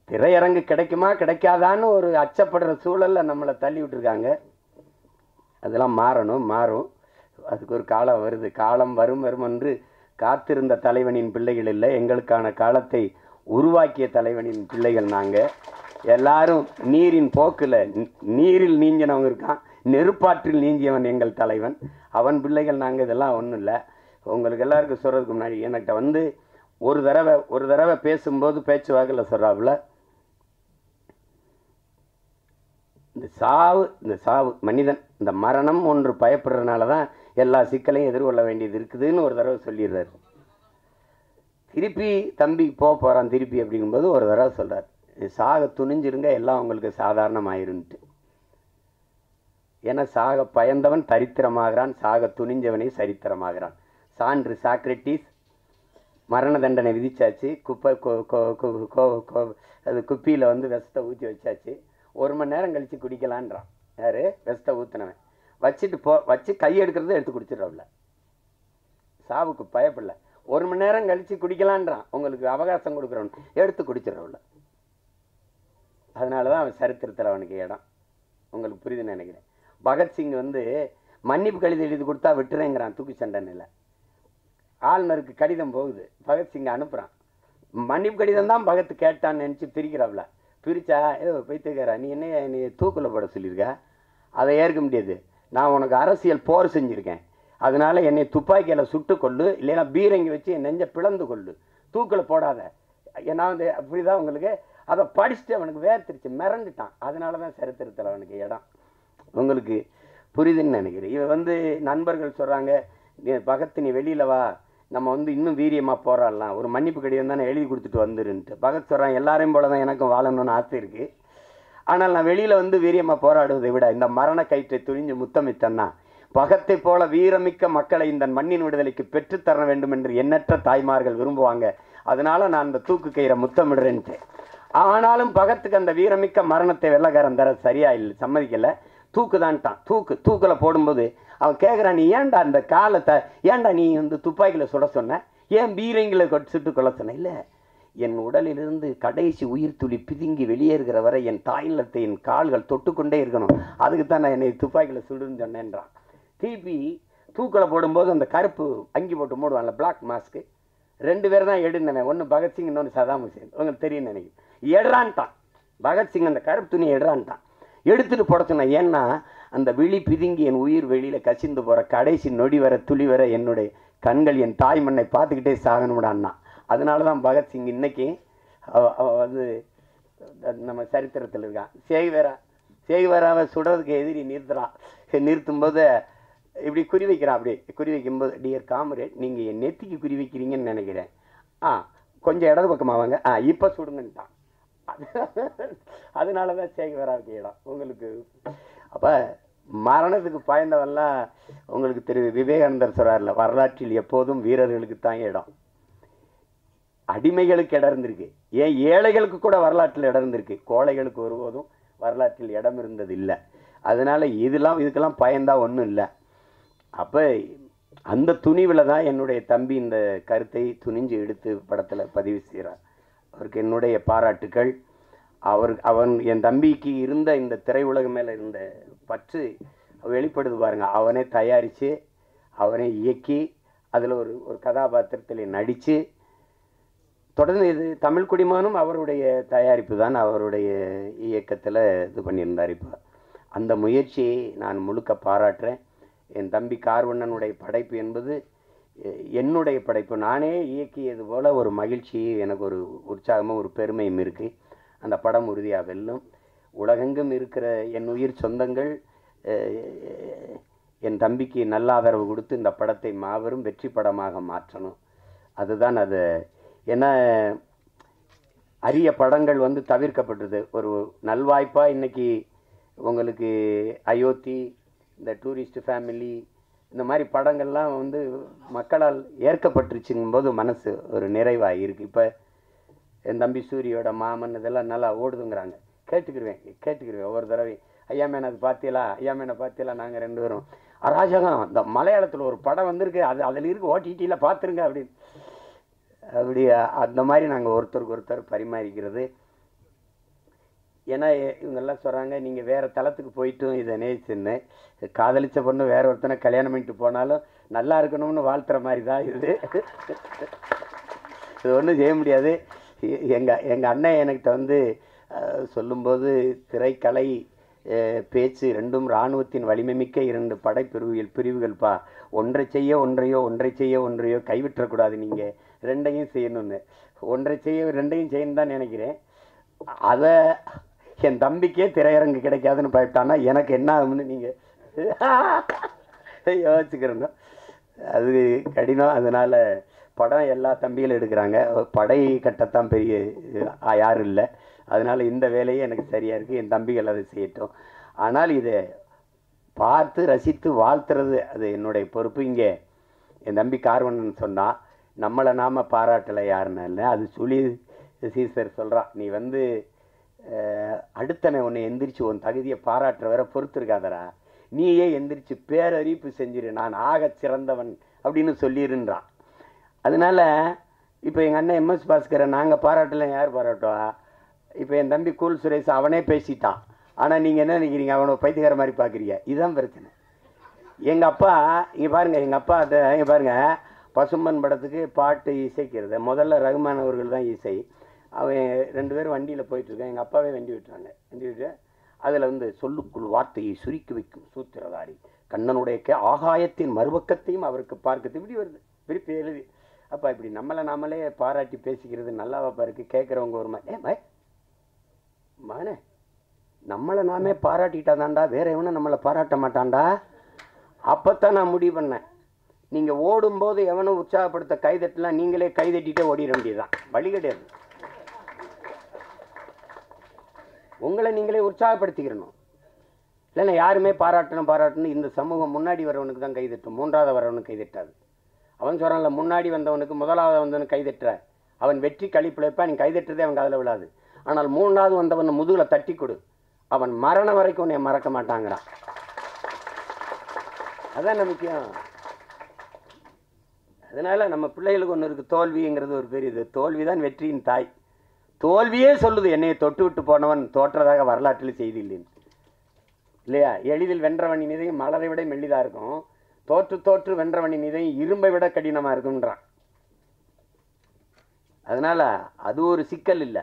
திரையரங்கு கிடைக்குமா கிடைக்காதான்னு ஒரு அச்சப்படுற சூழலில் நம்மளை தள்ளி விட்டுருக்காங்க. அதெல்லாம் மாறும். அதுக்கு ஒரு காலம் வருது. காலம் வரும் என்று காத்திருந்த தலைவனின் பிள்ளைகள் இல்லை, எங்களுக்கான காலத்தை உருவாக்கிய தலைவனின் பிள்ளைகள் நாங்கள் எல்லாரும். நீரின் போக்கில் நீரில் நீஞ்சினவங்க இருக்கான், நெருப்பாற்றில் நீஞ்சியவன் எங்கள் தலைவன், அவன் பிள்ளைகள் நாங்கள். இதெல்லாம் ஒன்றும் இல்லை. உங்களுக்கு எல்லாருக்கும் சொல்கிறதுக்கு முன்னாடி என்கிட்ட வந்து ஒரு தடவை பேசும்போது பேச்சுவாக்கில் சொல்கிறாப்புல, இந்த சாவு மனிதன், இந்த மரணம் ஒன்று பயப்படுறதுனால தான் எல்லா சிக்கலையும் எதிர்கொள்ள வேண்டியது இருக்குதுன்னு ஒரு தடவை சொல்லிடுறாரு. திருப்பி தம்பி போகிறான் திருப்பி அப்படிங்கும்போது ஒரு தடவை சொல்கிறார், சாக துணிஞ்சிருங்க, எல்லாம் உங்களுக்கு சாதாரணமாயிருன்ட்டு. ஏன்னா சாக பயந்தவன் தரித்திரமாகிறான், சாக துணிஞ்சவனே சரித்திரமாகிறான். சான்று சாக்ரட்டிஸ் மரண தண்டனை விதிச்சாச்சு, அது குப்பியில் வந்து விஷத்தை ஊற்றி வச்சாச்சு, 1 மணி நேரம் கழித்து குடிக்கலான்றான். யார்? விஷத்தை ஊற்றினவன். வச்சு கை எடுக்கிறது எடுத்து குடிச்சிடறவில்ல, சாவுக்கு பயப்படல. 1 மணி நேரம் கழித்து குடிக்கலான்றான், உங்களுக்கு அவகாசம் கொடுக்குறவன் எடுத்து குடிச்சிடறவில்ல. அதனால தான் அவன் சரித்திரத்தில் அவனுக்கு இடம். உங்களுக்கு புரியுதுன்னு நினைக்கிறேன். பகத்சிங் வந்து மன்னிப்பு கடிதம் எழுதி கொடுத்தா விட்டுறேங்கிறான் தூக்கு சண்டனையில். ஆளுநருக்கு கடிதம் போகுது, பகத்சிங் அனுப்புகிறான். மன்னிப்பு கடிதம் தான் பகத் கேட்டான்னு நினச்சி பிரிக்கிறாப்ல. பிரித்தா பைத்தியக்காரா, நீ என்ன நீ தூக்கில் போட சொல்லியிருக்க, அதை ஏற்க முடியாது, நான் உனக்கு அரசியல் போர் செஞ்சுருக்கேன், அதனால் என்னை துப்பாக்கியில் சுட்டு கொள்ளு, இல்லைன்னா பீரங்கி வச்சு என் நெஞ்சை பிளந்து கொள்ளு, தூக்கில் போடாத. நான் வந்து அப்படி தான் உங்களுக்கு அதை படிச்சுட்டு அவனுக்கு வேர்த்திருச்சு, மிரண்டுட்டான். அதனால தான் சரித்திரத்தில் அவனுக்கு இடம். உங்களுக்கு புரியுதுன்னு நினைக்கிறேன். இவன் வந்து நண்பர்கள் சொல்கிறாங்க, பகத் நீ வெளியில் வா, நம்ம வந்து இன்னும் வீரியமாக போராடலாம், ஒரு மன்னிப்பு கடிதம் தானே எழுதி கொடுத்துட்டு வந்துருன்ட்டு. பகத் சொல்கிறான், எல்லாரையும் போல தான் எனக்கும் வாழணும்னு ஆசை இருக்குது, ஆனால் நான் வெளியில் வந்து வீரியமாக போராடுவதை விட இந்த மரண கயிற்றை துணிஞ்சு முத்தமிட்டேன்னா பகத்தை போல வீரமிக்க மக்களை இந்த மண்ணின் விடுதலைக்கு பெற்றுத்தர வேண்டும் என்று எண்ணற்ற தாய்மார்கள் விரும்புவாங்க, அதனால நான் இந்த தூக்கு கயிறை முத்தமிடுறேன்ட்டு. ஆனாலும் பகத்துக்கு அந்த வீரமிக்க மரணத்தை வெள்ளக்காரன் தர சரியா இல்லை, சம்மதிக்கலை. தூக்குதான்ட்டான். தூக்கில் போடும்போது அவன் கேட்குறான், நீ ஏன்டா அந்த காலத்தை ஏன்டா நீ வந்து துப்பாக்கியில் சுட சொன்ன, ஏன் பீரங்கில சுட்டு கொள்ள சொன்ன? இல்லை, என் உடலிலிருந்து கடைசி உயிர் துளி பிதுங்கி வெளியேறுகிற வரை என் தாய்நிலத்தை என் கால்கள் தொட்டுக்கொண்டே இருக்கணும், அதுக்கு தான் நான் என்னை துப்பாக்கியில் சுடுன்னு சொன்னேன்றான். திருப்பி தூக்கில் போடும்போது அந்த கருப்பு அங்கி போட்டு மூடுவான்ல, பிளாக் மாஸ்க்கு, 2 பேர் தான் எடுனவன், ஒன்று பகத்சிங், இன்னொன்று சதாம் ஹுசேன். உங்களுக்கு தெரியும் நினைக்கிறேன். எடுறான்ட்டான் பகத்சிங், அந்த கருப்பு துணியை எடுறான்ட்டான். எடுத்துகிட்டு போட சொன்னேன். ஏன்னா அந்த விழி பிதுங்கி என் உயிர் வெளியில் கசிந்து போகிற கடைசி நொடி வர துளி வர என்னுடைய கண்கள் என் தாய் மண்ணை பார்த்துக்கிட்டே சாகணும்டான்னா. அதனால தான் பகத்சிங் இன்னைக்கு வந்து நம்ம சரித்திரத்தில் இருக்கான். சேகுவேராவை சுடுறதுக்கு எதிரி நிறுத்தும்போது இப்படி குறி வைக்கிறான். அப்படி குறி வைக்கும்போது, டியர் காம்ரேட், நீங்கள் என் நெத்திக்கு குறி வைக்கிறீங்கன்னு நினைக்கிறேன். கொஞ்சம் இடது பக்கமாக வாங்க, இப்போ சுடுங்கன்ட்டான். அதனால தான் சேகவராவுக்கு இடம் உங்களுக்கு. அப்போ மரணத்துக்கு பாய்ந்தவெல்லாம் உங்களுக்கு விவேகானந்தர் சொல்றாருல, வரலாற்றில் எப்போதும் வீரர்களுக்கு தான் இடம். அடிமைகளுக்கு இடம் இருந்திருக்கு, ஏன் ஏழைகளுக்கு கூட வரலாற்றில் இடம் இருந்திருக்கு, கோழைகளுக்கு ஒருபோதும் வரலாற்றில் இடம் இருந்தது இல்லை. அதனால இதுக்கெல்லாம் பயந்தா ஒன்றும் இல்லை. அப்போ அந்த துணிவில் தான் என்னுடைய தம்பி இந்த கருத்தை துணிஞ்சு எடுத்து படத்தில் பதிவு செய்கிறார். அவருக்கு என்னுடைய பாராட்டுக்கள். அவன் என் தம்பிக்கு இருந்த இந்த திரையுலக மேலே இருந்த பற்று வெளிப்படுது பாருங்க. அவனே தயாரித்து, அவனே இயக்கி, அதில் ஒரு கதாபாத்திரத்தில் நடித்து, தொடர்ந்து இது தமிழ் குடிமகனும் அவருடைய தயாரிப்பு தான், அவருடைய இயக்கத்தில் இது பண்ணியிருந்தார். இப்போ அந்த முயற்சியை நான் முழுக்க பாராட்டுறேன். என் தம்பி கார்வண்ணனுடைய படைப்பு என்பது என்னுடைய படைப்பு. நானே இயக்கியது போல் ஒரு மகிழ்ச்சி, எனக்கு ஒரு உற்சாகமும் ஒரு பெருமையும் இருக்குது. அந்த படம் உறுதியாக வெல்லும். உலகெங்கும் இருக்கிற என் உயிர் சொந்தங்கள் என் தம்பிக்கு நல்ல ஆதரவு கொடுத்து இந்த படத்தை மாபெரும் வெற்றி படமாக மாற்றணும். அதுதான் அது. ஏன்னா அரிய படங்கள் தவிர்க்கப்பட்டது. ஒரு நல்வாய்ப்பாக இன்றைக்கி உங்களுக்கு அயோத்தி, இந்த டூரிஸ்ட் ஃபேமிலி, இந்த மாதிரி படங்கள்லாம் மக்களால் ஏற்கப்பட்டுருச்சுங்கும்போது மனசு ஒரு நிறைவாக இருக்குது. இப்போ என் தம்பி சூரியோட மாமன் இதெல்லாம் நல்லா ஓடுதுங்கிறாங்க. கேட்டுக்கிருவேன் ஒவ்வொரு தடவை. ஐயா மேன் அது பார்த்தீங்களா, ஐயா மேனை பார்த்தீங்களா, நாங்கள் 2 பேரும் அராஜகம், இந்த மலையாளத்தில் ஒரு படம் வந்திருக்கு, அதில் இருக்குது, ஓடிடியில் பார்த்துருங்க அப்படி அந்த மாதிரி நாங்கள் ஒருத்தருக்கு ஒருத்தர் பரிமாறிக்கிறது. ஏன்னா இவங்கெல்லாம் சொல்கிறாங்க, நீங்கள் வேறு தளத்துக்கு போயிட்டும் இதை நேசின்னு, காதலிச்ச பொண்ணு வேற ஒருத்தனை கல்யாணம் பண்ணிட்டு போனாலும் நல்லா இருக்கணும்னு வாழ்த்துற மாதிரி தான் இது ஒன்றும் செய்ய முடியாது. எங்கள் அண்ணன் என்கிட்ட சொல்லும்போது, திரைக்கலை பேச்சு ரெண்டும் இராணுவத்தின் வலிமை மிக்க 2 பிரிவுகள்ப்பா, ஒன்றை செய்ய ஒன்றையோ கைவிட்டக்கூடாது, நீங்கள் 2ஐயும் செய்யணும்னு. ஒன்றை செய்ய 2ஐயும் செய்யணும் தான் நினைக்கிறேன். அதை என் தம்பிக்கே திரையரங்கு கிடைக்காதுன்னு பயப்பட்டான்னா எனக்கு என்ன ஆகும்னு நீங்கள் யோசிச்சுக்கிறேங்க. அது கடினம். அதனால் படம் எல்லா தம்பிகளும் எடுக்கிறாங்க, படை கட்டத்தான் பெரிய யாரும் இல்லை. அதனால் இந்த வேலையே எனக்கு சரியாக இருக்குது, என் தம்பிகள் அதை செய்யட்டும். ஆனால் இதை பார்த்து ரசித்து வாழ்த்துறது அது என்னுடைய பொறுப்பு. இங்கே என் தம்பி கார்வண்ணன் சொன்னால், நம்மளை நாம் பாராட்டலை யாருன்னு இல்லை, அது சொல்லி சீசர் சொல்கிறான், நீ அடுத்தவன் உன்னை எந்திரிச்சு உன் தகுதியை பாராட்டுற வர பொறுத்திருக்காதரா, நீயே எந்திரிச்சு பேரறிவிப்பு செஞ்சிரு, நான் ஆக சிறந்தவன் அப்படின்னு சொல்லிடுன்றான். அதனால் இப்போ எங்கள் அண்ணன் MS பாஸ்கரை நாங்கள் பாராட்டலாம், யார் பாராட்டுவா? இப்போ என் தம்பி கூல் சுரேஷ் அவனே பேசிட்டான். ஆனால் நீங்கள் என்ன நினைக்கிறீங்க, அவனை பைத்தியக்கார மாதிரி பார்க்குறீங்க. இதுதான் பிரச்சனை. எங்கள் அப்பா இங்கே பாருங்கள், எங்கள் அப்பா அதை இங்கே பாருங்கள், பசும்பன் படத்துக்கு பாட்டு இசைக்கிறது முதல்ல ரகுமான் அவர்கள் தான் இசை. அவன் 2 பேரும் வண்டியில் போயிட்டுருக்கேன், எங்கள் அப்பாவே வண்டி விட்டு அதில் சொல்லுக்குள் வார்த்தையை சுருக்கி வைக்கும் சூத்திரதாரி, கண்ணனுடைய ஆகாயத்தின் மறுபக்கத்தையும் அவருக்கு பார்க்க இப்படி வருது, விருப்பி எழுதி. அப்போ இப்படி நம்மளை நாமளே பாராட்டி பேசிக்கிறது நல்லாவாப்பா இருக்குது. கேட்குறவங்க ஒரு மகனே, நம்மளை நாமே பாராட்டிட்டாதான்டா, வேற எவனும் நம்மளை பாராட்ட மாட்டான்டா. அப்போத்தான் நான் முடிவு பண்ணேன், நீங்கள் ஓடும்போது எவனும் உற்சாகப்படுத்த கைதட்டலாம், நீங்களே கைதட்டிகிட்டே ஓடிட வேண்டியதுதான், வழி கிடையாது. உங்களை நீங்களே உற்சாகப்படுத்திக்கிறணும். இல்லைன்னா யாருமே பாராட்டணும் இந்த சமூகம் முன்னாடி வரவனுக்கு தான் கைதட்டும், 3ஆவது வரவனுக்கு கைதட்டாது. அவன் சொல்கிறான்ல, முன்னாடி வந்தவனுக்கு 1ஆவது வந்தவனுக்கு கைதட்டுற, அவன் வெற்றி கழிப்பிழைப்பா, நீ கைதட்டுறதே அவன் காதில் விழாது. ஆனால் 3ஆவது வந்தவன் முதுகில் தட்டி கொடு, அவன் மரணம் வரைக்கும் உன்னை மறக்க மாட்டாங்கிறான். அதான் முக்கியம். அதனால நம்ம பிள்ளைகளுக்கு ஒன்று இருக்குது, தோல்விங்கிறது ஒரு பெரியது. தோல்வி தான் வெற்றியின் தாய். தோல்வியே சொல்லுது, என்னையை தொட்டு விட்டு போனவன் தோற்றதாக வரலாற்றில் செய்தி இல்லைன்னு, இல்லையா? எளிதில் வென்றவனின் இதயம் மலரை விட மெல்லிதாக இருக்கும், தோற்று வென்றவனின் இதயம் இரும்பை விட கடினமாக இருக்குன்றான். அதனால் அது ஒரு சிக்கல் இல்லை.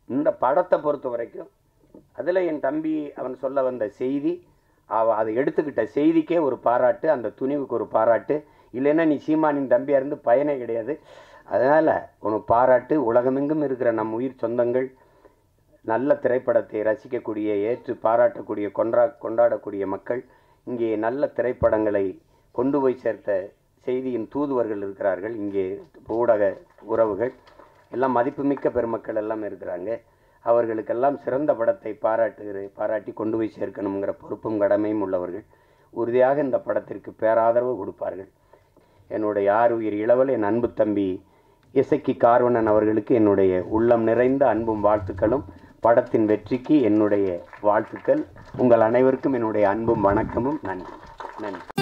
இந்த படத்தை பொறுத்த வரைக்கும் அதில் என் தம்பி அவன் சொல்ல வந்த செய்தி, அதை எடுத்துக்கிட்ட செய்திக்கே ஒரு பாராட்டு, அந்த துணிவுக்கு ஒரு பாராட்டு. இல்லைன்னா நீ சீமானின் தம்பியாக இருந்து பயனே கிடையாது. அதனால் உனக்கு பாராட்டு. உலகமெங்கும் இருக்கிற நம் உயிர் சொந்தங்கள், நல்ல திரைப்படத்தை ரசிக்கக்கூடிய, ஏற்று பாராட்டக்கூடிய, கொண்டாடக்கூடிய மக்கள், இங்கே நல்ல திரைப்படங்களை கொண்டு போய் சேர்த்த செய்தியின் தூதுவர்கள் இருக்கிறார்கள், இங்கே ஊடக உறவுகள் எல்லாம் மதிப்புமிக்க பெருமக்கள் எல்லாம் இருக்கிறாங்க. அவர்களுக்கெல்லாம் சிறந்த படத்தை பாராட்டி கொண்டு போய் சேர்க்கணுங்கிற பொறுப்பும் கடமையும் உள்ளவர்கள். உறுதியாக இந்த படத்திற்கு பேராதரவு கொடுப்பார்கள். என்னுடைய ஆருயிர் இளவல் என் அன்பு தம்பி இசக்கி கார்வண்ணன் அவர்களுக்கு என்னுடைய உள்ளம் நிறைந்த அன்பும் வாழ்த்துக்களும், படத்தின் வெற்றிக்கு என்னுடைய வாழ்த்துக்கள். உங்கள் அனைவருக்கும் என்னுடைய அன்பும் வணக்கமும். நன்றி.